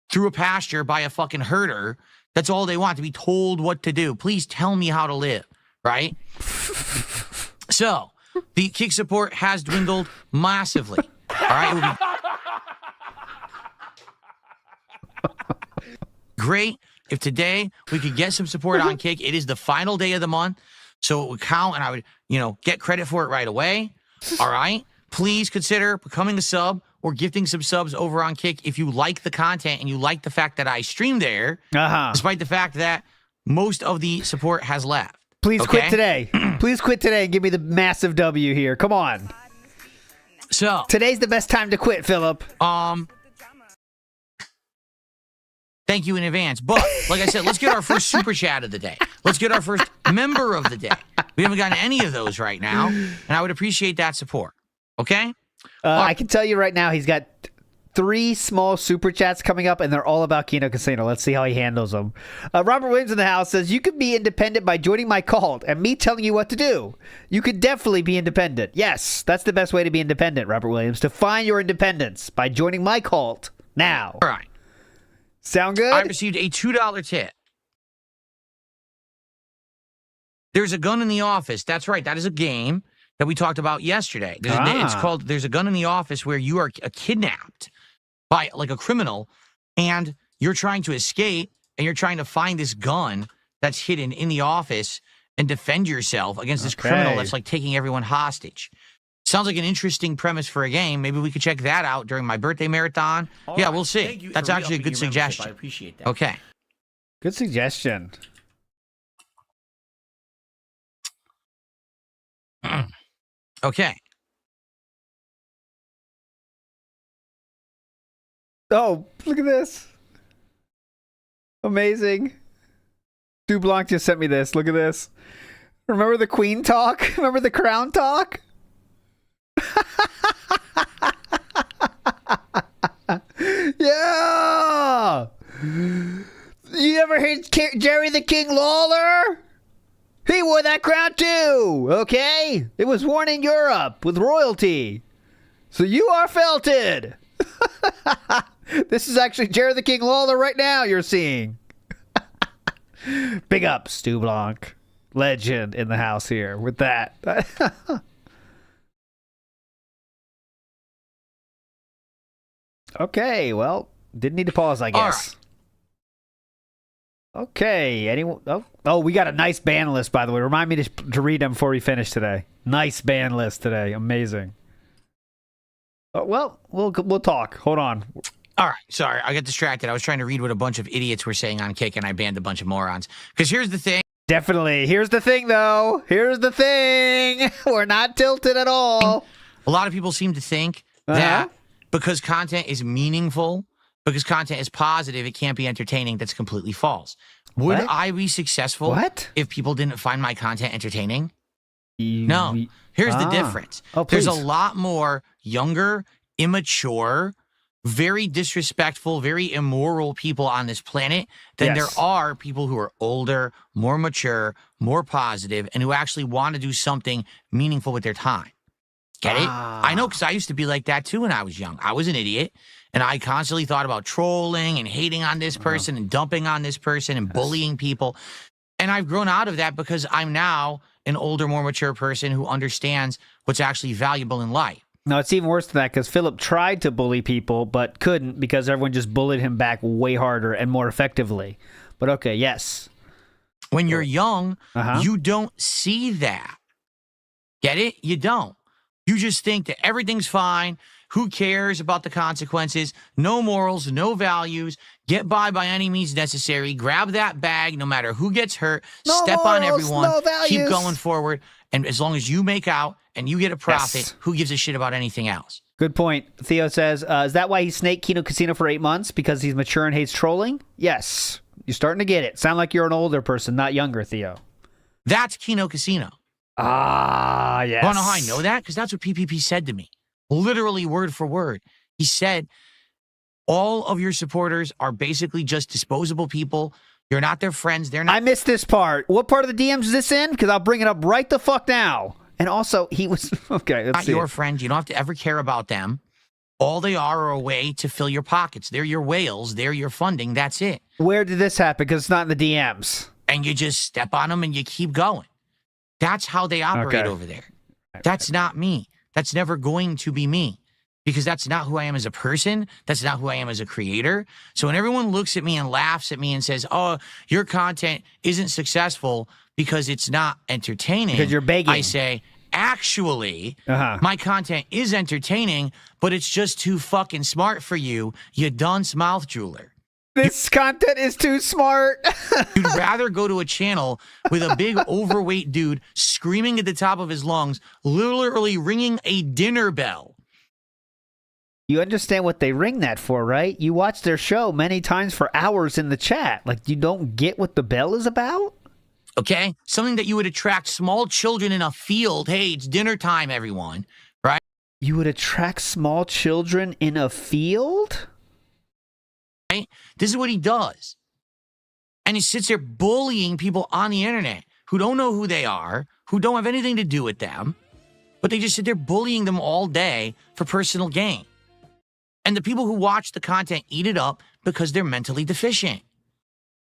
through a pasture by a fucking herder. That's all they want, to be told what to do. Please tell me how to live, right? So, the Kick support has dwindled massively. All right? It would be great if today we could get some support on Kick. It is the final day of the month, so it would count, and I would, get credit for it right away. All right? Please consider becoming a sub or gifting some subs over on Kick if you like the content and you like the fact that I stream there, despite the fact that most of the support has left. Please quit today. Please quit today and give me the massive W here. Come on. So today's the best time to quit, Philip. Thank you in advance. But, like I said, let's get our first super chat of the day. Let's get our first member of the day. We haven't gotten any of those right now, and I would appreciate that support. Okay? I can tell you right now, he's got 3 small super chats coming up, and they're all about Kino Casino. Let's see how he handles them. Robert Williams in the house says, you can be independent by joining my cult and me telling you what to do. You could definitely be independent. Yes, that's the best way to be independent, Robert Williams, to find your independence by joining my cult now. All right. Sound good? I received a $2 tip. There's a gun in the office. That's right. That is a game that we talked about yesterday. It's called There's a Gun in the Office, where you are kidnapped by like a criminal, and you're trying to escape, and you're trying to find this gun that's hidden in the office and defend yourself against this criminal that's like taking everyone hostage. Sounds like an interesting premise for a game. Maybe we could check that out during my birthday marathon. Yeah, we'll see. That's actually a good suggestion. I appreciate that. Okay. Good suggestion. Okay. Oh, look at this. Amazing. Dublanc just sent me this. Look at this. Remember the Queen talk? Remember the Crown talk? Yeah! You ever heard Jerry the King Lawler? He wore that crown too, okay? It was worn in Europe with royalty. So you are felted. This is actually Jerry the King Lawler right now you're seeing. Big up, Stu Blanc. Legend in the house here with that. Okay, well, didn't need to pause, I guess. Right. Okay, anyone? Oh, we got a nice ban list, by the way. Remind me to read them before we finish today. Nice ban list today. Amazing. Well, we'll talk. Hold on. All right. Sorry, I got distracted. I was trying to read what a bunch of idiots were saying on Kick, and I banned a bunch of morons. Because here's the thing. Definitely. Here's the thing, though. Here's the thing. We're not tilted at all. A lot of people seem to think that because content is meaningful, because content is positive, it can't be entertaining. That's completely false. Would I be successful if people didn't find my content entertaining? No. Here's the difference. There's a lot more younger, immature, very disrespectful, very immoral people on this planet than there are people who are older, more mature, more positive, and who actually want to do something meaningful with their time. Get it? I know, because I used to be like that too when I was young. I was an idiot, and I constantly thought about trolling and hating on this person and dumping on this person and bullying people. And I've grown out of that because I'm now an older, more mature person who understands what's actually valuable in life. No, it's even worse than that because Philip tried to bully people but couldn't because everyone just bullied him back way harder and more effectively. But okay, yes. When you're young, you don't see that. Get it? You don't. You just think that everything's fine. Who cares about the consequences? No morals, no values. Get by any means necessary. Grab that bag no matter who gets hurt. Step on everyone. Keep going forward. And as long as you make out and you get a profit, who gives a shit about anything else? Good point. Theo says, is that why he snaked Kino Casino for 8 months? Because he's mature and hates trolling? Yes. You're starting to get it. Sound like you're an older person, not younger, Theo. That's Kino Casino. Ah, yes. Want to know how I know that? Because that's what PPP said to me. Literally word for word. He said, all of your supporters are basically just disposable people. You're not their friends. They're not. I missed this part. What part of the DMs is this in? Because I'll bring it up right the fuck now. And also, he was... Okay, let's see. Not your friend. You don't have to ever care about them. All they are a way to fill your pockets. They're your whales. They're your funding. That's it. Where did this happen? Because it's not in the DMs. And you just step on them and you keep going. That's how they operate over there. That's not me. That's never going to be me. Because that's not who I am as a person. That's not who I am as a creator. So when everyone looks at me and laughs at me and says, oh, your content isn't successful because it's not entertaining. Because you're begging. I say, actually, my content is entertaining, but it's just too fucking smart for you, you dunce mouth jeweler. This content is too smart. You'd rather go to a channel with a big overweight dude screaming at the top of his lungs, literally ringing a dinner bell. You understand what they ring that for, right? You watch their show many times for hours in the chat. Like, you don't get what the bell is about? Okay? Something that you would attract small children in a field. Hey, it's dinner time, everyone. Right? You would attract small children in a field? Right? This is what he does. And he sits there bullying people on the internet who don't know who they are, who don't have anything to do with them, but they just sit there bullying them all day for personal gain. And the people who watch the content eat it up because they're mentally deficient.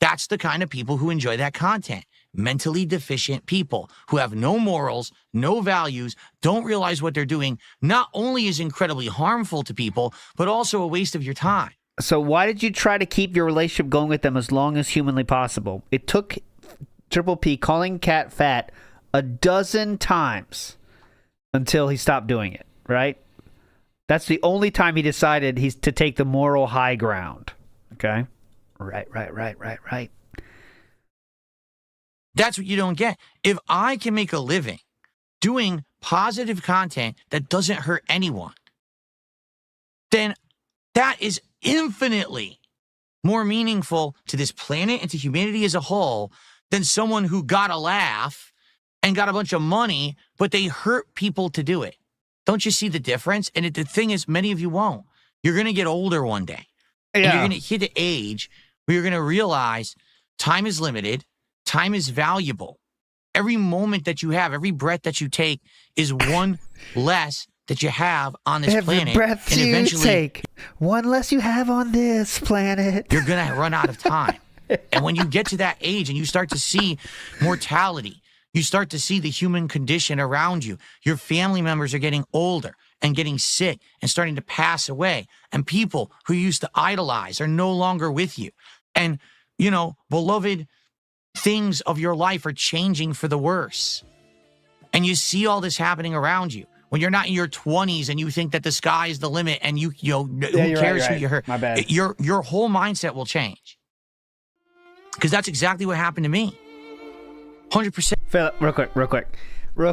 That's the kind of people who enjoy that content. Mentally deficient people who have no morals, no values, don't realize what they're doing, not only is incredibly harmful to people, but also a waste of your time. So why did you try to keep your relationship going with them as long as humanly possible? It took Triple P calling Cat fat a dozen times until he stopped doing it, right? That's the only time he decided he's to take the moral high ground. Okay? Right. That's what you don't get. If I can make a living doing positive content that doesn't hurt anyone, then that is infinitely more meaningful to this planet and to humanity as a whole than someone who got a laugh and got a bunch of money, but they hurt people to do it. Don't you see the difference? And the thing is, many of you won't. You're going to get older one day. And you're going to hit the age where you're going to realize time is limited. Time is valuable. Every moment that you have, every breath that you take is one less that you have on this planet. Every breath and you take, one less you have on this planet. You're going to run out of time. And when you get to that age and you start to see mortality, you start to see the human condition around you. Your family members are getting older and getting sick and starting to pass away. And people who you used to idolize are no longer with you. And, you know, beloved things of your life are changing for the worse. And you see all this happening around you. when you're not in your 20s and you think that the sky is the limit and who cares who you hurt? My bad. Your whole mindset will change. Because that's exactly what happened to me. 100%. Philip, real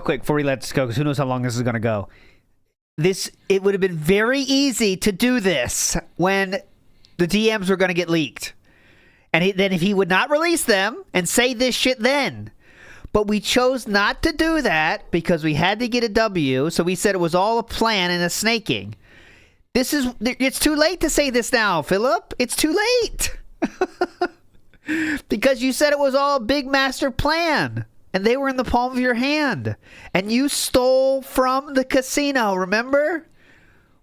quick before we let this go, because who knows how long this is going to go. It would have been very easy to do this when the DMs were going to get leaked. And then if he would not release them and say this shit then. But we chose not to do that because we had to get a W, so we said it was all a plan and a snaking. It's too late to say this now, Philip. It's too late. Because you said it was all a big master plan. And they were in the palm of your hand. And you stole from the casino, remember?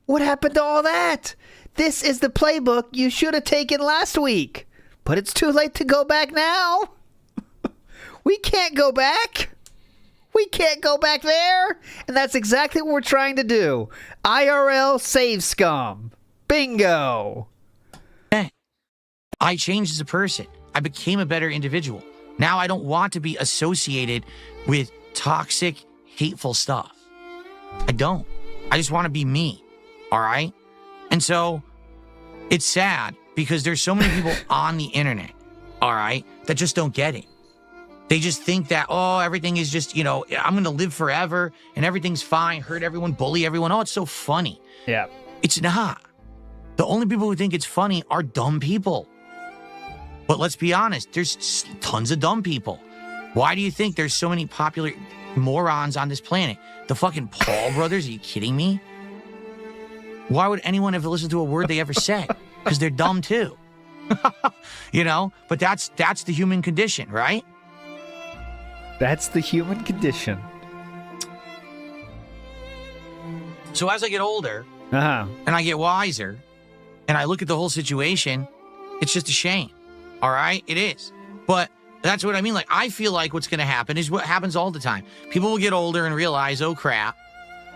What happened to all that? This is the playbook you should have taken last week. But it's too late to go back now. We can't go back. We can't go back there. And that's exactly what we're trying to do. IRL save scum. Bingo. I changed as a person. I became a better individual. Now I don't want to be associated with toxic, hateful stuff. I don't. I just want to be me. All right? And so it's sad because there's so many people on the internet, all right, that just don't get it. They just think that, oh, everything is just, I'm going to live forever and everything's fine. Hurt everyone, bully everyone. Oh, it's so funny. Yeah. It's not. The only people who think it's funny are dumb people. But let's be honest, there's tons of dumb people. Why do you think there's so many popular morons on this planet? The fucking Paul brothers, are you kidding me? Why would anyone ever listen to a word they ever said? Because they're dumb too. But that's the human condition, right? That's the human condition. So as I get older, and I get wiser, and I look at the whole situation, it's just a shame. All right? It is. But that's what I mean. Like, I feel like what's going to happen is what happens all the time. People will get older and realize, oh, crap.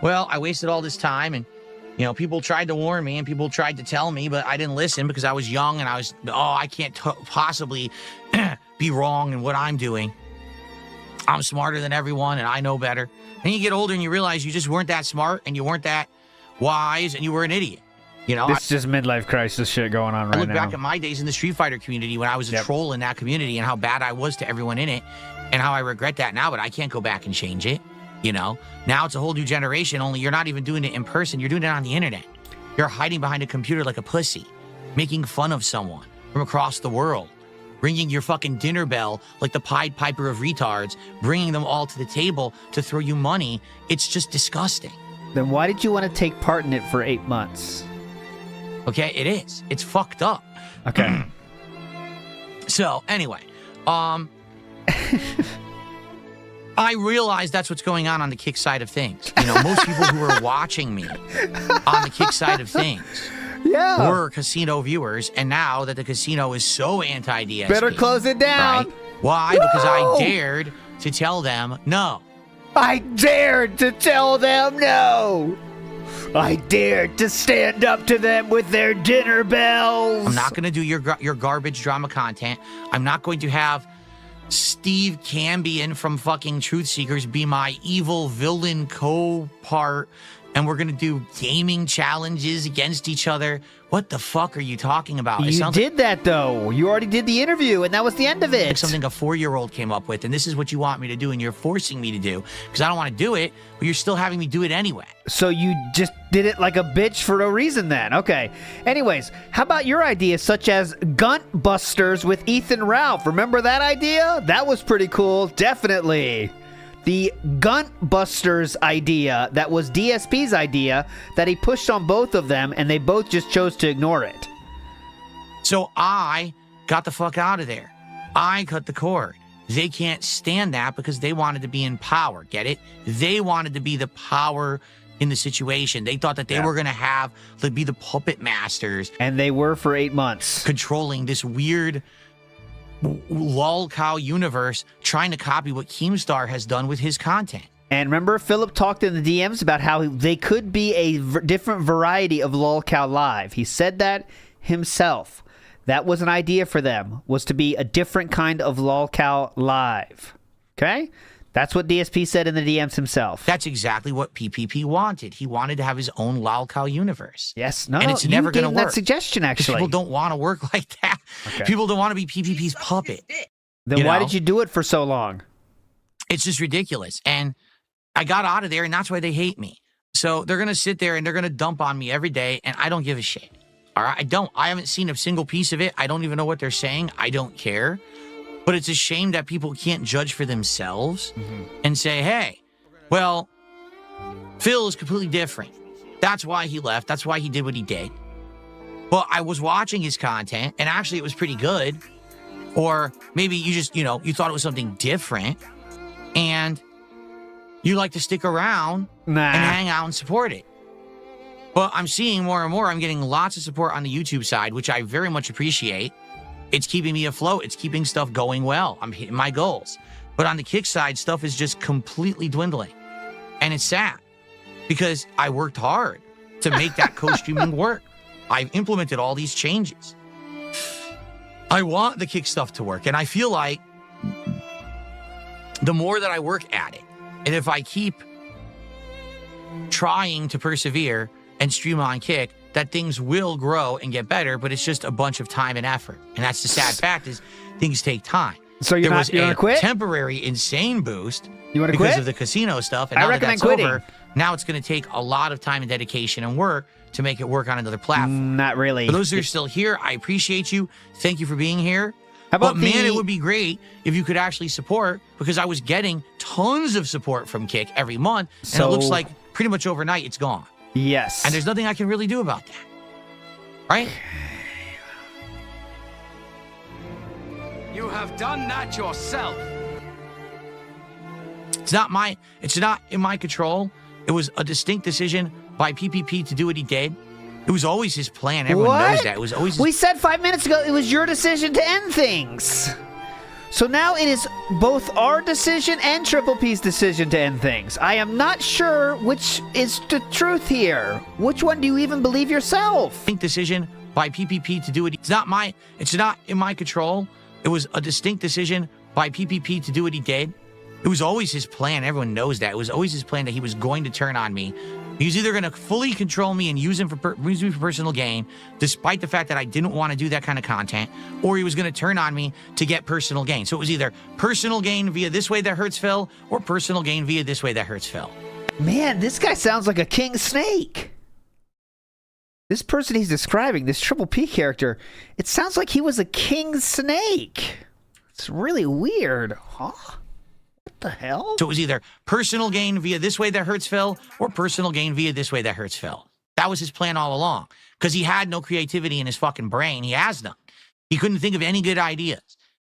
Well, I wasted all this time, and, people tried to warn me, and people tried to tell me, but I didn't listen because I was young, and I can't possibly be wrong in what I'm doing. I'm smarter than everyone, and I know better. Then you get older, and you realize you just weren't that smart, and you weren't that wise, and you were an idiot. It's just midlife crisis shit going on right now. I look back at my days in the Street Fighter community when I was a troll in that community and how bad I was to everyone in it and how I regret that now, but I can't go back and change it. Now it's a whole new generation, only you're not even doing it in person. You're doing it on the internet. You're hiding behind a computer like a pussy, making fun of someone from across the world, ringing your fucking dinner bell like the Pied Piper of retards, bringing them all to the table to throw you money. It's just disgusting. Then why did you want to take part in it for 8 months? Okay, it is. It's fucked up. Okay. So, anyway, I realize that's what's going on the kick side of things. Most people who are watching me on the kick side of things were casino viewers, and now that the casino is so anti-DSP... Better close it down! Right? Why? No! Because I dared to tell them no. I dared to tell them no! I dared to stand up to them with their dinner bells. I'm not going to do your garbage drama content. I'm not going to have Steve Cambion from fucking Truth Seekers be my evil villain co-part, and we're going to do gaming challenges against each other. What the fuck are you talking about? You did that, though. You already did the interview, and that was the end of it. Like something a 4-year-old came up with, and this is what you want me to do, and you're forcing me to do, because I don't want to do it, but you're still having me do it anyway. So you just did it like a bitch for no reason then. Okay. Anyways, how about your ideas such as Gunt Busters with Ethan Ralph? Remember that idea? That was pretty cool. Definitely. The Gunt Busters idea, that was DSP's idea, that he pushed on both of them, and they both just chose to ignore it. So I got the fuck out of there. I cut the cord. They can't stand that because they wanted to be in power. Get it? They wanted to be the power in the situation. They thought that they were going to be the puppet masters. And they were for 8 months. Controlling this weird lolcow universe, trying to copy what Keemstar has done with his content. And remember, Philip talked in the DMs about how they could be a different variety of lolcow live. He said that himself. That was an idea for them, was to be a different kind of lolcow live. Okay? That's what DSP said in the DMs himself. That's exactly what PPP wanted. He wanted to have his own lolcow universe. Yes, no, and it's never going to work. That suggestion, actually. People don't want to work like that. Okay. People don't want to be PPP's puppet. Then why did you do it for so long? It's just ridiculous. And I got out of there, and that's why they hate me. So they're going to sit there, and they're going to dump on me every day, and I don't give a shit. All right? I haven't seen a single piece of it. I don't even know what they're saying. I don't care. But it's a shame that people can't judge for themselves and say, hey, well, Phil is completely different. That's why he left. That's why he did what he did. Well, I was watching his content, and actually it was pretty good. Or maybe you just, you thought it was something different, and you like to stick around and hang out and support it. But I'm seeing more and more. I'm getting lots of support on the YouTube side, which I very much appreciate. It's keeping me afloat. It's keeping stuff going well. I'm hitting my goals. But on the Kick side, stuff is just completely dwindling. And it's sad because I worked hard to make that co-streaming work. I've implemented all these changes. I want the Kick stuff to work. And I feel like the more that I work at it, and if I keep trying to persevere and stream on Kick, that things will grow and get better, but it's just a bunch of time and effort. And that's the sad fact is things take time. So you're going to quit? Temporary insane boost because quit? Of the casino stuff. And I now recommend that that's quitting. over, now it's going to take a lot of time and dedication and work to make it work on another platform. Not really. For those who are still here, I appreciate you. Thank you for being here. How about man, it would be great if you could actually support, because I was getting tons of support from Kick every month, and it looks like pretty much overnight it's gone. Yes. And there's nothing I can really do about that. Right? You have done that yourself. It's not in my control. It was a distinct decision by PPP to do what he did. It was always his plan. Everyone knows that. It was always We said 5 minutes ago it was your decision to end things. So now it is both our decision and Triple P's decision to end things. I am not sure which is the truth here. Which one do you even believe yourself? Decision by PPP to do it. It's not in my control. It was a distinct decision by PPP to do what he did. It was always his plan. Everyone knows that. It was always his plan that he was going to turn on me. He was either going to fully control me and use me for personal gain, despite the fact that I didn't want to do that kind of content, or he was going to turn on me to get personal gain. So it was either personal gain via this way that hurts Phil, or personal gain via this way that hurts Phil. Man, this guy sounds like a king snake. This person he's describing, this Triple P character, it sounds like he was a king snake. It's really weird. Huh? What the hell? So it was either personal gain via this way that hurts Phil, or personal gain via this way that hurts Phil. That was his plan all along, because he had no creativity in his fucking brain. He has none. He couldn't think of any good ideas.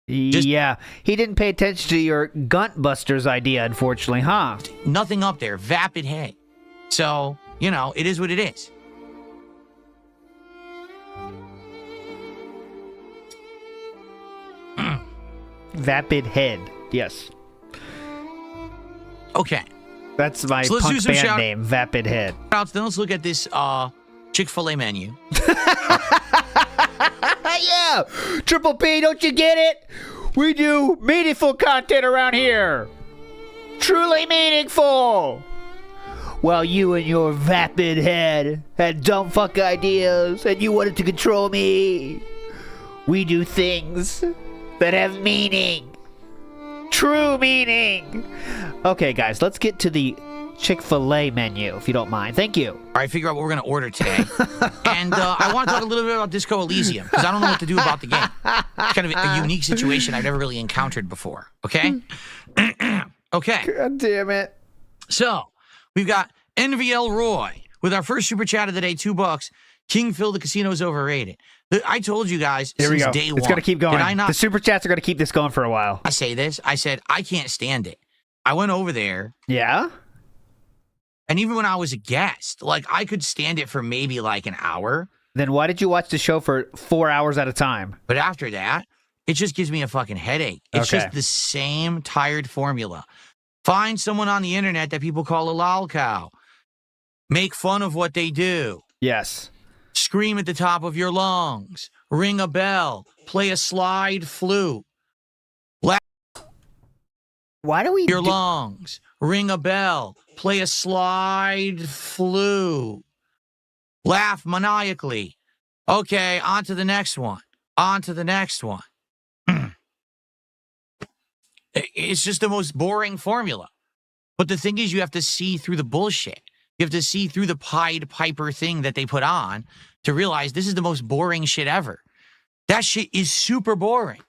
Yeah, he didn't pay attention to your Guntbusters idea, unfortunately, huh? Nothing up there. Vapid head. So, it is what it is. Vapid head. Yes. Okay. That's my punk band name, Vapid Head. Then let's look at this Chick-fil-A menu. Yeah! Triple P, don't you get it? We do meaningful content around here. Truly meaningful. While you and your vapid head had dumb fuck ideas and you wanted to control me, we do things that have meaning. True meaning. Okay, guys, let's get to the Chick-fil-A menu, if you don't mind. Thank you. All right, figure out what we're going to order today. And I want to talk a little bit about Disco Elysium, because I don't know what to do about the game. It's kind of a unique situation I've never really encountered before. Okay? Okay. God damn it. So, we've got NVL Roy with our first super chat of the day, $2. King Phil, the casino's overrated. I told you guys since day one. It's going to keep going. Did I not? The super chats are going to keep this going for a while. I say this. I said, I can't stand it. I went over there. Yeah? And even when I was a guest, I could stand it for maybe an hour. Then why did you watch the show for 4 hours at a time? But after that, it just gives me a fucking headache. It's just the same tired formula. Find someone on the internet that people call a lol cow. Make fun of what they do. Yes. Scream at the top of your lungs. Ring a bell. Play a slide flute. Why do we... Your lungs. Ring a bell. Play a slide flute. Laugh maniacally. Okay, on to the next one. On to the next one. It's just the most boring formula. But the thing is, you have to see through the bullshit. You have to see through the Pied Piper thing that they put on to realize this is the most boring shit ever. That shit is super boring.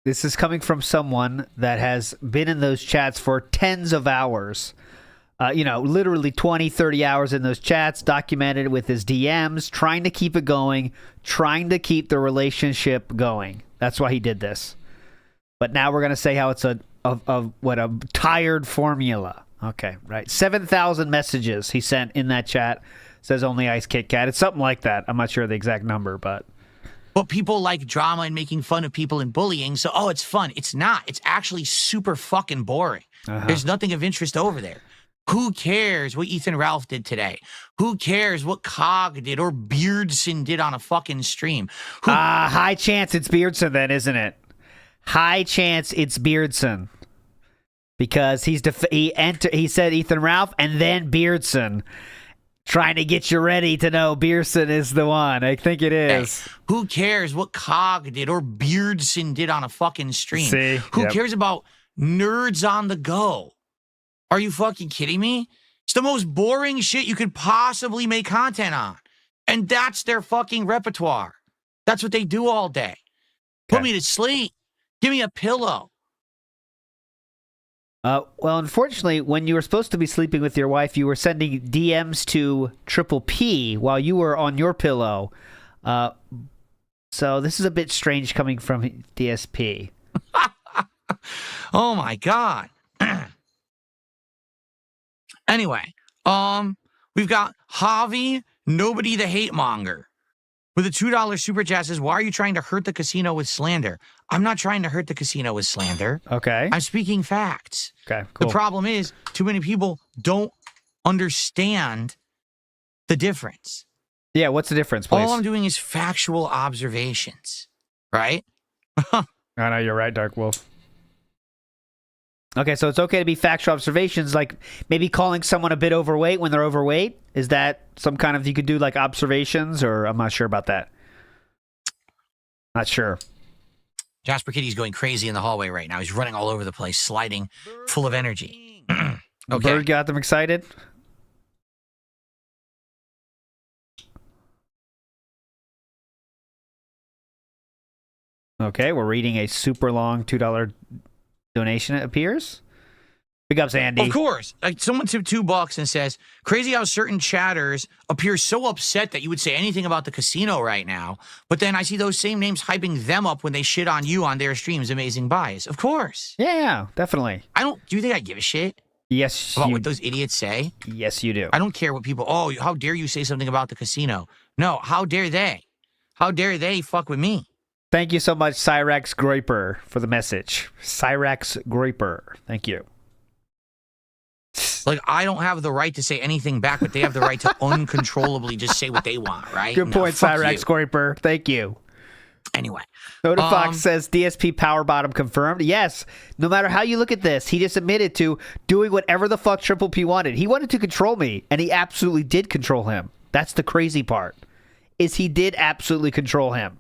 This is coming from someone that has been in those chats for tens of hours. Literally 20, 30 hours in those chats, documented with his DMs, trying to keep it going, trying to keep the relationship going. That's why he did this. But now we're going to say how it's a tired formula. Okay, right. 7,000 messages he sent in that chat. Says only Ice Kit Kat. It's something like that. I'm not sure the exact number, but... But people like drama and making fun of people and bullying, so, it's fun. It's not. It's actually super fucking boring. There's nothing of interest over there. Who cares what Ethan Ralph did today? Who cares what Cog did or Beardson did on a fucking stream? High chance it's Beardson then, isn't it? High chance it's Beardson. Because he said Ethan Ralph and then Beardson. Trying to get you ready to know Beardson is the one. I think it is. Hey, who cares what Cog did or Beardson did on a fucking stream? See? Who cares about Nerds on the Go? Are you fucking kidding me? It's the most boring shit you could possibly make content on. And that's their fucking repertoire. That's what they do all day. Put me to sleep. Give me a pillow. Well, unfortunately, when you were supposed to be sleeping with your wife, you were sending DMs to Triple P while you were on your pillow. So this is a bit strange coming from DSP. Oh, my God. Anyway, we've got Javi, Nobody the Hate Monger. With a $2 super chat says, why are you trying to hurt the casino with slander? I'm not trying to hurt the casino with slander. Okay. I'm speaking facts. Okay, cool. The problem is too many people don't understand the difference. Yeah, what's the difference, please? All I'm doing is factual observations, right? I know, you're right, Dark Wolf. Okay, so it's okay to be factual observations, like maybe calling someone a bit overweight when they're overweight? Is that some kind of, you could do like observations, or I'm not sure about that. Not sure. Jasper Kitty's going crazy in the hallway right now. He's running all over the place, sliding, full of energy. Okay. Bird got them excited? Okay, we're reading a super long $2 donation, it appears. Big ups, Andy. Of course. Like someone tipped $2 and says, crazy how certain chatters appear so upset that you would say anything about the casino right now, but then I see those same names hyping them up when they shit on you on their streams. Amazing bias. Of course. Yeah, definitely. Do you think I give a shit? Yes. About what those idiots say? Yes, you do. I don't care what people, how dare you say something about the casino? No, how dare they? How dare they fuck with me? Thank you so much, Cyrax Groiper, for the message. Cyrax Groiper. Thank you. Like, I don't have the right to say anything back, but they have the right to uncontrollably just say what they want, right? Good point, Cyrax Groiper. Thank you. Anyway. Soda Fox says DSP Power Bottom confirmed. Yes, no matter how you look at this, he just admitted to doing whatever the fuck Triple P wanted. He wanted to control me, and he absolutely did control him. That's the crazy part, is he did absolutely control him.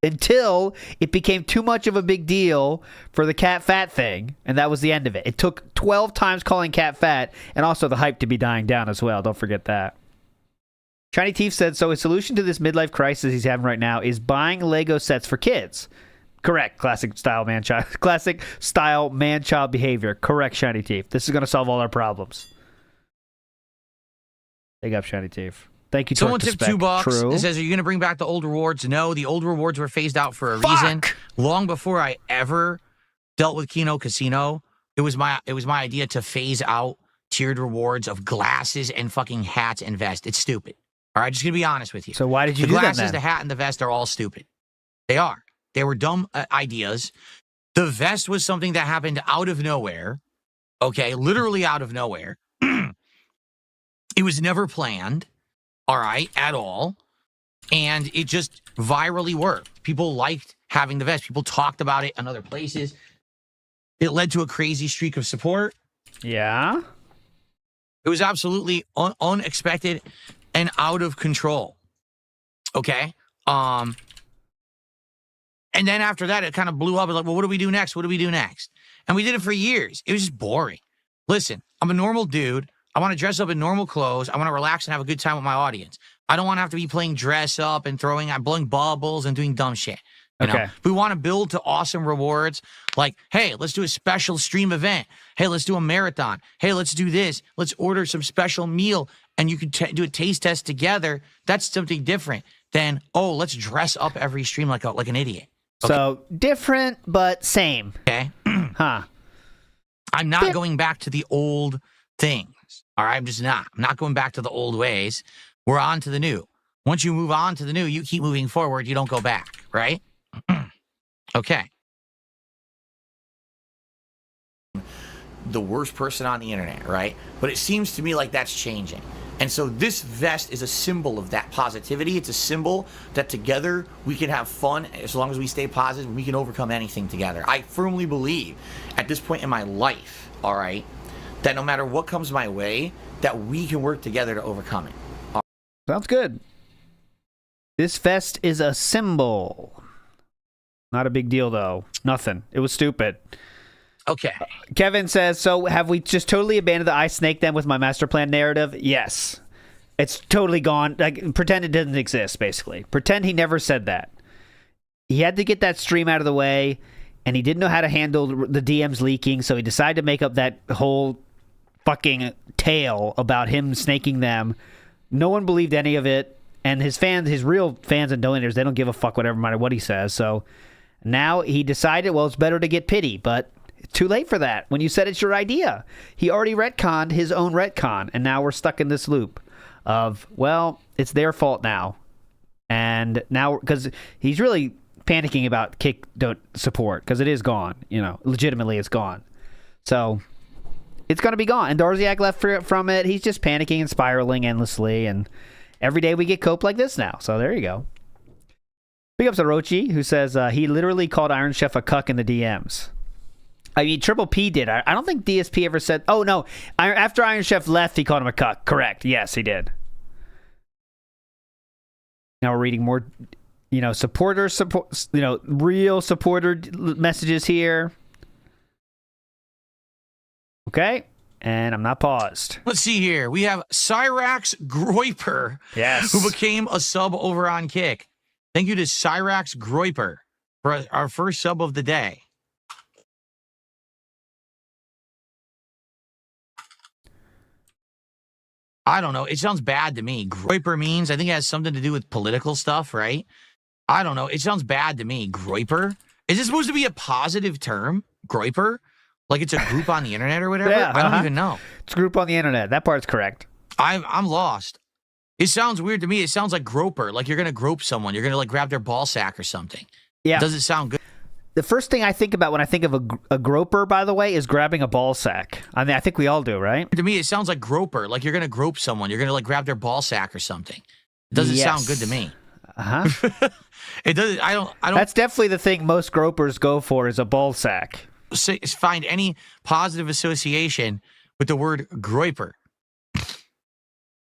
Until it became too much of a big deal for the Cat Fat thing, and that was the end of it. It took 12 times calling Cat Fat, and also the hype to be dying down as well. Don't forget that. Shiny Teeth said, so his solution to this midlife crisis he's having right now is buying Lego sets for kids. Correct. Classic style man-child behavior. Correct, Shiny Teeth. This is going to solve all our problems. Big up, Shiny Teeth. Thank you, Someone tipped $2 and says, are you going to bring back the old rewards? No, the old rewards were phased out for a reason. Long before I ever dealt with Kino Casino, it was my idea to phase out tiered rewards of glasses and fucking hats and vests. It's stupid. All right, just going to be honest with you. So why did you do that, The glasses, the hat, and the vest are all stupid. They are. They were dumb ideas. The vest was something that happened out of nowhere. Okay, literally out of nowhere. It was never planned. All right, at all. And it just virally worked. People liked having the vest. People talked about it in other places. It led to a crazy streak of support. Yeah. It was absolutely unexpected and out of control. Okay? And then after that, it kind of blew up. It was like, well, what do we do next? What do we do next? And we did it for years. It was just boring. Listen, I'm a normal dude. I want to dress up in normal clothes. I want to relax and have a good time with my audience. I don't want to have to be playing dress up and blowing bubbles and doing dumb shit. You know? We want to build to awesome rewards like, hey, let's do a special stream event. Hey, let's do a marathon. Hey, let's do this. Let's order some special meal and you can do a taste test together. That's something different than, oh, let's dress up every stream like an idiot. Okay? So different, but same. Okay. Huh. I'm not going back to the old things. All right. I'm just not. I'm not going back to the old ways. We're on to the new. Once you move on to the new, you keep moving forward. You don't go back. Right. Okay. The worst person on the internet, right? But it seems to me like that's changing. And so this vest is a symbol of that positivity. It's a symbol that together we can have fun as long as we stay positive. We can overcome anything together. I firmly believe at this point in my life, all right, that no matter what comes my way, that we can work together to overcome it. Sounds good. This vest is a symbol. Not a big deal, though. Nothing. It was stupid. Okay. Kevin says, so have we just totally abandoned the I snake them with my master plan narrative? Yes. It's totally gone. Like, pretend it doesn't exist, basically. Pretend he never said that. He had to get that stream out of the way, and he didn't know how to handle the DMs leaking, so he decided to make up that whole fucking tale about him snaking them. No one believed any of it, and his fans, his real fans and donators, they don't give a fuck whatever matter what he says, so now he decided, well, it's better to get pity, but it's too late for that. When you said it's your idea, he already retconned his own retcon, and now we're stuck in this loop of, well, it's their fault now. And now, because he's really panicking about kick don't support, because it is gone, you know, legitimately it's gone. So it's going to be gone. And Darziak left from it. He's just panicking and spiraling endlessly, and every day we get Cope like this now. So there you go. Big ups to Rochi, who says he literally called Iron Chef a cuck in the DMs. I mean, Triple P did. I don't think DSP ever said... Oh, no. After Iron Chef left, he called him a cuck. Correct. Yes, he did. Now we're reading more, you know, real supporter messages here. Okay. And I'm not paused. Let's see here. We have Cyrax Groiper, yes, who became a sub over on Kick. Thank you to Cyrax Groiper for our first sub of the day. I don't know. It sounds bad to me. Groiper means, I think it has something to do with political stuff, right? I don't know. It sounds bad to me. Groiper? Is this supposed to be a positive term? Groiper? Like it's a group on the internet or whatever? Yeah, I don't even know. It's a group on the internet. That part's correct. I'm lost. It sounds weird to me. It sounds like groper. Like you're going to grope someone. You're going to like grab their ball sack or something. Yeah. Does it sound good? The first thing I think about when I think of a groper, by the way, is grabbing a ball sack. I mean, I think we all do, right? To me, it sounds like groper. Like you're going to grope someone. You're going to like grab their ball sack or something. It doesn't sound good to me. Uh-huh. It doesn't. I don't. That's definitely the thing most gropers go for is a ball sack. Find any positive association with the word groiper.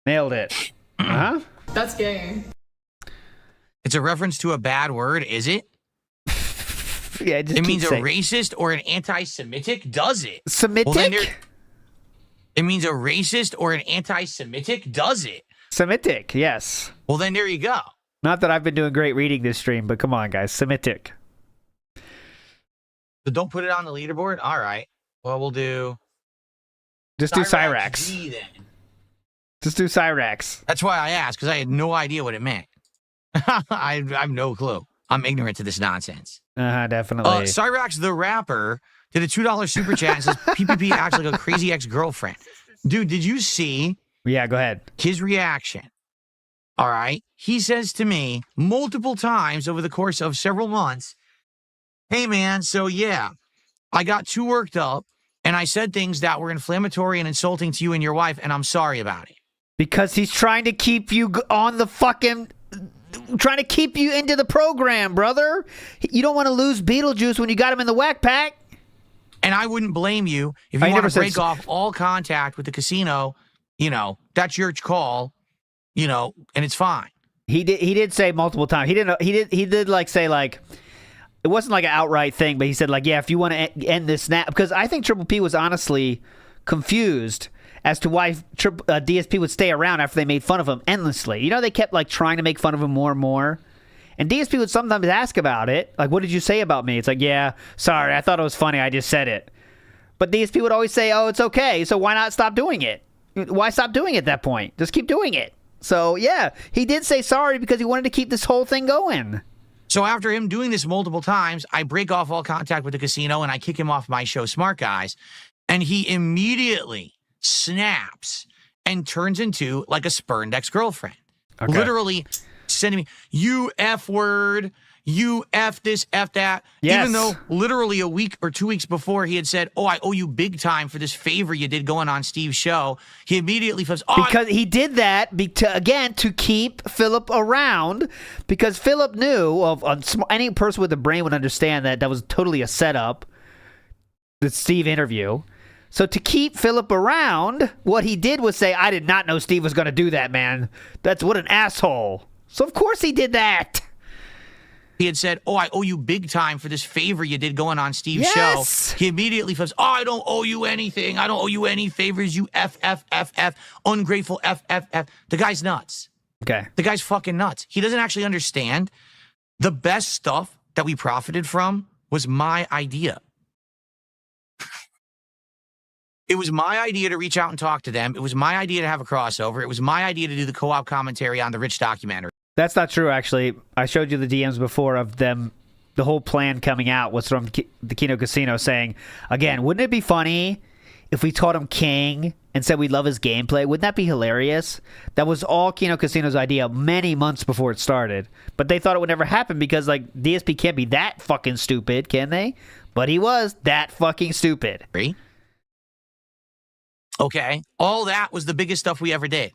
Nailed it. Uh-huh. That's gay. It's a reference to a bad word, is it? Yeah, it means a racist or an anti-Semitic, does it? Semitic? Well, it means a racist or an anti-Semitic, does it? Semitic, yes. Well, then there you go. Not that I've been doing great reading this stream, but come on, guys. Semitic. So don't put it on the leaderboard? All right. Well, we'll do... Just do Cyrax. G, then. Just do Cyrax. That's why I asked, because I had no idea what it meant. I have no clue. I'm ignorant to this nonsense. Definitely. Cyrax the rapper did a $2 super chat and says PPP acts like a crazy ex-girlfriend. Dude, did you see? Yeah, go ahead. His reaction. All right. He says to me multiple times over the course of several months, hey, man, so yeah, I got too worked up and I said things that were inflammatory and insulting to you and your wife, and I'm sorry about it. Because he's trying to keep you on the fucking... Trying to keep you into the program, brother. You don't want to lose Beetlejuice when you got him in the whack pack. And I wouldn't blame you if you want to break off all contact with the casino. You know, that's your call. You know, and it's fine. He did say multiple times. He did like say like it wasn't like an outright thing, but he said like, yeah, if you want to end this now, because I think Triple P was honestly confused as to why DSP would stay around after they made fun of him endlessly. You know, they kept like trying to make fun of him more and more. And DSP would sometimes ask about it. Like, what did you say about me? It's like, yeah, sorry, I thought it was funny. I just said it. But DSP would always say, oh, it's okay. So why not stop doing it? Why stop doing it at that point? Just keep doing it. So, yeah, he did say sorry because he wanted to keep this whole thing going. So after him doing this multiple times, I break off all contact with the casino and I kick him off my show, Smart Guys. And he immediately snaps and turns into like a spurned ex-girlfriend. Okay. Literally sending me, you F word, you F this, F that. Yes. Even though literally a week or 2 weeks before he had said, oh, I owe you big time for this favor you did going on Steve's show. He immediately feels, because he did that, to keep Philip around, because Philip knew any person with a brain would understand that was totally a setup, the Steve interview. So to keep Philip around, what he did was say, I did not know Steve was going to do that, man. That's what an asshole. So of course he did that. He had said, oh, I owe you big time for this favor you did going on Steve's show. He immediately says, oh, I don't owe you anything. I don't owe you any favors, you F, ungrateful F. The guy's nuts. Okay. The guy's fucking nuts. He doesn't actually understand the best stuff that we profited from was my idea. It was my idea to reach out and talk to them. It was my idea to have a crossover. It was my idea to do the co-op commentary on the Rich documentary. That's not true, actually. I showed you the DMs before of them. The whole plan coming out was from the Kino Casino saying, again, wouldn't it be funny if we taught him King and said we love his gameplay? Wouldn't that be hilarious? That was all Kino Casino's idea many months before it started. But they thought it would never happen because, like, DSP can't be that fucking stupid, can they? But he was that fucking stupid. Okay, all that was the biggest stuff we ever did.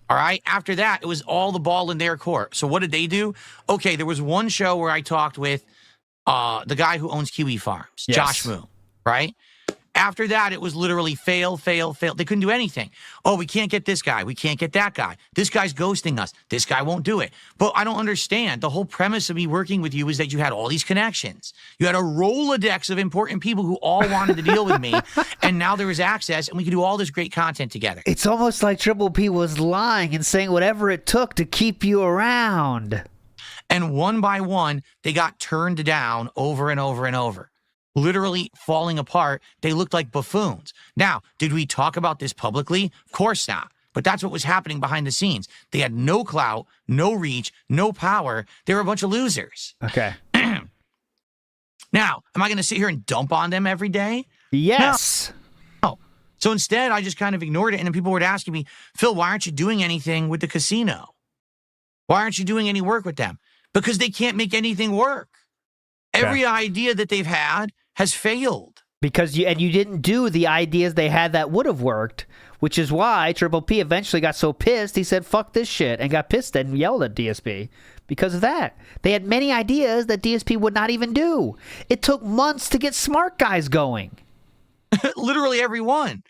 All right, after that, it was all the ball in their court. So what did they do? Okay, there was one show where I talked with the guy who owns Kiwi Farms, Josh Moon, right? After that, it was literally fail. They couldn't do anything. Oh, we can't get this guy. We can't get that guy. This guy's ghosting us. This guy won't do it. But I don't understand. The whole premise of me working with you is that you had all these connections. You had a Rolodex of important people who all wanted to deal with me. And now there was access, and we could do all this great content together. It's almost like Triple P was lying and saying whatever it took to keep you around. And one by one, they got turned down over and over and over. Literally falling apart. They looked like buffoons. Now, did we talk about this publicly? Of course not. But that's what was happening behind the scenes. They had no clout, no reach, no power. They were a bunch of losers. Okay. Now, am I going to sit here and dump on them every day? Yes. No. So instead, I just kind of ignored it. And then people were asking me, Phil, why aren't you doing anything with the casino? Why aren't you doing any work with them? Because they can't make anything work. Every idea that they've had has failed. Because you didn't do the ideas they had that would have worked, which is why Triple P eventually got so pissed, he said, fuck this shit, and got pissed and yelled at DSP because of that. They had many ideas that DSP would not even do. It took months to get Smart Guys going. Literally every one.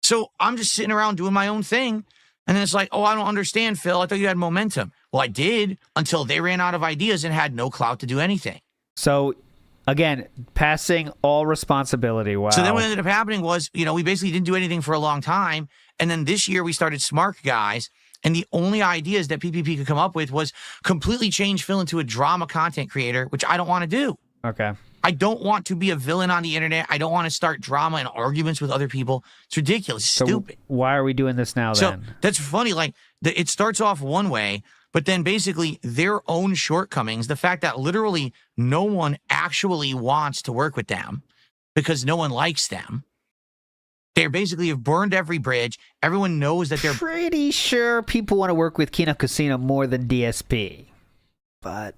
So I'm just sitting around doing my own thing, and then it's like, oh, I don't understand, Phil. I thought you had momentum. Well, I did until they ran out of ideas and had no clout to do anything. So, again, passing all responsibility. Wow. So then what ended up happening was, we basically didn't do anything for a long time. And then this year we started Smart Guys. And the only ideas that PPP could come up with was completely change Phil into a drama content creator, which I don't want to do. Okay. I don't want to be a villain on the internet. I don't want to start drama and arguments with other people. It's ridiculous. It's stupid. Why are we doing this now then? So that's funny. Like, it starts off one way, but then basically their own shortcomings, the fact that literally no one actually wants to work with them because no one likes them. They basically have burned every bridge. Everyone knows that they're... Pretty sure people want to work with Kino Casino more than DSP. But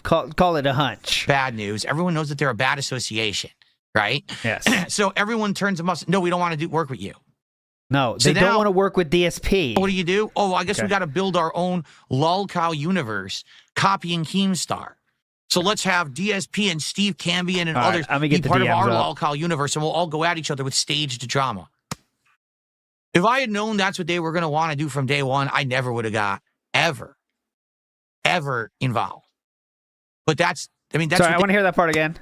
call it a hunch. Bad news. Everyone knows that they're a bad association, right? Yes. So everyone turns them up. No, we don't want to work with you. No, they don't want to work with DSP. What do? Oh, I guess we got to build our own lolcow universe, copying Keemstar. So let's have DSP and Steve Cambion and others be part of our lolcow universe, and we'll all go at each other with staged drama. If I had known that's what they were going to want to do from day one, I never would have got ever involved. But that's, I mean, that's. Sorry, I want to hear that part again.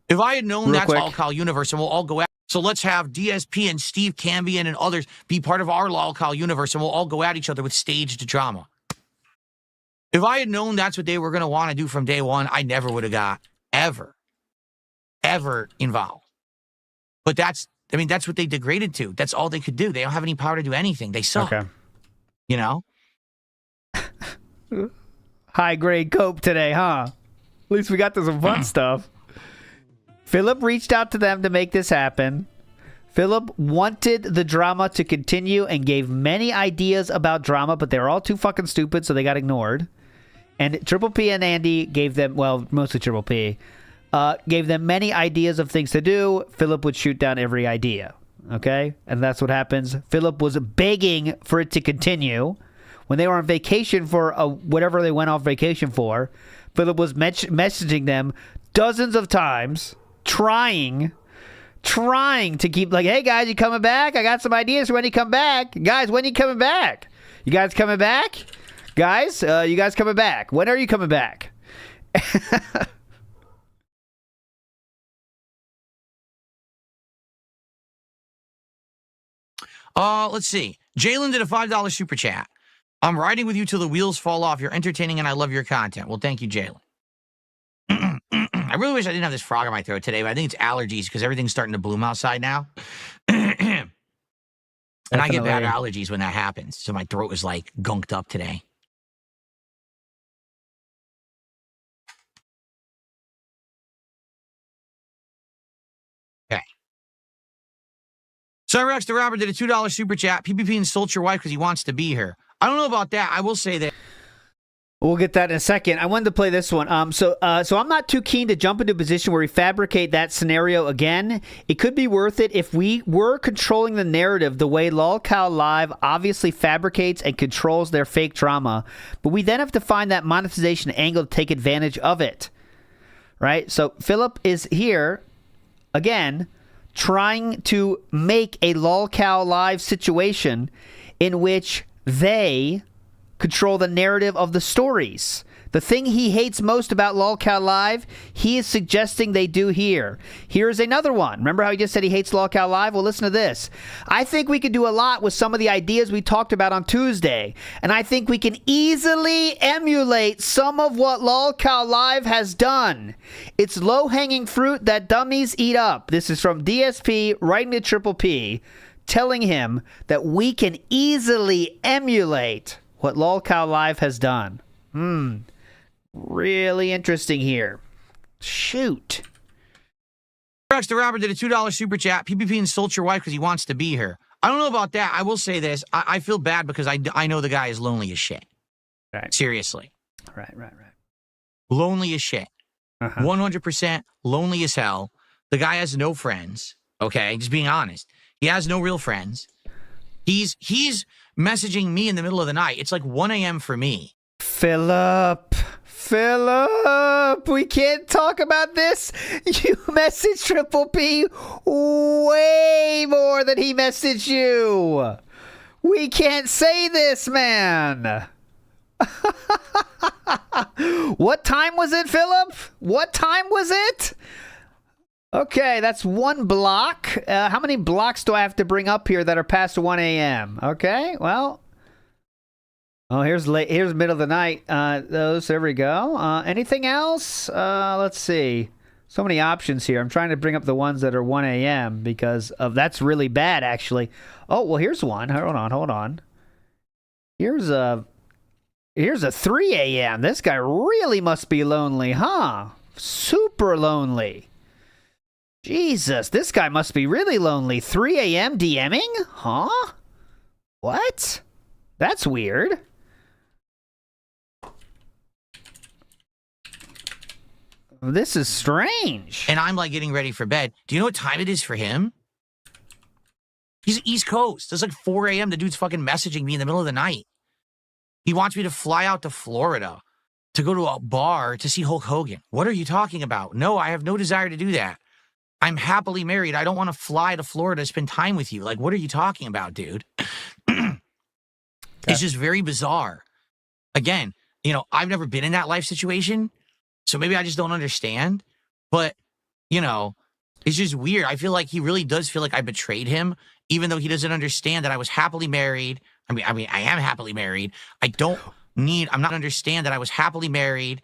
If I had known that's lolcow universe, and we'll all go at. So let's have DSP and Steve Cambion and others be part of our lolcow universe, and we'll all go at each other with staged drama. If I had known that's what they were going to want to do from day one, I never would have got ever involved. But that's, I mean, that's what they degraded to. That's all they could do. They don't have any power to do anything. They suck. Okay. You know? High grade cope today, huh? At least we got to some fun stuff. Philip reached out to them to make this happen. Philip wanted the drama to continue and gave many ideas about drama, but they were all too fucking stupid, so they got ignored. And Triple P and Andy gave them, well, mostly Triple P, gave them many ideas of things to do. Philip would shoot down every idea. Okay? And that's what happens. Philip was begging for it to continue. When they were on vacation for whatever they went off vacation for, Philip was messaging them dozens of times, trying to keep like, hey guys, you coming back? I got some ideas for when you come back. Guys, when you coming back? You guys coming back? Guys, you guys coming back? When are you coming back? Let's see. Jalen did a $5 super chat. I'm riding with you till the wheels fall off. You're entertaining and I love your content. Well, thank you, Jalen. I really wish I didn't have this frog in my throat today, but I think it's allergies because everything's starting to bloom outside now. And I get bad allergies when that happens. So my throat is like gunked up today. Okay. Cyrex the Robber did a $2 super chat. PPP insults your wife because he wants to be here. I don't know about that. I will say that. We'll get that in a second. I wanted to play this one. So I'm not too keen to jump into a position where we fabricate that scenario again. It could be worth it if we were controlling the narrative the way lolcow Live obviously fabricates and controls their fake drama, but we then have to find that monetization angle to take advantage of it, right? So Philip is here, again, trying to make a lolcow Live situation in which they control the narrative of the stories. The thing he hates most about lolcow Live, he is suggesting they do here. Here's another one. Remember how he just said he hates lolcow Live? Well, listen to this. I think we could do a lot with some of the ideas we talked about on Tuesday, and I think we can easily emulate some of what lolcow Live has done. It's low-hanging fruit that dummies eat up. This is from DSP writing to Triple P, telling him that we can easily emulate what lolcow Live has done. Really interesting here. Shoot. Rex the Robber did a $2 super chat. PPP insults your wife because he wants to be here. I don't know about that. I will say this. I feel bad because I know the guy is lonely as shit. Right. Seriously. Right. Lonely as shit. 100% lonely as hell. The guy has no friends. Okay? Just being honest. He has no real friends. He's messaging me in the middle of the night. It's like 1 a.m. for me. Philip, we can't talk about this. You messaged Triple P way more than he messaged you. We can't say this, man. What time was it, Philip? What time was it? Okay, that's one block. How many blocks do I have to bring up here that are past 1 a.m.? Okay, well. Oh, here's middle of the night. There we go. Anything else? Let's see. So many options here. I'm trying to bring up the ones that are 1 a.m. because of that's really bad, actually. Oh, well, here's one. Hold on. Here's a 3 a.m. This guy really must be lonely, huh? Super lonely. Jesus, this guy must be really lonely. 3 a.m. DMing? Huh? What? That's weird. This is strange. And I'm like getting ready for bed. Do you know what time it is for him? He's East Coast. It's like 4 a.m. The dude's fucking messaging me in the middle of the night. He wants me to fly out to Florida to go to a bar to see Hulk Hogan. What are you talking about? No, I have no desire to do that. I'm happily married. I don't want to fly to Florida to spend time with you. Like, what are you talking about, dude? It's just very bizarre. Again, you know, I've never been in that life situation, so maybe I just don't understand. But, you know, it's just weird. I feel like he really does feel like I betrayed him, even though he doesn't understand that I was happily married. I mean, I am happily married. I'm not understand that I was happily married.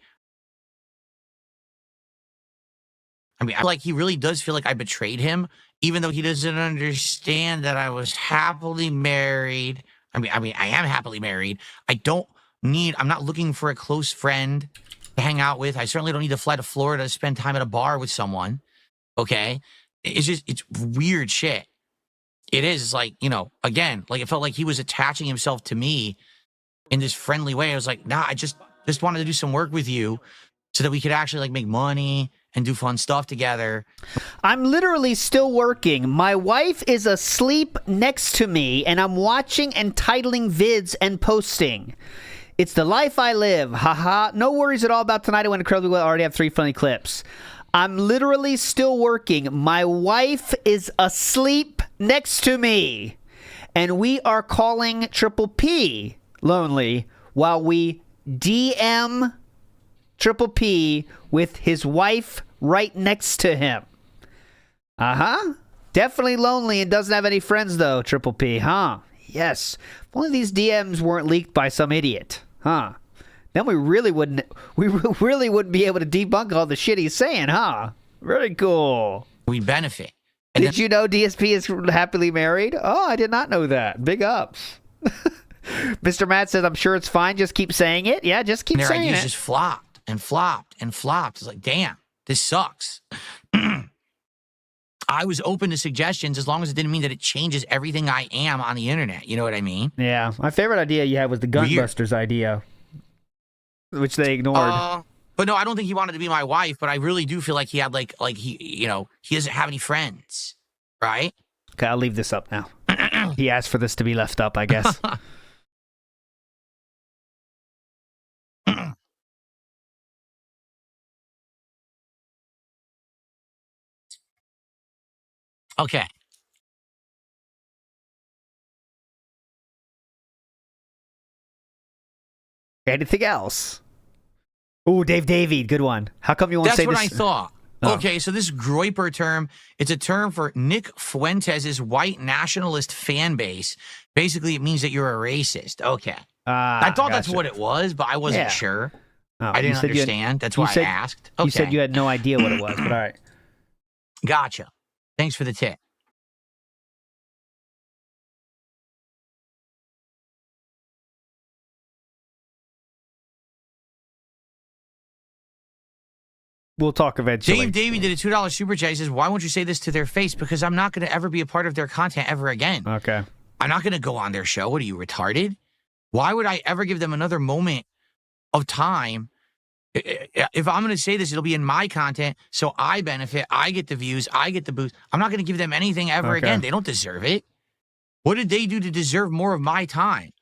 I mean, I feel like he really does feel like I betrayed him, even though he doesn't understand that I was happily married. I mean, I am happily married. I'm not looking for a close friend to hang out with. I certainly don't need to fly to Florida to spend time at a bar with someone. Okay? It's weird shit. It is. It's like, you know, again, like it felt like he was attaching himself to me in this friendly way. I was like, nah, I just wanted to do some work with you so that we could actually like make money and do fun stuff together. I'm literally still working. My wife is asleep next to me, and I'm watching and titling vids and posting. It's the life I live. Haha. No worries at all about tonight. I went incredibly well. I already have 3 funny clips. I'm literally still working. My wife is asleep next to me, and we are calling Triple P lonely while we DM Triple P with his wife right next to him. Definitely lonely and doesn't have any friends though, Triple P, huh? Yes. If only these DMs weren't leaked by some idiot, huh? Then we really wouldn't be able to debunk all the shit he's saying, huh? Very cool. We benefit. Did you know DSP is happily married? Oh, I did not know that. Big ups. Mr. Matt says, I'm sure it's fine. Just keep saying it. Yeah, just keep saying it. Just flopped and flopped and flopped. It's like, damn, this sucks. I was open to suggestions as long as it didn't mean that it changes everything I am on the internet. You know what I mean? Yeah. My favorite idea you had was the Gunbusters idea, which they ignored. But no, I don't think he wanted to be my wife, but I really do feel like he had like he, you know, he doesn't have any friends, right? Okay, I'll leave this up now. He asked for this to be left up, I guess. Okay. Anything else? Ooh, Dave Davey, good one. How come you won't say this? That's what I thought. Oh. Okay, so this groiper term, it's a term for Nick Fuentes' white nationalist fan base. Basically, it means that you're a racist. Okay. I thought that's what it was, but I wasn't sure. Oh, I didn't understand. That's why I asked. Okay. You said you had no idea what it was, but all right. Gotcha. Thanks for the tip. We'll talk eventually. Dave Davey did a $2 super chat. He says, why won't you say this to their face? Because I'm not going to ever be a part of their content ever again. Okay. I'm not going to go on their show. What are you, retarded? Why would I ever give them another moment of time? If I'm going to say this, it'll be in my content, so I benefit. I get the views. I get the boost. I'm not going to give them anything ever again. They don't deserve it. What did they do to deserve more of my time?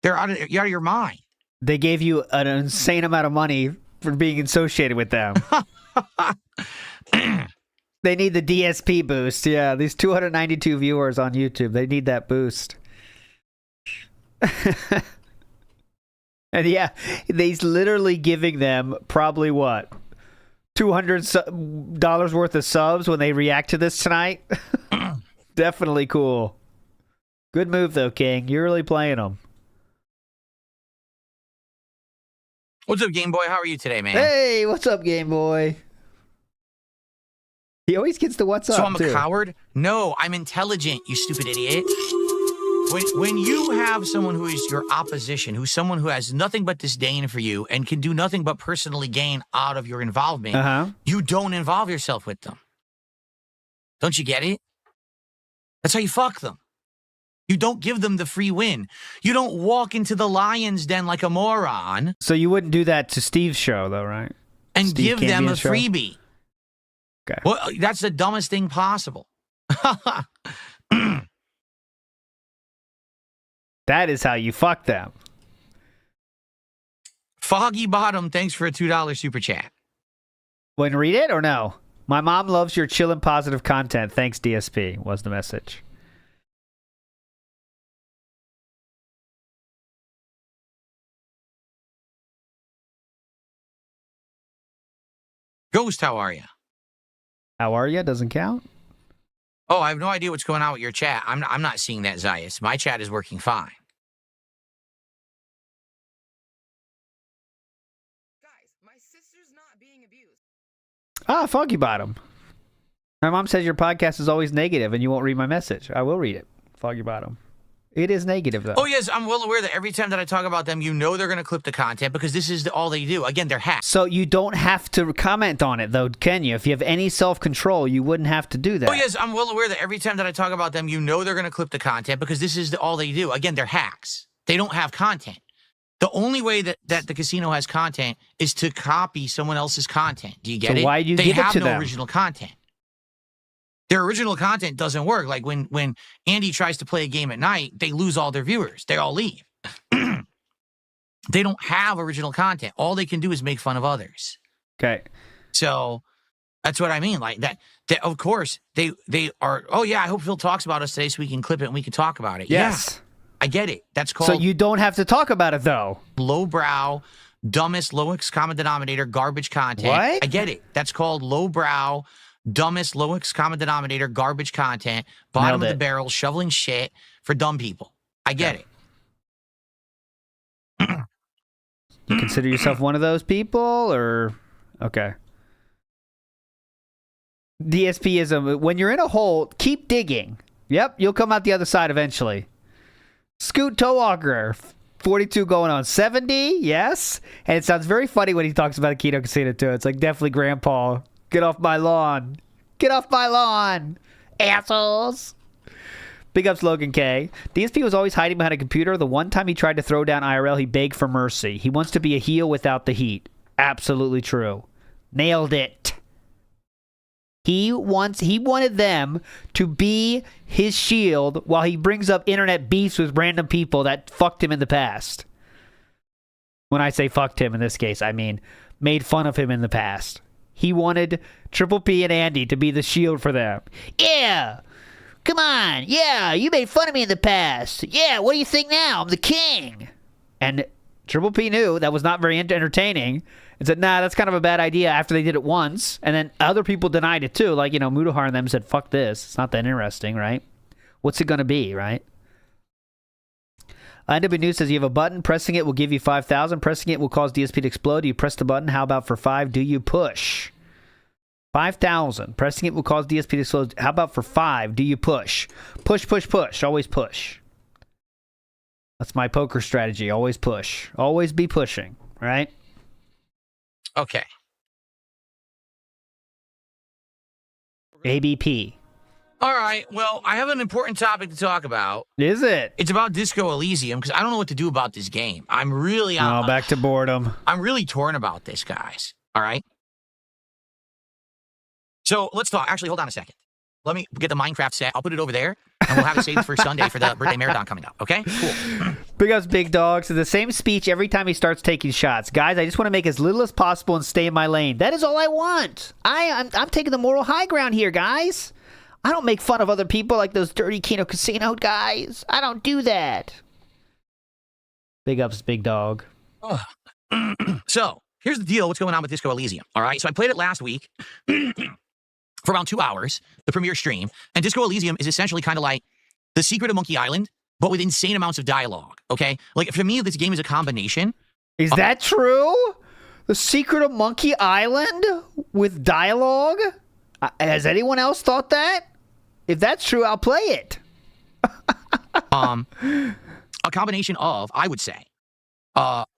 You're out of your mind. They gave you an insane amount of money for being associated with them. They need the DSP boost. Yeah, these 292 viewers on YouTube, they need that boost. And yeah, he's literally giving them probably what? $200 worth of subs when they react to this tonight? Definitely cool. Good move though, King. You're really playing them. What's up, Game Boy? How are you today, man? Hey, what's up, Game Boy? He always gets the what's up, So I'm a coward? No, I'm intelligent, you stupid idiot. When you have someone who is your opposition, who's someone who has nothing but disdain for you and can do nothing but personally gain out of your involvement, you don't involve yourself with them. Don't you get it? That's how you fuck them. You don't give them the free win. You don't walk into the lion's den like a moron. So you wouldn't do that to Steve's show, though, right? And Steve give them a show? freebie. Okay. Well, that's the dumbest thing possible. That is how you fuck them. Foggy Bottom, thanks for a $2 super chat. Want to read it or no? My mom loves your chill and positive content. Thanks, DSP, was the message. Ghost, how are you? How are you? Doesn't count. Oh, I have no idea what's going on with your chat. I'm not seeing that, Zayas. My chat is working fine. Guys, my sister's not being abused. Ah, Foggy Bottom. My mom says your podcast is always negative and you won't read my message. I will read it. Foggy Bottom. It is negative, though. Oh, yes, I'm well aware that every time that I talk about them, you know they're going to clip the content because this is all they do. Again, they're hacks. So you don't have to comment on it, though, can you? If you have any self-control, you wouldn't have to do that. Oh, yes, I'm well aware that every time that I talk about them, you know they're going to clip the content because this is all they do. Again, they're hacks. They don't have content. The only way that the casino has content is to copy someone else's content. Do you get it? Why do you give it to them? They have no original content. Their original content doesn't work. Like when Andy tries to play a game at night, they lose all their viewers. They all leave. They don't have original content. All they can do is make fun of others. Okay. So that's what I mean. Like that of course, they are, oh yeah, I hope Phil talks about us today so we can clip it and we can talk about it. Yes. Yeah, I get it. That's called... So you don't have to talk about it, though. Lowbrow, dumbest, lowest common denominator, garbage content. What? I get it. That's called lowbrow, dumbest, lowest common denominator, garbage content, bottom of the barrel, shoveling shit for dumb people. I get it. You consider yourself one of those people, or... Okay. DSPism, when you're in a hole, keep digging. Yep, you'll come out the other side eventually. Scoot Towalker, 42 going on 70, yes. And it sounds very funny when he talks about a Kino Casino, too. It's like, definitely Grandpa. Get off my lawn. Get off my lawn, assholes. Big ups, Logan K. DSP was always hiding behind a computer. The one time he tried to throw down IRL, he begged for mercy. He wants to be a heel without the heat. Absolutely true. Nailed it. He wanted them to be his shield while he brings up internet beefs with random people that fucked him in the past. When I say fucked him in this case, I mean made fun of him in the past. He wanted Triple P and Andy to be the shield for them. Yeah! Come on! Yeah, you made fun of me in the past. Yeah, what do you think now? I'm the king! And Triple P knew that was not very entertaining and said, nah, that's kind of a bad idea after they did it once. And then other people denied it too. Like, Mudahar and them said, fuck this. It's not that interesting, right? What's it going to be, right? NW News says you have a button. Pressing it will give you 5,000. Pressing it will cause DSP to explode. You press the button. How about for 5? Do you push? 5,000. Pressing it will cause DSP to explode. How about for 5? Do you push? Push, push, push. Always push. That's my poker strategy. Always push. Always be pushing, right? Okay. ABP. All right. Well, I have an important topic to talk about. Is it? It's about Disco Elysium because I don't know what to do about this game. I'm really... back to boredom. I'm really torn about this, guys. All right? So let's talk. Actually, hold on a second. Let me get the Minecraft set. I'll put it over there, and we'll have it saved for Sunday for the birthday marathon coming up. Okay? Cool. Big ups, Big Dog. So the same speech every time he starts taking shots. Guys, I just want to make as little as possible and stay in my lane. That is all I want. I'm taking the moral high ground here, guys. I don't make fun of other people like those dirty Kino Casino guys. I don't do that. Big ups, Big Dog. So, here's the deal. What's going on with Disco Elysium? All right? So I played it last week. For around 2 hours, the premiere stream. And Disco Elysium is essentially kind of like The Secret of Monkey Island, but with insane amounts of dialogue, okay? Like, for me, this game is a combination. Is that true? The Secret of Monkey Island with dialogue? Has anyone else thought that? If that's true, I'll play it. A combination of, I would say,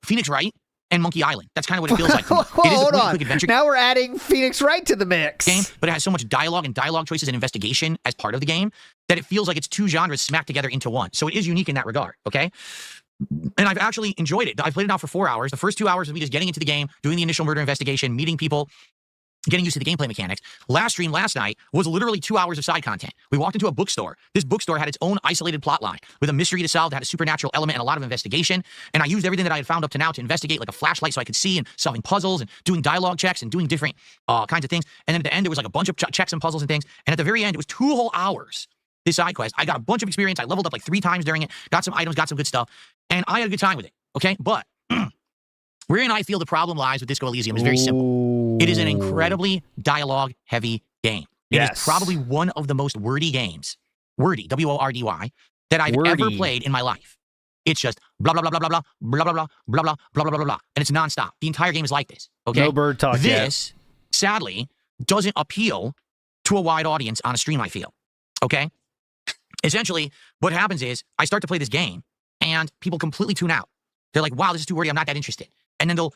Phoenix Wright and Monkey Island. That's kind of what it feels like to me. It is a point-and-click adventure now we're adding Phoenix Wright to the mix. Game, but it has so much dialogue and dialogue choices and investigation as part of the game that it feels like it's 2 genres smacked together into one. So it is unique in that regard, okay? And I've actually enjoyed it. I played it now for 4 hours. The first 2 hours of me just getting into the game, doing the initial murder investigation, meeting people, getting used to the gameplay mechanics. Last stream last night was literally 2 hours of side content. We walked into a bookstore. This bookstore had its own isolated plot line with a mystery to solve that had a supernatural element and a lot of investigation. And I used everything that I had found up to now to investigate, like a flashlight so I could see, and solving puzzles and doing dialogue checks and doing different kinds of things. And then at the end, there was like a bunch of checks and puzzles and things. And at the very end, it was 2 whole hours, this side quest. I got a bunch of experience. I leveled up like 3 times during it, got some items, got some good stuff. And I had a good time with it, okay? But wherein I feel the problem lies with Disco Elysium is very simple. It is an incredibly dialogue-heavy game. It is probably one of the most wordy games, wordy, W-O-R-D-Y, that I've ever played in my life. It's just blah, blah, blah, blah, blah, blah, blah, blah, blah, blah, blah, blah, blah, blah, blah, and it's nonstop. The entire game is like this, okay? No bird talk This, sadly, doesn't appeal to a wide audience on a stream, I feel, okay? Essentially, what happens is I start to play this game, and people completely tune out. They're like, wow, this is too wordy, I'm not that interested. And then they'll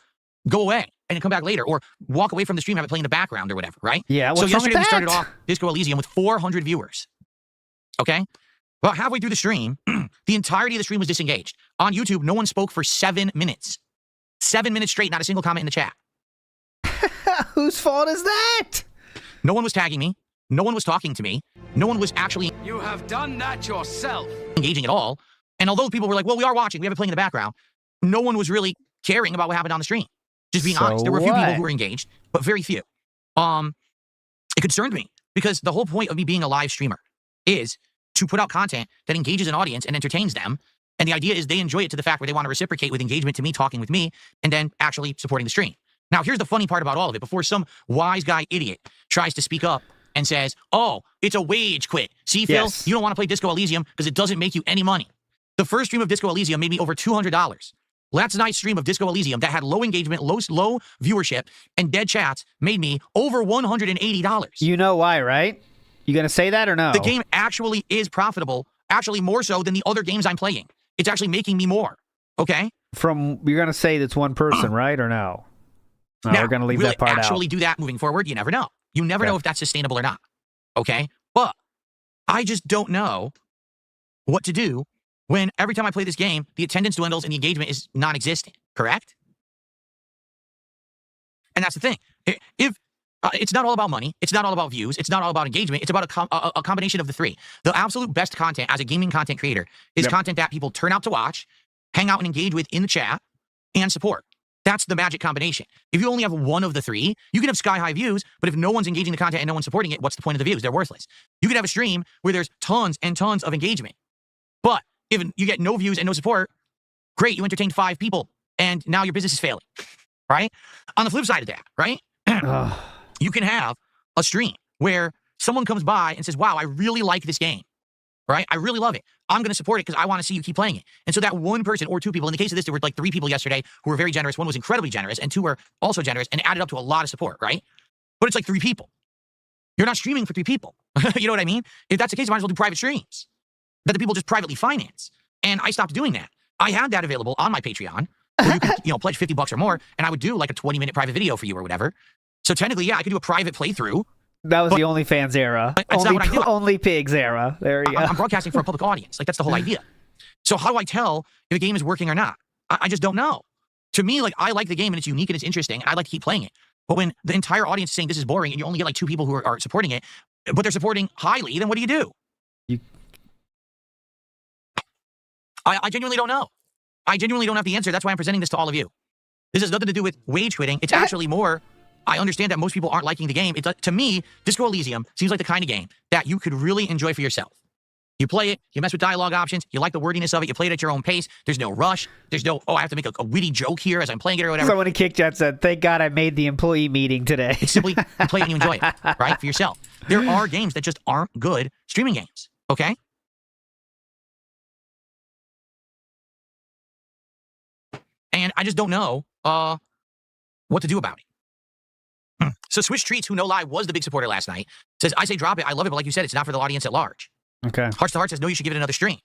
go away and then come back later, or walk away from the stream, have it play in the background or whatever, right? Yeah, so yesterday we started off Disco Elysium with 400 viewers, okay? About halfway through the stream, the entirety of the stream was disengaged. On YouTube, no one spoke for 7 minutes. 7 minutes straight, not a single comment in the chat. Whose fault is that? No one was tagging me. No one was talking to me. No one was actually... You have done that yourself. ...engaging at all. And although people were like, well, we are watching, we have it playing in the background, no one was really caring about what happened on the stream. Just being honest. There were a few people who were engaged, but very few. It concerned me because the whole point of me being a live streamer is to put out content that engages an audience and entertains them. And the idea is they enjoy it to the fact where they want to reciprocate with engagement to me, talking with me, and then actually supporting the stream. Now, here's the funny part about all of it. Before some wise guy idiot tries to speak up and says, oh, it's a wage quit. See, Phil, you don't want to play Disco Elysium because it doesn't make you any money. The first stream of Disco Elysium made me over $200. Last night's stream of Disco Elysium that had low engagement, low viewership, and dead chats made me over $180. You know why, right? You gonna say that or no? The game actually is profitable, actually more so than the other games I'm playing. It's actually making me more, okay? You're gonna say that's one person, right, or no? No, now, we're gonna leave will that part out. Actually do that moving forward? You never know. You never know if that's sustainable or not, okay? But I just don't know what to do when every time I play this game, the attendance dwindles and the engagement is non-existent, correct? And that's the thing. If it's not all about money, it's not all about views, it's not all about engagement, it's about a combination of the three. The absolute best content as a gaming content creator is content that people turn out to watch, hang out and engage with in the chat, and support. That's the magic combination. If you only have one of the three, you can have sky-high views, but if no one's engaging the content and no one's supporting it, what's the point of the views? They're worthless. You can have a stream where there's tons and tons of engagement, but if you get no views and no support, great, you entertained 5 people, and now your business is failing, right? On the flip side of that, right? You can have a stream where someone comes by and says, wow, I really like this game, right? I really love it. I'm going to support it because I want to see you keep playing it. And so that one person or 2 people, in the case of this, there were like 3 people yesterday who were very generous. 1 was incredibly generous, and 2 were also generous, and added up to a lot of support, right? But it's like 3 people. You're not streaming for 3 people. You know what I mean? If that's the case, I might as well do private streams that the people just privately finance. And I stopped doing that. I had that available on my Patreon, where you could, pledge $50 or more, and I would do like a 20-minute private video for you or whatever. So technically, yeah, I could do a private playthrough. That was the OnlyFans era. That's not what I do. Only Pigs era. There you go. I'm broadcasting for a public audience. Like, that's the whole idea. So how do I tell if a game is working or not? I just don't know. To me, like, I like the game and it's unique and it's interesting, and I'd like to keep playing it. But when the entire audience is saying this is boring and you only get like 2 people who are supporting it, but they're supporting highly, then what do? I genuinely don't know. I genuinely don't have the answer. That's why I'm presenting this to all of you. This has nothing to do with wage quitting. It's actually more, I understand that most people aren't liking the game. To me, Disco Elysium seems like the kind of game that you could really enjoy for yourself. You play it, you mess with dialogue options, you like the wordiness of it, you play it at your own pace. There's no rush. There's no, I have to make a witty joke here as I'm playing it or whatever. Someone in Kick Chat said, thank God I made the employee meeting today. It's simply, you play it and you enjoy it, right, for yourself. There are games that just aren't good streaming games, okay? And I just don't know what to do about it. So Swish Treats, who no lie was the big supporter last night, says, I say drop it. I love it, but like you said, it's not for the audience at large. Okay. Hearts to Heart says, no, you should give it another stream.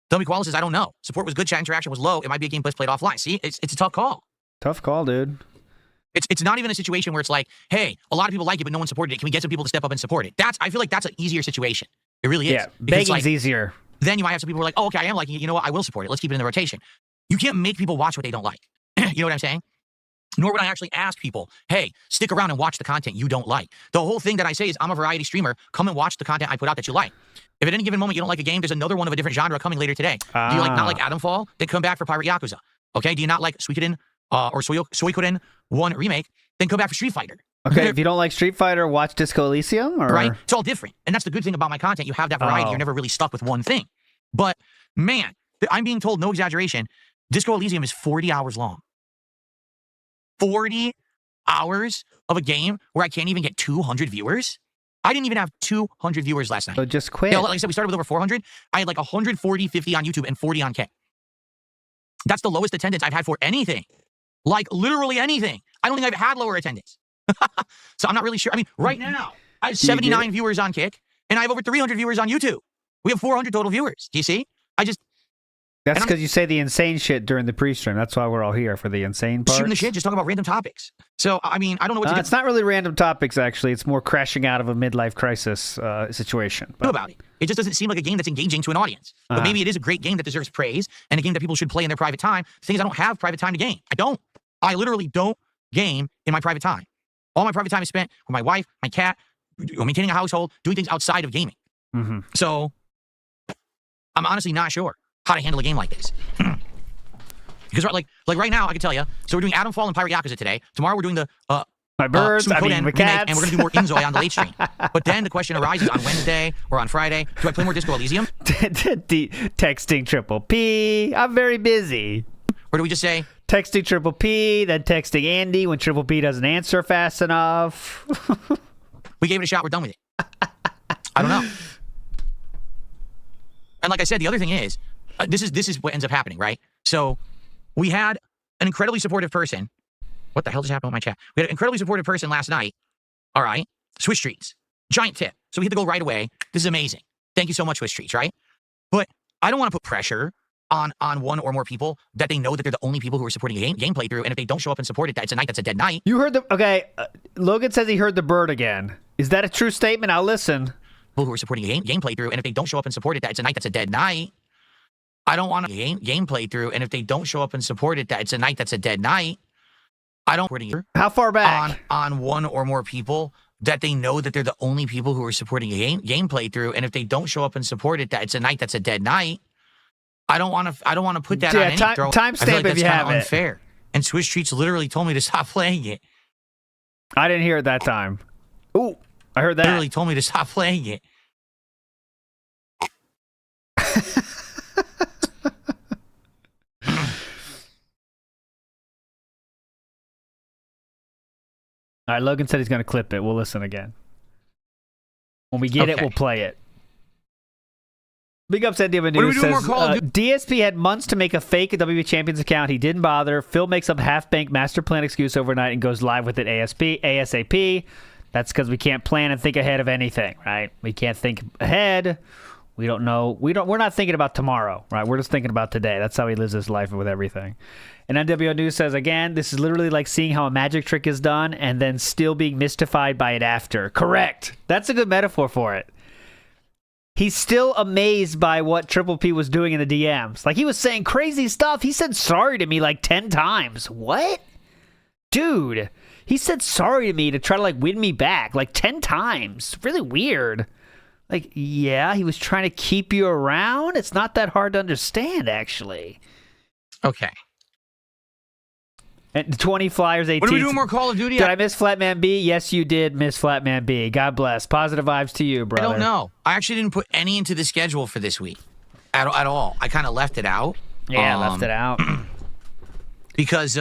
Dummy Koala says, I don't know. Support was good, chat interaction was low. It might be a game best played offline. See, it's a tough call. Tough call, dude. It's not even a situation where it's like, hey, a lot of people like it, but no one supported it. Can we get some people to step up and support it? I feel like that's an easier situation. It really is. Yeah, begging's easier. Then you might have some people who are like, oh, okay, I am liking it. You know what? I will support it. Let's keep it in the rotation. You can't make people watch what they don't like. You know what I'm saying? Nor would I actually ask people, hey, stick around and watch the content you don't like. The whole thing that I say is I'm a variety streamer. Come and watch the content I put out that you like. If at any given moment you don't like a game, there's another one of a different genre coming later today. Do you not like Adamfall? Then come back for Pirate Yakuza. Okay? Do you not like Suikoden or Suikoden 1 Remake? Then come back for Street Fighter. Okay, if you don't like Street Fighter, watch Disco Elysium? Or? Right? It's all different. And that's the good thing about my content. You have that variety. You're never really stuck with one thing. But, man, I'm being told, no exaggeration, Disco Elysium is 40 hours long. 40 hours of a game where I can't even get 200 viewers? I didn't even have 200 viewers last night. So just quit. Yeah, like I said, we started with over 400. I had like 140, 50 on YouTube and 40 on K. That's the lowest attendance I've had for anything. Like, literally anything. I don't think I've had lower attendance. So I'm not really sure. I mean, right now, I have 79 viewers on Kick, and I have over 300 viewers on YouTube. We have 400 total viewers. Do you see? That's because you say the insane shit during the pre-stream. That's why we're all here, for the insane part. Shooting the shit, just talking about random topics. So, I mean, I don't know what to do. It's not really random topics, actually. It's more crashing out of a midlife crisis situation. But about it. It just doesn't seem like a game that's engaging to an audience. But maybe it is a great game that deserves praise and a game that people should play in their private time. The thing is, I don't have private time to game. I don't. I literally don't game in my private time. All my private time is spent with my wife, my cat, maintaining a household, doing things outside of gaming. So, I'm honestly not sure how to handle a game like this. Because like right now, I can tell you, so we're doing Adamfall and Pirate Yakuza today. Tomorrow we're doing the my birds, my cats. And we're going to do more Inzoi on the late stream. But then the question arises on Wednesday or on Friday, do I play more Disco Elysium? Texting Triple P, I'm very busy. Or do we just say... Texting Triple P, then texting Andy when Triple P doesn't answer fast enough. We gave it a shot, we're done with it. I don't know. And like I said, the other thing is, this is what ends up happening, right? So we had an incredibly supportive person. What the hell just happened with my chat? We had an incredibly supportive person last night. All right. Swiss Treats. Giant tip. So we had to go right away. This is amazing. Thank you so much, Swiss Treats, right? But I don't want to put pressure on one or more people that they know that they're the only people who are supporting a game playthrough. And if they don't show up and support it, it's a night that's a dead night. You heard the... Okay. Logan says he heard the bird again. Is that a true statement? I'll listen. People who are supporting a game playthrough. And if they don't show up and support it, it's a night that's a dead night. I don't want a game playthrough, and if they don't show up and support it, it's a night that's a dead night. I don't... How far back? On one or more people that they know that they're the only people who are supporting a game playthrough, and if they don't show up and support it, it's a night that's a dead night. I don't want to put that on any throw. Timestamp if you have it. Unfair. And Swiss Treats literally told me to stop playing it. I didn't hear it that time. Ooh, I heard that. Literally told me to stop playing it. All right, Logan said he's going to clip it. We'll listen again. When we get it, we'll play it. Big ups at Dewie News says, DSP had months to make a fake WWE Champions account. He didn't bother. Phil makes up half-banked master plan excuse overnight and goes live with it ASAP. That's because we can't plan and think ahead of anything, right? We can't think ahead. We don't know. We're not thinking about tomorrow, right? We're just thinking about today. That's how he lives his life with everything. And NWO News says, again, this is literally like seeing how a magic trick is done and then still being mystified by it after. Correct. That's a good metaphor for it. He's still amazed by what Triple P was doing in the DMs. Like, he was saying crazy stuff. He said sorry to me like 10 times. What? Dude, he said sorry to me to try to, like, win me back like 10 times. Really weird. Like, yeah, he was trying to keep you around? It's not that hard to understand, actually. Okay. And 20 Flyers 18. What are we doing more Call of Duty? Did I miss Flatman B? Yes, you did miss Flatman B. God bless. Positive vibes to you, brother. I don't know. I actually didn't put any into the schedule for this week at all. I kind of left it out. Yeah, left it out. Because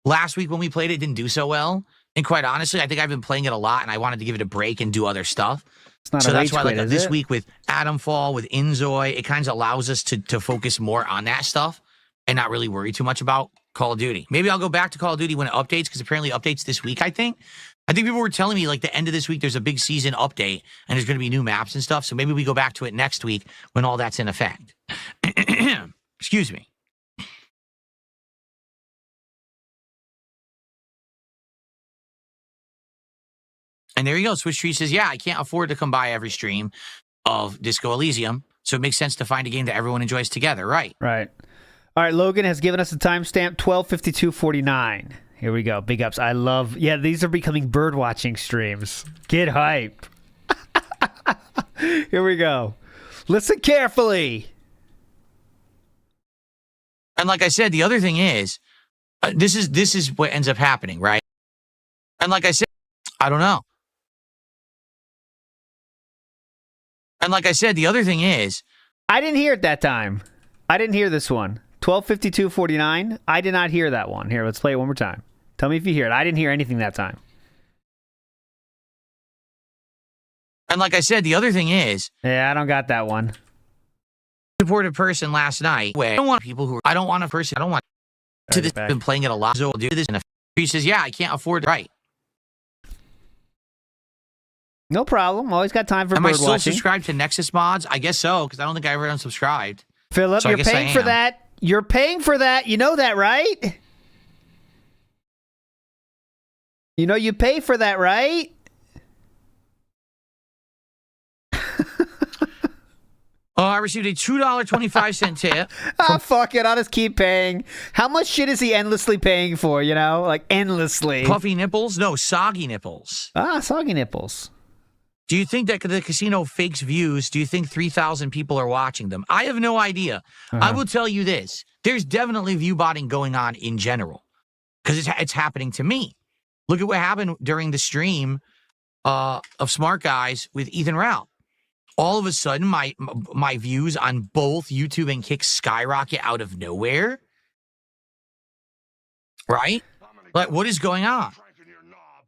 last week when we played it didn't do so well. And quite honestly, I think I've been playing it a lot, and I wanted to give it a break and do other stuff. So that's why like this week with Adamfall, with Inzoi, it kind of allows us to focus more on that stuff and not really worry too much about Call of Duty. Maybe I'll go back to Call of Duty when it updates, because apparently it updates this week, I think. People were telling me, like, the end of this week, there's a big season update, and there's going to be new maps and stuff, so maybe we go back to it next week when all that's in effect. Excuse me. And there you go. Swiss Tree says, yeah, I can't afford to come by every stream of Disco Elysium, so it makes sense to find a game that everyone enjoys together, right? Right. All right, Logan has given us a timestamp, 12:52:49. Here we go. Big ups. I love... Yeah, these are becoming bird watching streams. Get hyped. Here we go. Listen carefully. And like I said, the other thing is, this is what ends up happening, right? And like I said, I don't know. And like I said, the other thing is... I didn't hear it that time. I didn't hear this one. 12:52:49. I did not hear that one. Here, let's play it one more time. Tell me if you hear it. I didn't hear anything that time. And like I said, the other thing is... Yeah, I don't got that one. Supportive person last night. I don't want people who... I don't want a person... I don't want... To this, been playing it a lot. So I'll do this. And he says, yeah, I can't afford it. Right. No problem. Always got time for bird watching. Am I still subscribed to Nexus Mods? I guess so, because I don't think I ever unsubscribed. Philip, so you're paying for that. You're paying for that. You know that, right? You know you pay for that, right? Oh, I received a $2.25 tip. Fuck it. I'll just keep paying. How much shit is he endlessly paying for, you know? Like, endlessly. Puffy nipples? No, soggy nipples. Soggy nipples. Do you think that the casino fakes views? Do you think 3,000 people are watching them? I have no idea. I will tell you this. There's definitely view botting going on in general. Because it's happening to me. Look at what happened during the stream of Smart Guys with Ethan Ralph. All of a sudden, my views on both YouTube and Kick skyrocket out of nowhere. Right? Like, what is going on?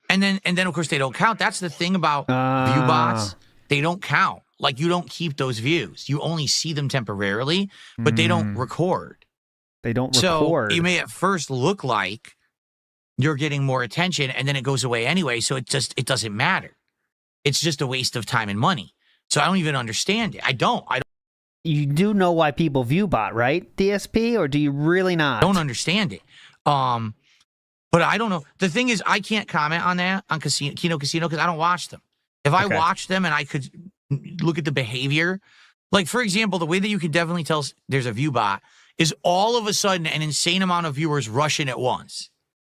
And then, of course, they don't count. That's the thing about view bots. They don't count. Like, you don't keep those views. You only see them temporarily, but they don't record. They don't record. So you may at first look like you're getting more attention, and then it goes away anyway, so it doesn't matter. It's just a waste of time and money. So I don't even understand it. I don't. You do know why people view bot, right, DSP? Or do you really not? I don't understand it. But I don't know. The thing is, I can't comment on that on Kino Casino because I don't watch them. If I watch them and I could look at the behavior, like, for example, the way that you can definitely tell there's a view bot is all of a sudden an insane amount of viewers rush in at once.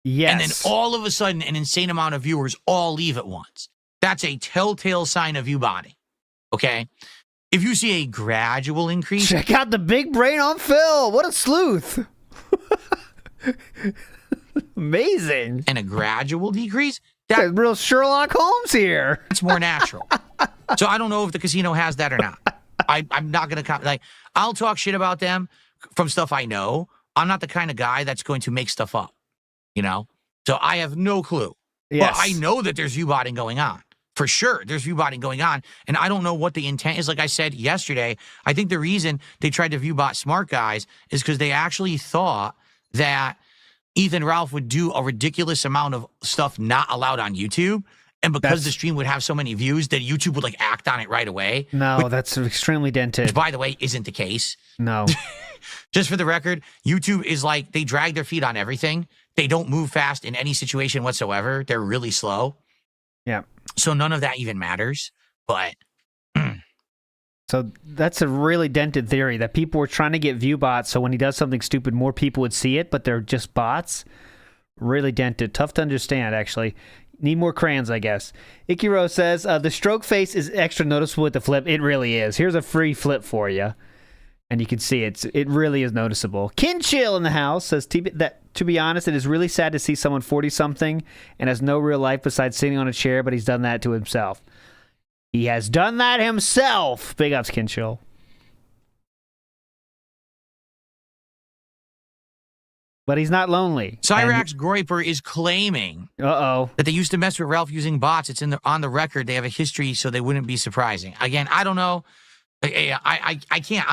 Yes. And then all of a sudden an insane amount of viewers all leave at once. That's a telltale sign of view botting. Okay? If you see a gradual increase... Check out the big brain on Phil. What a sleuth. Amazing. And a gradual decrease... That's real Sherlock Holmes here. It's more natural. So I don't know if the casino has that or not. I'm not going to... Like, I'll talk shit about them from stuff I know. I'm not the kind of guy that's going to make stuff up. You know? So I have no clue. Yes. But I know that there's view botting going on. For sure, there's view botting going on, and I don't know what the intent is. Like I said yesterday, I think the reason they tried to view bot Smart Guys is because they actually thought that Ethan Ralph would do a ridiculous amount of stuff not allowed on YouTube, and because the stream would have so many views, that YouTube would, like, act on it right away. No, that's extremely dented. Which, by the way, isn't the case. No. Just for the record, YouTube is like, they drag their feet on everything. They don't move fast in any situation whatsoever. They're really slow. Yeah. So none of that even matters, but... So that's a really dented theory, that people were trying to get view bots, so when he does something stupid, more people would see it, but they're just bots. Really dented. Tough to understand, actually. Need more crayons, I guess. Ikiro says, the stroke face is extra noticeable with the flip. It really is. Here's a free flip for you. And you can see it really is noticeable. Kinchill in the house says, to be honest, it is really sad to see someone 40-something and has no real life besides sitting on a chair, but he's done that to himself. He has done that himself. Big ups, Kinchill. But he's not lonely. Cyrax Groiper is claiming that they used to mess with Ralph using bots. It's on the record. They have a history, so they wouldn't be surprising. Again, I don't know. I can't.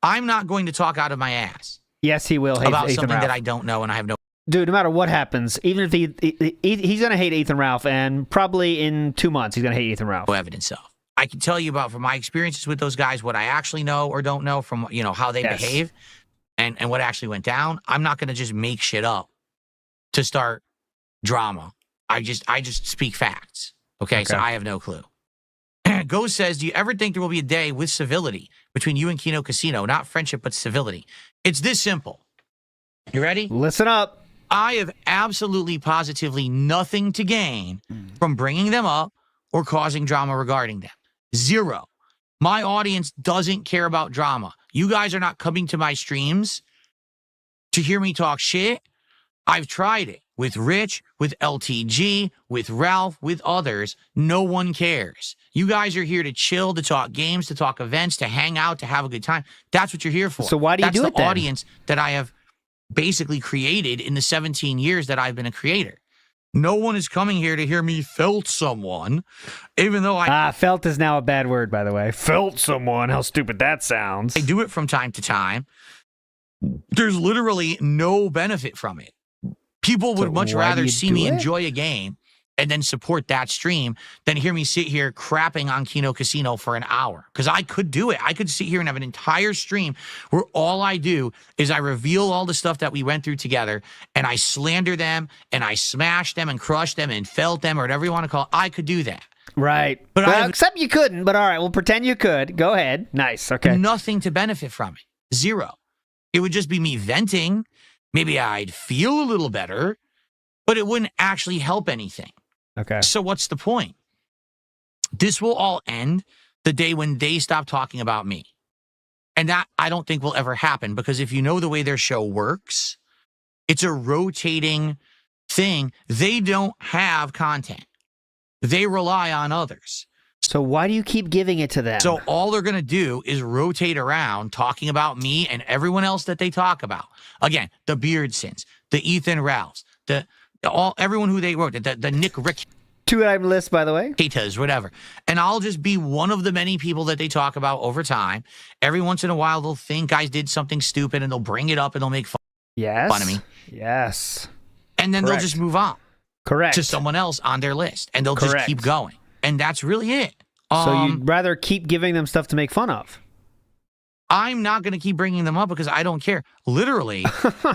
I'm not going to talk out of my ass. Yes, he will hate about Ethan something Ralph. that I don't know and I have no... Dude, no matter what happens, even if he's going to hate Ethan Ralph, and probably in 2 months he's going to hate Ethan Ralph. No evidence of. I can tell you about, from my experiences with those guys, what I actually know or don't know from, you know, how they behave and what actually went down. I'm not going to just make shit up to start drama. I just speak facts. Okay, so I have no clue. Ghost says, do you ever think there will be a day with civility between you and Kino Casino? Not friendship, but civility. It's this simple. You ready? Listen up. I have absolutely, positively nothing to gain from bringing them up or causing drama regarding them. Zero. My audience doesn't care about drama. You guys are not coming to my streams to hear me talk shit. I've tried it with Rich, with LTG, with Ralph, with others. No one cares. You guys are here to chill, to talk games, to talk events, to hang out, to have a good time. That's what you're here for. So why do you do it then? That's the audience that I have basically created in the 17 years that I've been a creator. No one is coming here to hear me felt someone, even though felt is now a bad word, by the way. Felt someone. How stupid that sounds. I do it from time to time. There's literally no benefit from it. People would much rather see me enjoy a game and then support that stream than hear me sit here crapping on Kino Casino for an hour. Because I could do it. I could sit here and have an entire stream where all I do is I reveal all the stuff that we went through together, and I slander them, and I smash them, and crush them, and felt them, or whatever you want to call it. I could do that. Right. But well, except you couldn't, but all right, we'll pretend you could. Go ahead. Nice. Okay. Nothing to benefit from it. Zero. It would just be me venting. Maybe I'd feel a little better, but it wouldn't actually help anything. Okay. So what's the point? This will all end the day when they stop talking about me. And that I don't think will ever happen, because if you know the way their show works, it's a rotating thing. They don't have content. They rely on others. So why do you keep giving it to them? So all they're going to do is rotate around talking about me and everyone else that they talk about. Again, the Beardsons, the Ethan Ralphs, everyone who they wrote, the Nick Rick. 2-item list, by the way. Ketas, whatever. And I'll just be one of the many people that they talk about over time. Every once in a while, they'll think I did something stupid and they'll bring it up and they'll make fun of me. Yes. And then they'll just move on. Correct. To someone else on their list. And they'll just keep going. And that's really it. So you'd rather keep giving them stuff to make fun of? I'm not going to keep bringing them up because I don't care. Literally,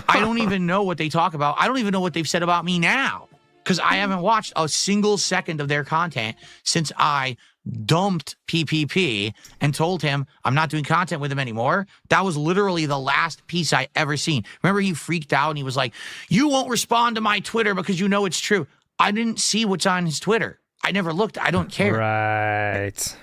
I don't even know what they talk about. I don't even know what they've said about me now, because I haven't watched a single second of their content since I dumped PPP and told him I'm not doing content with him anymore. That was literally the last piece I ever seen. Remember, he freaked out and he was like, "You won't respond to my Twitter because you know it's true." I didn't see what's on his Twitter. I never looked. I don't care. Right.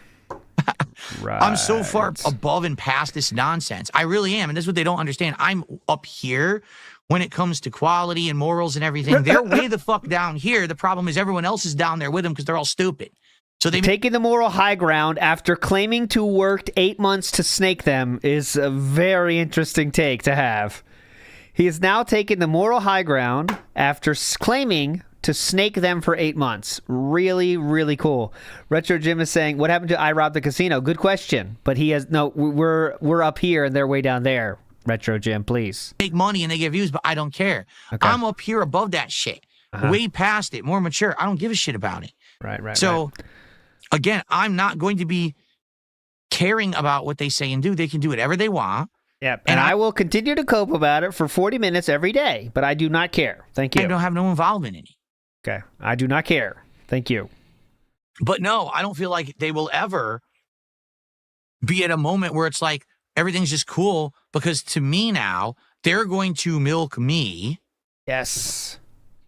Right. I'm so far above and past this nonsense. I really am. And this is what they don't understand. I'm up here when it comes to quality and morals and everything. They're way the fuck down here. The problem is everyone else is down there with them because they're all stupid. So they taking the moral high ground after claiming to worked 8 months to snake them is a very interesting take to have. He is now taking the moral high ground after claiming to snake them for 8 months. Really, really cool. Retro Jim is saying, what happened to I Robbed the Casino? Good question. But he has, no, we're up here and they're way down there. Retro Jim, please. Make money and they get views, but I don't care. Okay. I'm up here above that shit. Way past it. More mature. I don't give a shit about it. Right. So, again, I'm not going to be caring about what they say and do. They can do whatever they want. Yep. And I will continue to cope about it for 40 minutes every day, but I do not care. Thank you. I don't have no involvement in it. Okay. I do not care. Thank you. But no, I don't feel like they will ever be at a moment where it's like everything's just cool, because to me now, they're going to milk me. Yes.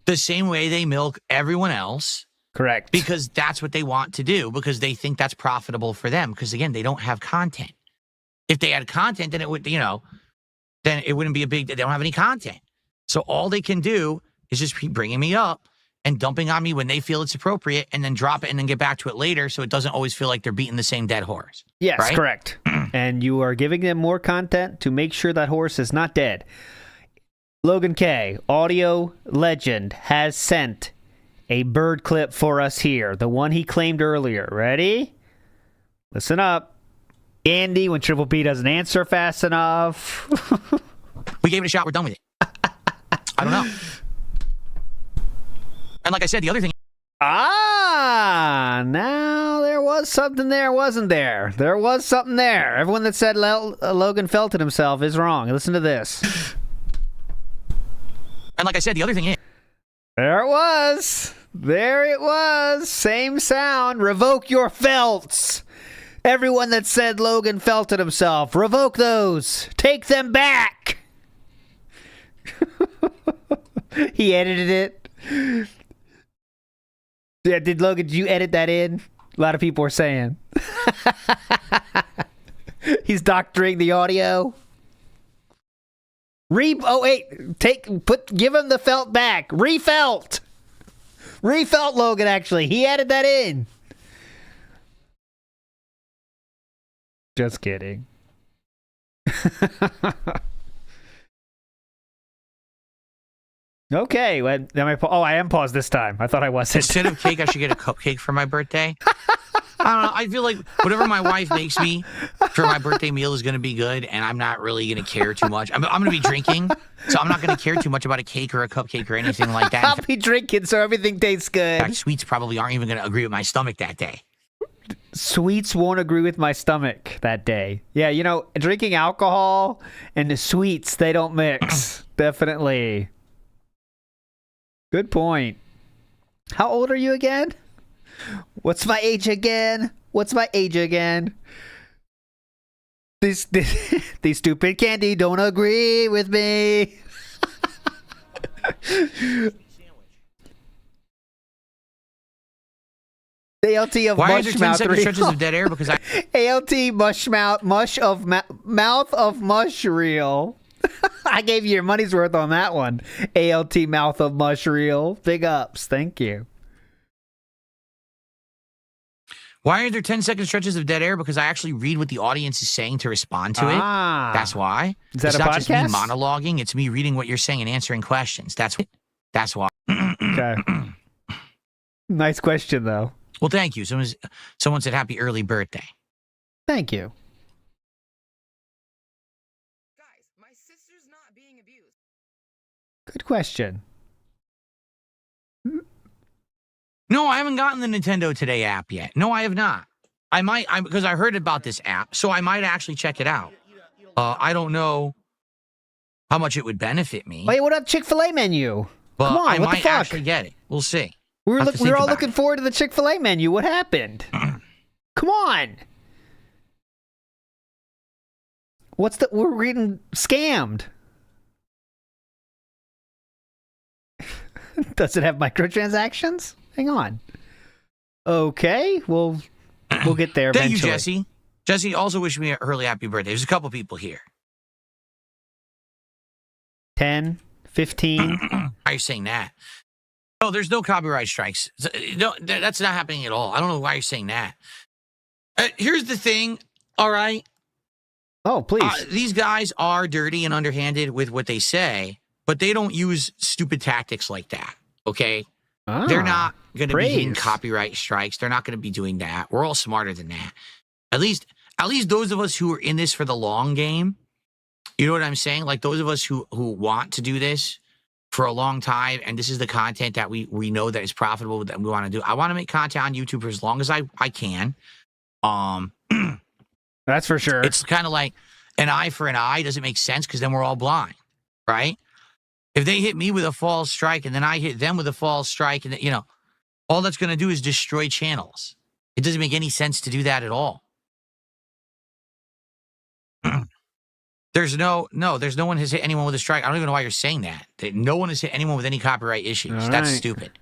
The same way they milk everyone else. Correct. Because that's what they want to do, because they think that's profitable for them. Because again, they don't have content. If they had content, then it would, then it wouldn't be a big, they don't have any content. So all they can do is just keep bringing me up and dumping on me when they feel it's appropriate, and then drop it and then get back to it later, so it doesn't always feel like they're beating the same dead horse. Yes, right? Correct. And you are giving them more content to make sure that horse is not dead. Logan K, audio legend, has sent a bird clip for us here, the one he claimed earlier. Ready? Listen up. Andy, when Triple P doesn't answer fast enough. We gave it a shot. We're done with it. I don't know. And like I said, the other thing... Now there was something there, wasn't there? There was something there. Everyone that said Logan felt it himself is wrong. Listen to this. And like I said, the other thing is... There it was. There it was. Same sound. Revoke your felts. Everyone that said Logan felt it himself, revoke those. Take them back. He edited it. Yeah, Logan, did you edit that in? A lot of people are saying. He's doctoring the audio. Oh wait, give him the felt back. Refelt, Logan. Actually, he added that in. Just kidding. Okay, I am paused this time. I thought I wasn't. Instead of cake, I should get a cupcake for my birthday. I don't know. I feel like whatever my wife makes me for my birthday meal is going to be good, and I'm not really going to care too much. I'm going to be drinking, so I'm not going to care too much about a cake or a cupcake or anything like that. I'll be drinking, so everything tastes good. In fact, sweets probably aren't even going to agree with my stomach that day. Sweets won't agree with my stomach that day. Yeah, drinking alcohol and the sweets, they don't mix. Definitely. Good point. How old are you again? What's my age again? These stupid candy don't agree with me. ALT of Why mush is there 10 mouth second stretches of dead air? Because ALT mush of mouth of mush reel. I gave you your money's worth on that one. ALT mouth of mush reel. Big ups. Thank you. Why are there 10-second stretches of dead air? Because I actually read what the audience is saying to respond to it. That's why. Is that it's a not podcast? just me monologuing. It's me reading what you're saying and answering questions. That's why. Okay. Nice question, though. Well, thank you. Someone said happy early birthday. Thank you. Guys, my sister's not being abused. Good question. No, I haven't gotten the Nintendo Today app yet. No, I have not. Because I heard about this app, so I might actually check it out. I don't know how much it would benefit me. Wait, what about Chick-fil-A menu? But Come on, I what the might fuck? actually get it. We'll see. We were all looking forward to the Chick-fil-A menu. What happened? Come on. We're getting scammed. Does it have microtransactions? Hang on. Okay, we'll get there Thank eventually. you, Jesse. Jesse also wished me an early happy birthday. There's a couple people here. 10, 15. Why are you saying that? No, there's no copyright strikes. No, that's not happening at all. I don't know why you're saying that. Here's the thing, all right? Oh, please. These guys are dirty and underhanded with what they say, but they don't use stupid tactics like that, okay? They're not going to be hitting copyright strikes. They're not going to be doing that. We're all smarter than that. At least those of us who are in this for the long game, you know what I'm saying? Like those of us who want to do this for a long time, and this is the content that we know that is profitable, that we want to do. I want to make content on YouTube for as long as I can. That's for sure. It's kind of like an eye for an eye doesn't make sense because then we're all blind, right? If they hit me with a false strike and then I hit them with a false strike, and all that's going to do is destroy channels. It doesn't make any sense to do that at all. There's no one has hit anyone with a strike. I don't even know why you're saying that. No one has hit anyone with any copyright issues. That's stupid.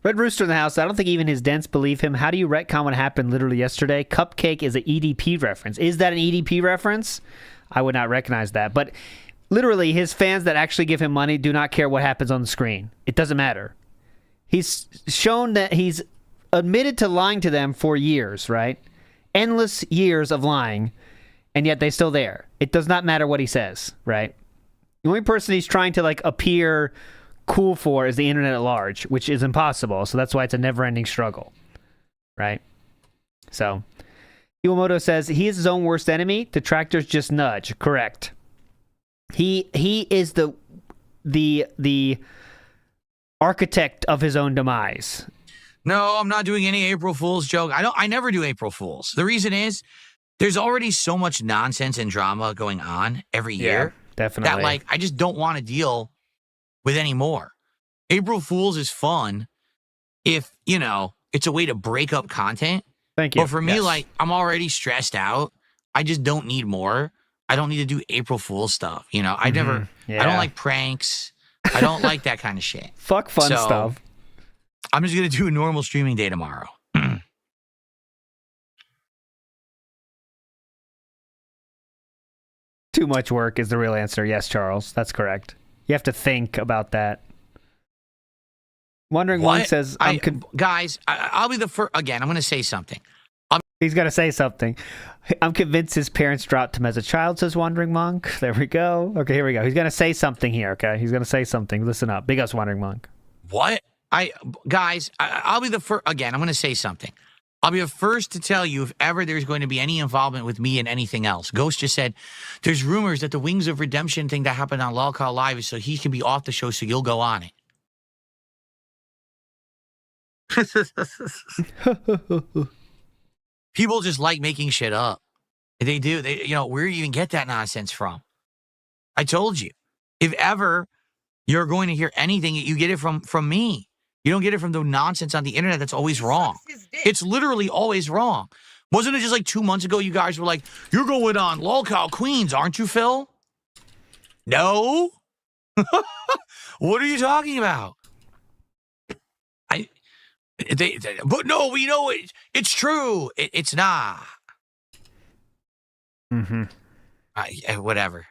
Red Rooster in the house. I don't think even his dents believe him. How do you retcon what happened literally yesterday? Cupcake is an EDP reference. Is that an EDP reference? I would not recognize that. But literally, his fans that actually give him money do not care what happens on the screen. It doesn't matter. He's shown that he's admitted to lying to them for years, right? Endless years of lying, and yet they're still there. It does not matter what he says, right? The only person he's trying to appear cool for is the internet at large, which is impossible. So that's why it's a never-ending struggle, right? So, Iwamoto says he is his own worst enemy. Detractors just nudge. Correct. He is the architect of his own demise. No, I'm not doing any April Fool's joke. I never do April Fools. The reason is there's already so much nonsense and drama going on every year. Definitely. That I just don't want to deal with any more. April Fool's is fun if, you know, it's a way to break up content. Thank you. But for me, like, I'm already stressed out. I just don't need more. I don't need to do April Fool's stuff. You know, I don't like pranks. I don't like that kind of shit. Fuck fun stuff. I'm just going to do a normal streaming day tomorrow. Too much work is the real answer. Yes, Charles. That's correct. You have to think about that. Wondering One says, guys, I'll be the first. Again, I'm going to say something. He's got to say something. I'm convinced his parents dropped him as a child, says Wandering Monk. There we go. Okay, here we go. He's going to say something here, okay? He's going to say something. Listen up. Big ups, Wandering Monk. What? Guys, I'll be the first. Again, I'm going to say something. I'll be the first to tell you if ever there's going to be any involvement with me in anything else. Ghost just said, there's rumors that the Wings of Redemption thing that happened on Lolcow Live is so he can be off the show so you'll go on it. People just like making shit up. They do. You know, where do you even get that nonsense from? I told you. If ever you're going to hear anything, you get it from me. You don't get it from the nonsense on the internet that's always wrong. It's literally always wrong. Wasn't it just like 2 months ago you guys were like, you're going on Lolcow Queens, aren't you, Phil? No? What are you talking about? But no, we know it's true. It's not. Mm-hmm. Whatever.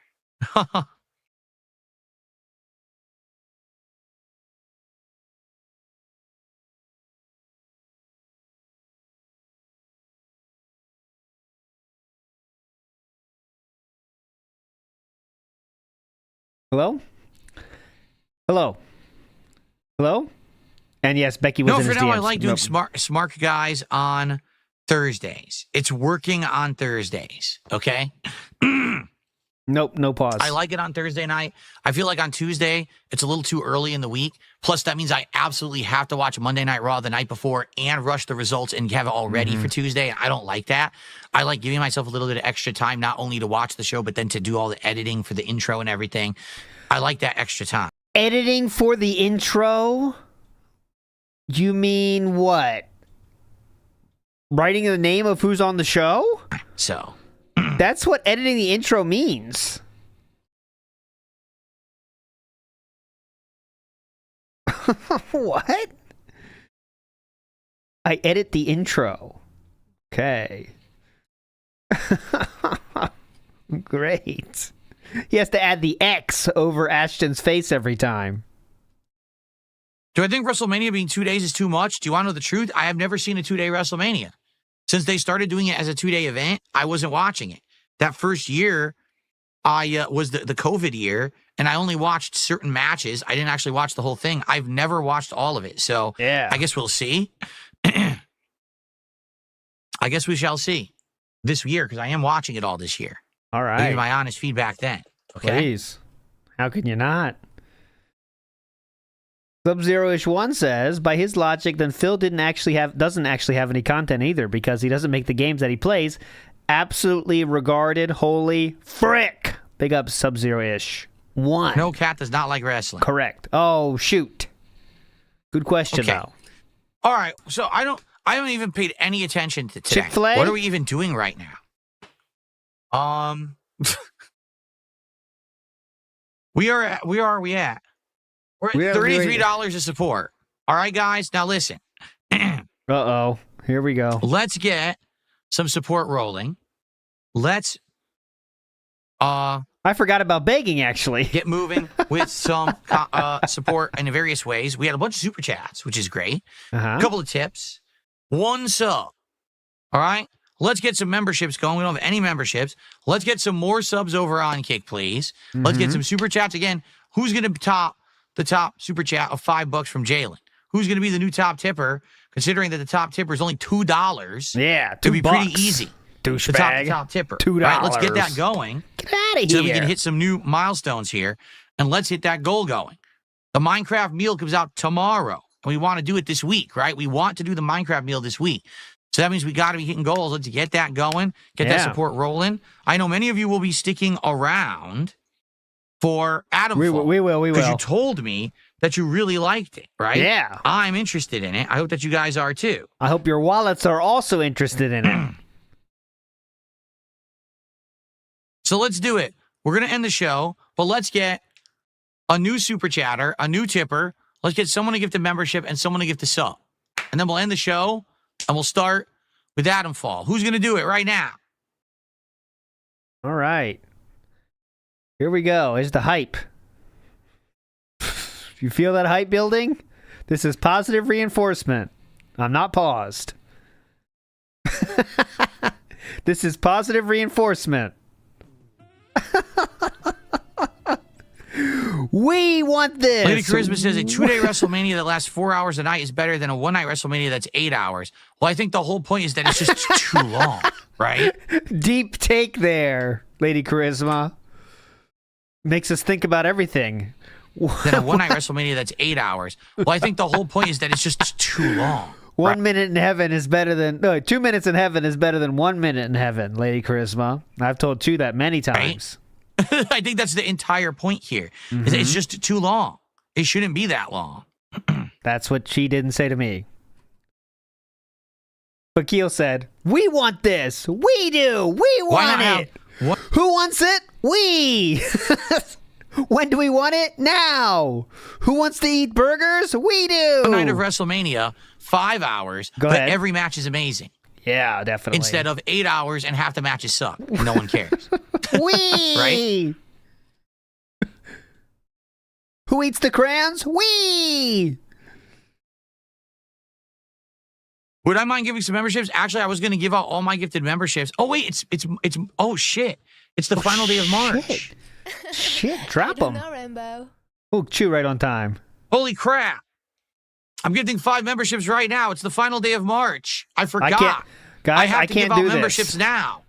Hello? Hello? Hello? And yes, Becky was in his DMs. No, for now, I like doing smart guys on Thursdays. It's working on Thursdays, okay? Nope, no pause. I like it on Thursday night. I feel like on Tuesday, it's a little too early in the week. Plus, that means I absolutely have to watch Monday Night Raw the night before and rush the results and have it all ready for Tuesday. I don't like that. I like giving myself a little bit of extra time, not only to watch the show, but then to do all the editing for the intro and everything. I like that extra time. Editing for the intro? You mean what? Writing the name of who's on the show? So... That's what editing the intro means. What? I edit the intro. Okay. Great. He has to add the X over Ashton's face every time. Do I think WrestleMania being 2 days is too much? Do you want to know the truth? I have never seen a 2-day WrestleMania. Since they started doing it as a 2-day event, I wasn't watching it. That first year, I was the COVID year, and I only watched certain matches. I didn't actually watch the whole thing. I've never watched all of it. So yeah. I guess we'll see. I guess we shall see this year, because I am watching it all this year. All right. Give you my honest feedback then. Okay? Please. How can you not? Sub-Zero-ish1 says, by his logic, then Phil doesn't actually have any content either, because he doesn't make the games that he plays. Absolutely regarded, holy frick. Big up Sub-Zero-ish1. No, Cat does not like wrestling. Correct. Oh, shoot. Good question, though. All right, so I haven't even paid any attention to today. Chick-fil-A? What are we even doing right now? Where are we at? We're at $33 to support. All right, guys. Now listen. Uh-oh. Here we go. Let's get some support rolling. Let's I forgot about begging, actually. Get moving with some support in various ways. We had a bunch of super chats, which is great. A couple of tips. 1 sub. All right? Let's get some memberships going. We don't have any memberships. Let's get some more subs over on Kick, please. Let's get some super chats. Again, who's going to top the top super chat of $5 from Jalen? Who's going to be the new top tipper, considering that the top tipper is only $2? Yeah, $2. To be pretty easy. Douchebag. The top tipper. $2. All right, let's get that going. Get out of here. So we can hit some new milestones here, and let's hit that goal going. The Minecraft meal comes out tomorrow, and we want to do it this week, right? We want to do the Minecraft meal this week. So that means we got to be hitting goals. Let's get that going, get that support rolling. I know many of you will be sticking around for Adam. We will. Because you told me that you really liked it, right? Yeah. I'm interested in it. I hope that you guys are too. I hope your wallets are also interested in it. So let's do it. We're going to end the show, but let's get a new super chatter, a new tipper. Let's get someone to gift a membership and someone to gift a sub. And then we'll end the show and we'll start with Adam Fall. Who's going to do it right now? All right. Here we go. Here's the hype. You feel that hype building? This is positive reinforcement. I'm not paused. This is positive reinforcement. We want this. Lady Charisma says a 2-day WrestleMania that lasts 4 hours a night is better than a one-night WrestleMania that's 8 hours. Well, I think the whole point is that it's just too long, right? Deep take there, Lady Charisma. Makes us think about everything. Than a one-night WrestleMania that's 8 hours. Well, I think the whole point is that it's just too long. 1 minute in heaven is better than... No, 2 minutes in heaven is better than 1 minute in heaven, Lady Charisma. I've told you that many times. Right? I think that's the entire point here. Mm-hmm. It's just too long. It shouldn't be that long. That's what she didn't say to me. But Keel said, we want this. We do. We want it. Who wants it? We. When do we want it? Now. Who wants to eat burgers? We do. One night of WrestleMania, 5 hours, Go but ahead. every match is amazing. Yeah, definitely. Instead of 8 hours and half the matches suck. And no one cares. We. Right? Who eats the crayons? We. Would I mind giving some memberships? Actually, I was going to give out all my gifted memberships. Oh wait, it's oh shit. It's the final day of March. Shit, drop them. Oh, chew right on time. Holy crap. I'm gifting 5 memberships right now. It's the final day of March. I forgot. Guys, I have to can't give out do memberships this. now.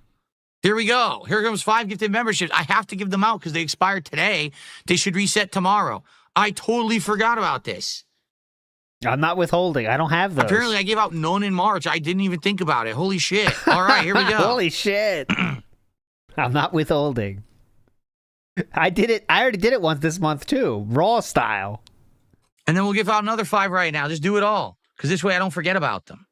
Here we go. Here comes 5 gifted memberships. I have to give them out because they expired today. They should reset tomorrow. I totally forgot about this. I'm not withholding. I don't have those. Apparently, I gave out none in March. I didn't even think about it. Holy shit. All right, here we go. Holy shit. I'm not withholding. I did it. I already did it once this month, too. Raw style. And then we'll give out another 5 right now. Just do it all. Because this way I don't forget about them.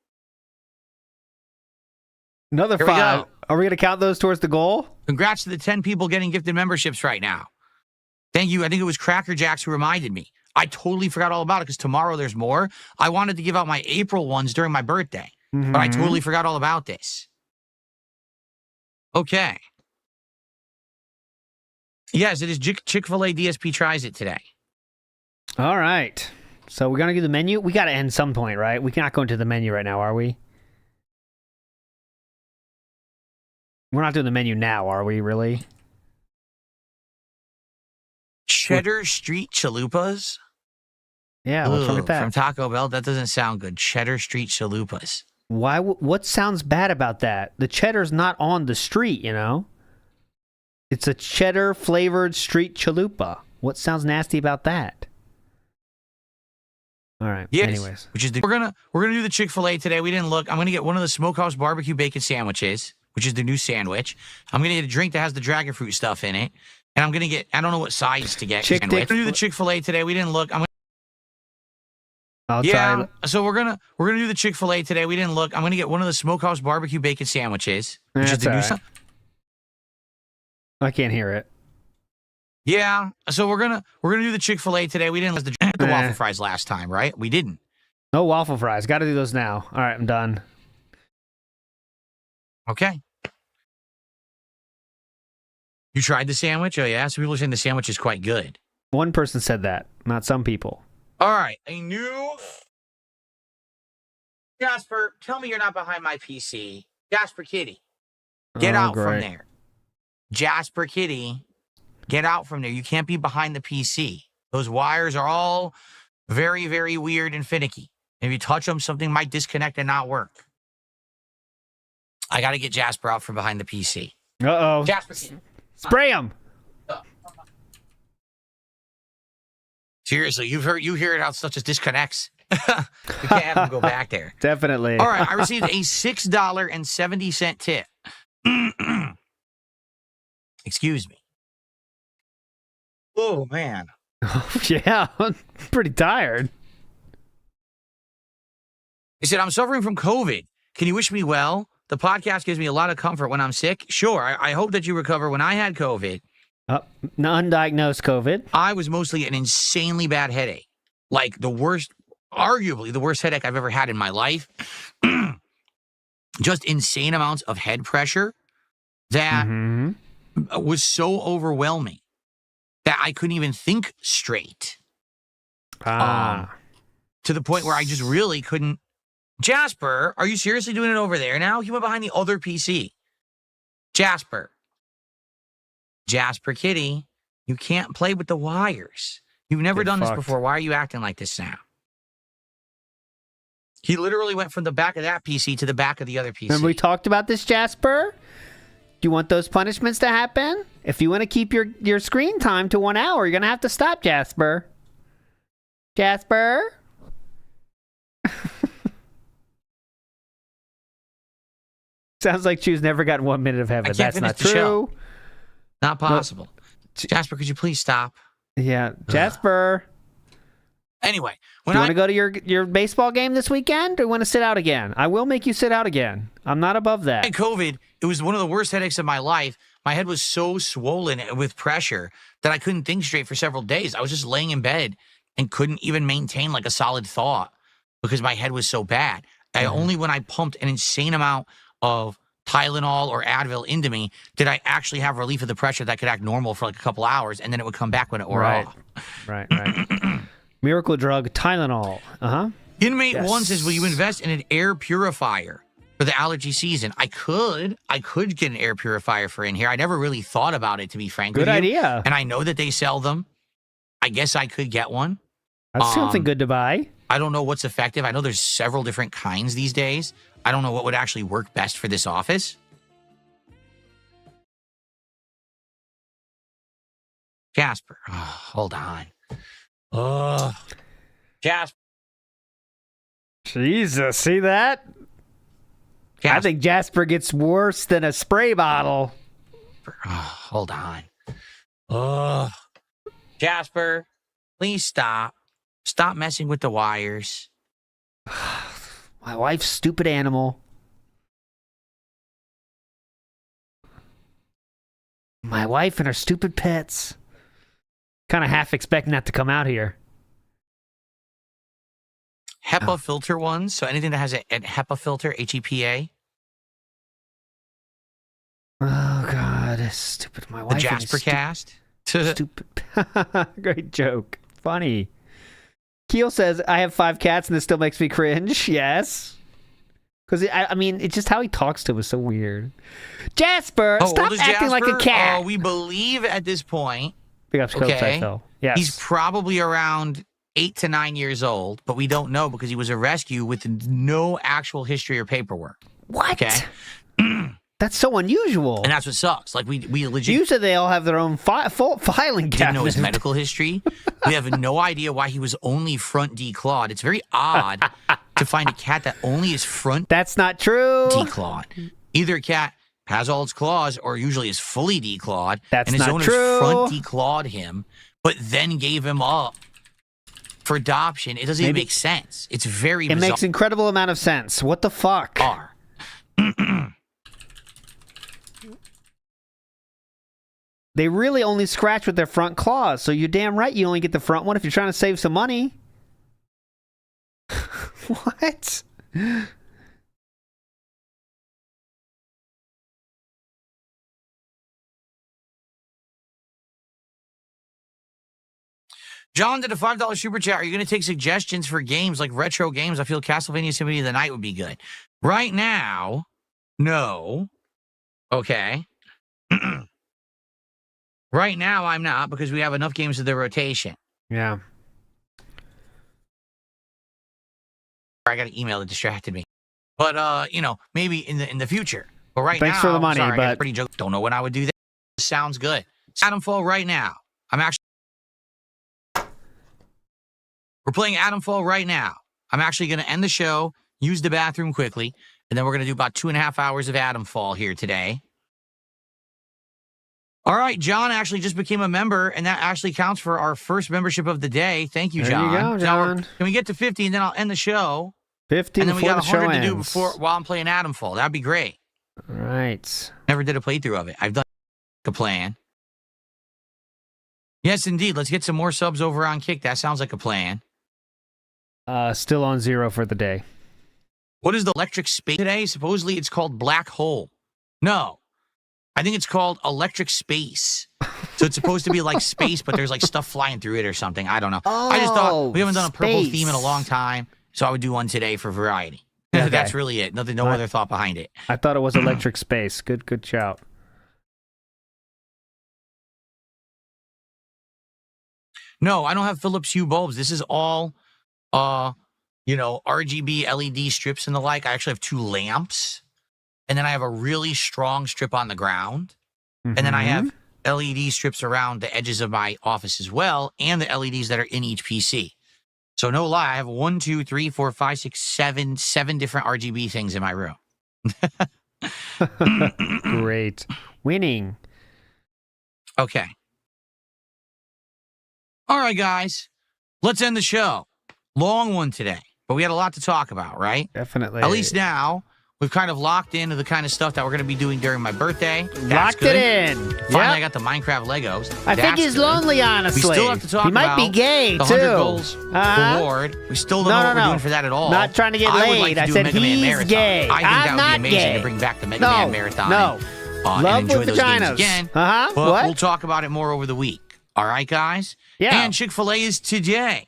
Another Here 5. we go. Are we going to count those towards the goal? Congrats to the 10 people getting gifted memberships right now. Thank you. I think it was Cracker Jacks who reminded me. I totally forgot all about it because tomorrow there's more. I wanted to give out my April ones during my birthday. Mm-hmm. But I totally forgot all about this. Okay. Yes, it is Chick-fil-A DSP tries it today. All right. So we're going to do the menu. We got to end some point, right? We cannot go into the menu right now, are we? We're not doing the menu now, are we, really? Cheddar Street Chalupas? Yeah, what's wrong with that? From Taco Bell? That doesn't sound good. Cheddar Street Chalupas. Why? What sounds bad about that? The cheddar's not on the street, you know? It's a cheddar-flavored street chalupa. What sounds nasty about that? All right. Yes. Anyways, we're gonna do the Chick-fil-A today. We didn't look. I'm gonna get one of the Smokehouse barbecue bacon sandwiches, which is the new sandwich. I'm gonna get a drink that has the dragon fruit stuff in it, and I'm gonna get. I don't know what size to get. We're gonna do the Chick-fil-A today. We didn't look. I'll try. So we're gonna do the Chick-fil-A today. We didn't look. I'm gonna get one of the Smokehouse barbecue bacon sandwiches, which is the new. Right. I can't hear it. Yeah. So we're gonna do the Chick-fil-A today. We didn't the waffle fries last time, right? We didn't. No waffle fries. Got to do those now. All right, I'm done. Okay. You tried the sandwich? Oh yeah. Some people are saying the sandwich is quite good. One person said that, not some people. All right. A new Jasper. Tell me you're not behind my PC. Jasper Kitty, get out from there. Jasper Kitty, get out from there. You can't be behind the PC. Those wires are all very, very weird and finicky. If you touch them, something might disconnect and not work. I got to get Jasper out from behind the PC. Uh-oh. Jasper Kitty. Spray him. Seriously, you hear it how stuff just disconnects. You can't have him go back there. Definitely. All right, I received a $6.70 tip. Excuse me. Oh, man. Yeah, I'm pretty tired. He said, I'm suffering from COVID. Can you wish me well? The podcast gives me a lot of comfort when I'm sick. Sure, I hope that you recover. When I had COVID, undiagnosed COVID, I was mostly an insanely bad headache. Like the worst, arguably the worst headache I've ever had in my life. Just insane amounts of head pressure that was so overwhelming that I couldn't even think straight. To the point where I just really couldn't. Jasper, are you seriously doing it over there now? He went behind the other PC. Jasper Kitty, you can't play with the wires. You've never done this before. Why are you acting like this now? He literally went from the back of that PC to the back of the other PC. Remember we talked about this, Jasper? Do you want those punishments to happen? If you want to keep your screen time to 1 hour, you're going to have to stop, Jasper. Jasper? Sounds like Chew's never gotten 1 minute of heaven. That's not true. Show. Not possible. No. Jasper, could you please stop? Yeah, Jasper. Anyway, do you want to go to your baseball game this weekend, or do you want to sit out again? I will make you sit out again. I'm not above that. I had COVID. It was one of the worst headaches of my life. My head was so swollen with pressure that I couldn't think straight for several days. I was just laying in bed and couldn't even maintain like a solid thought because my head was so bad. Only when I pumped an insane amount of Tylenol or Advil into me did I actually have relief of the pressure that could act normal for like a couple hours, and then it would come back when it wore off. Right. Miracle drug Tylenol. Inmate 1 says, will you invest in an air purifier for the allergy season? I could get an air purifier for in here. I never really thought about it, to be frank with you. Good idea. And I know that they sell them. I guess I could get one. That's something good to buy. I don't know what's effective. I know there's several different kinds these days. I don't know what would actually work best for this office. Jasper. Oh, hold on. Jasper. Jesus, see that? Jasper. I think Jasper gets worse than a spray bottle. Hold on. Jasper, please stop. Stop messing with the wires. My wife's stupid animal. My wife and her stupid pets. Kind of half expecting that to come out here. HEPA filter ones. So anything that has a HEPA filter, HEPA. Oh, God. It's stupid. My wife. The Jasper cast. Stupid. Great joke. Funny. Keel says, I have 5 cats and this still makes me cringe. Yes. Because, I mean, it's just how he talks to him is so weird. Jasper, stop acting like a cat. We believe at this point. Big up, okay. Yes. He's probably around 8 to 9 years old, but we don't know because he was a rescue with no actual history or paperwork. What? Okay. That's so unusual. And that's what sucks. Like, we legit... Usually they all have their own full filing cabinet. Didn't know his medical history. We have no idea why he was only front declawed. It's very odd to find a cat that only is front... That's not true. ...declawed. Either a cat has all its claws or usually is fully declawed. That's and his not owners true. Front declawed him, but then gave him up for adoption. It doesn't even make sense. It's very bizarre. It makes incredible amount of sense. What the fuck? They really only scratch with their front claws, so you're damn right you only get the front one if you're trying to save some money. What? John did a $5 super chat. Are you going to take suggestions for games like retro games? I feel Castlevania Symphony of the Night would be good. Right now, no. Okay. Right now, I'm not because we have enough games of the rotation. Yeah. I got an email that distracted me. But, maybe in the future. But right Thanks now, for the money, sorry, but... I got a pretty joke. Don't know when I would do that. Sounds good. Adamfall right now. We're playing Adamfall right now. I'm actually going to end the show, use the bathroom quickly, and then we're going to do about 2.5 hours of Adamfall here today. All right, John actually just became a member, and that actually counts for our first membership of the day. Thank you, John. There you go, John. Can we get to 50, and then I'll end the show? 50 and then we got the 100 to ends. do before while I'm playing Adamfall. That'd be great. All right. Never did a playthrough of it. I've done a plan. Yes, indeed. Let's get some more subs over on Kick. That sounds like a plan. Still on 0 for the day. What is the electric space today? Supposedly it's called Black Hole. No. I think it's called Electric Space. So it's supposed to be like space, but there's like stuff flying through it or something. I don't know. I just thought we haven't done a purple theme in a long time, so I would do one today for variety. Okay. That's really it. Nothing, no other thought behind it. I thought it was Electric Space. Good shout. No, I don't have Philips Hue bulbs. This is all, RGB LED strips and the like. I actually have 2 lamps. And then I have a really strong strip on the ground. And then I have LED strips around the edges of my office as well, and the LEDs that are in each PC. So no lie, I have 1, 2, 3, 4, 5, 6, 7 different RGB things in my room. Great. Winning. Okay. All right, guys. Let's end the show. Long one today, but we had a lot to talk about, right? Definitely. At least now, we've kind of locked into the kind of stuff that we're going to be doing during my birthday. Locked it in. Finally, I got the Minecraft Legos. I think he's lonely, honestly. We still have to talk he might about be gay, the too. 100 goals reward. We still don't know what we're doing for that at all. Not trying to get laid. I would like to do a Mega Man marathon. Gay. I think I'm that would be amazing gay. to bring back the Mega Man marathon. No. And Love enjoy with those games vaginas. again. What? We'll talk about it more over the week. All right, guys? Yeah. And Chick-fil-A is today.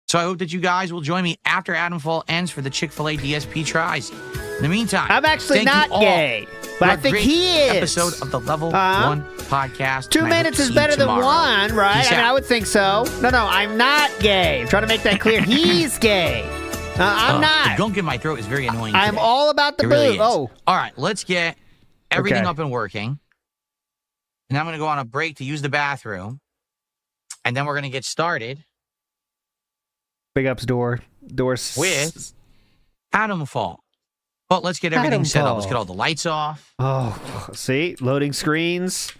So I hope that you guys will join me after Adamfall ends for the Chick-fil-A DSP tries. In the meantime, I'm actually not gay, but I think he is. Episode of the Level 1 podcast. 2 minutes is better than 1, right? I mean, I would think so. No, I'm not gay. I'm trying to make that clear. He's gay. I'm not. The gunk in my throat is very annoying. I'm today. all about the really boob. Oh. All right, let's get everything up and working. And I'm going to go on a break to use the bathroom. And then we're going to get started. Big ups doors. With Adamfall. But let's get everything set up. Let's get all the lights off. Oh, see? Loading screens.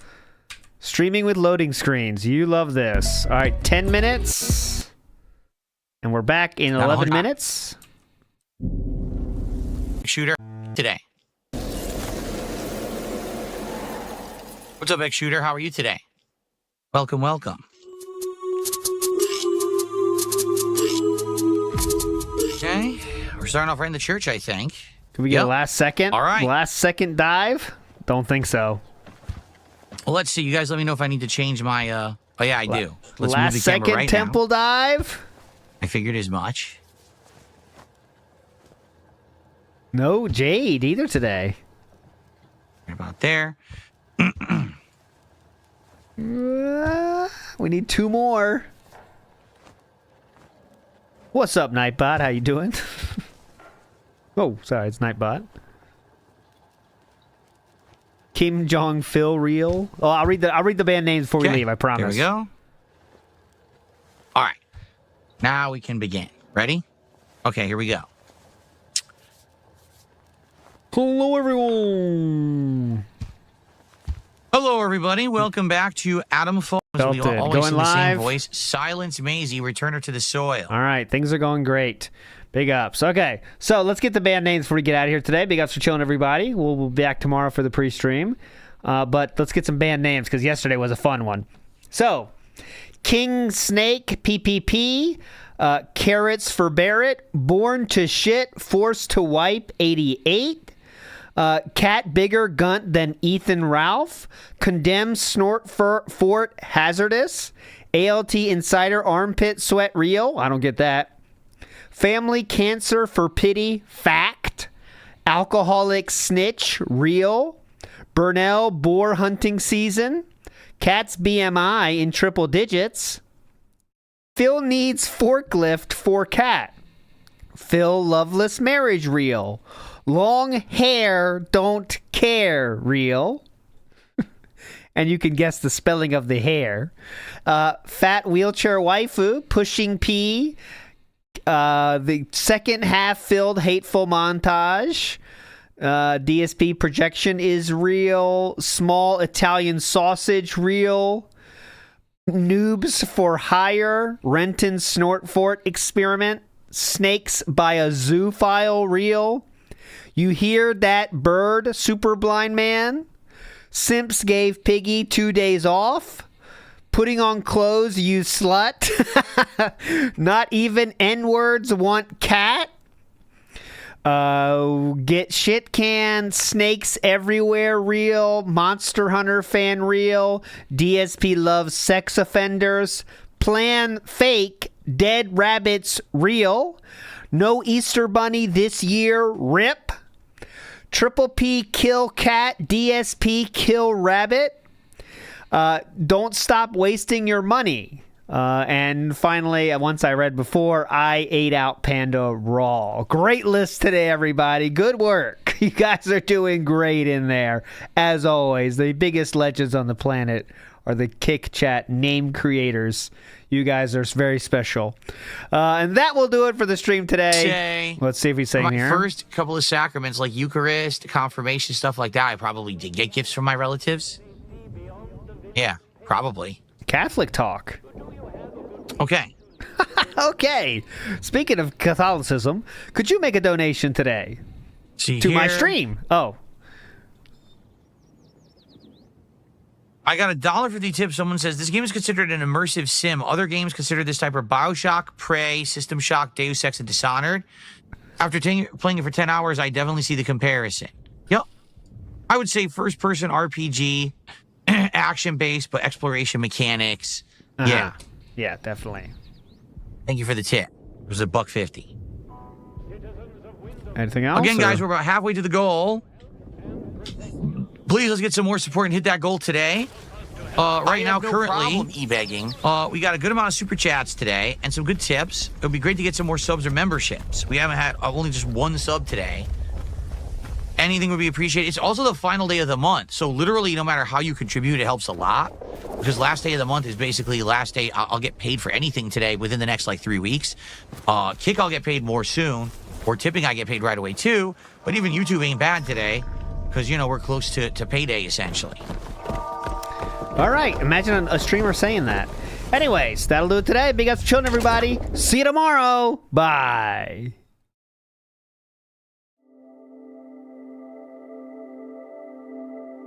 Streaming with loading screens. You love this. All right, 10 minutes. And we're back in 11 minutes. Shooter today. What's up, X Shooter? How are you today? Welcome. Okay. We're starting off right in the church, I think. Can we get a last second? All right. Last second dive? Don't think so. Well, let's see. You guys let me know if I need to change my... Oh, yeah, I do. Let's last move the camera second right temple now. dive? I figured as much. No Jade either today. Right about there. We need 2 more. What's up, Nightbot? How you doing? Oh, sorry, it's Nightbot. Kim Jong Phil Real. Oh, I'll read the band names before we leave. I promise. There we go. All right. Now we can begin. Ready? Okay, here we go. Hello, everyone. Hello, everybody. Welcome back to Adamfall. We always Going in the live. same voice. Silence Maisie, return her to the soil. All right, things are going great. Big ups. Okay, so let's get the band names before we get out of here today. Big ups for chilling, everybody. We'll be back tomorrow for the pre-stream. But let's get some band names because yesterday was a fun one. So, King Snake, PPP, Carrots for Barrett, Born to Shit, Forced to Wipe, 88. Cat Bigger Gunt Than Ethan Ralph, Condemned Snort Fort Hazardous, ALT Insider Armpit Sweat Real, I don't get that, Family Cancer for Pity Fact, Alcoholic Snitch Real, Burnell Boar Hunting Season, Cat's BMI in triple digits, Phil Needs Forklift for Cat, Phil Loveless Marriage Real, Long Hair Don't Care Real. And you can guess the spelling of the hair. Fat Wheelchair Waifu, Pushing P. The second half filled Hateful Montage. DSP projection is real. Small Italian sausage real. Noobs for hire. Renton snort fort experiment. Snakes by a zoo file real. You hear that bird, super blind man? Simps gave Piggy 2 days off. Putting on clothes, you slut. Not even N-words want cat. Get shit canned. Snakes everywhere real. Monster Hunter fan real. DSP loves sex offenders. Plan fake. Dead rabbits real. No Easter Bunny this year. Rip. Triple P kill cat. DSP kill rabbit. Don't stop wasting your money. And finally, once I read before, I ate out Panda raw. Great list today, everybody. Good work. You guys are doing great in there. As always, the biggest legends on the planet are the Kick Chat name creators. You guys are very special. And that will do it for the stream today. Let's see if he's saying here. My first couple of sacraments, like Eucharist, confirmation, stuff like that, I probably did get gifts from my relatives. Yeah, probably. Catholic talk. Okay. Okay. Speaking of Catholicism, could you make a donation today to my stream? Oh. I got $1.50 tip. Someone says, this game is considered an immersive sim. Other games consider this type of Bioshock, Prey, System Shock, Deus Ex, and Dishonored. After playing it for 10 hours, I definitely see the comparison. Yep. I would say first-person RPG, action-based, but exploration mechanics. Yeah. Yeah, definitely. Thank you for the tip. It was $1.50. Anything else? Again, guys, we're about halfway to the goal. Please, let's get some more support and hit that goal today. Right now, currently, e-begging. We got a good amount of super chats today and some good tips. It would be great to get some more subs or memberships. We haven't had only just one sub today. Anything would be appreciated. It's also the final day of the month, so literally, no matter how you contribute, it helps a lot. Because last day of the month is basically last day. I'll get paid for anything today within the next like 3 weeks. Kick, I'll get paid more soon. Or tipping, I get paid right away too. But even YouTube ain't bad today. Because, you know, we're close to payday, essentially. All right. Imagine a streamer saying that. Anyways, that'll do it today. Big ups for chilling, everybody. See you tomorrow. Bye.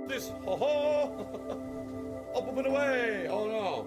This, up and away. Oh, no.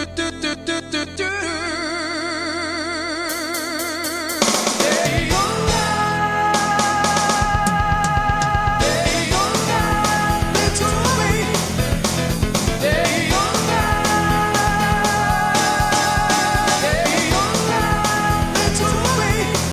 do do do do do do.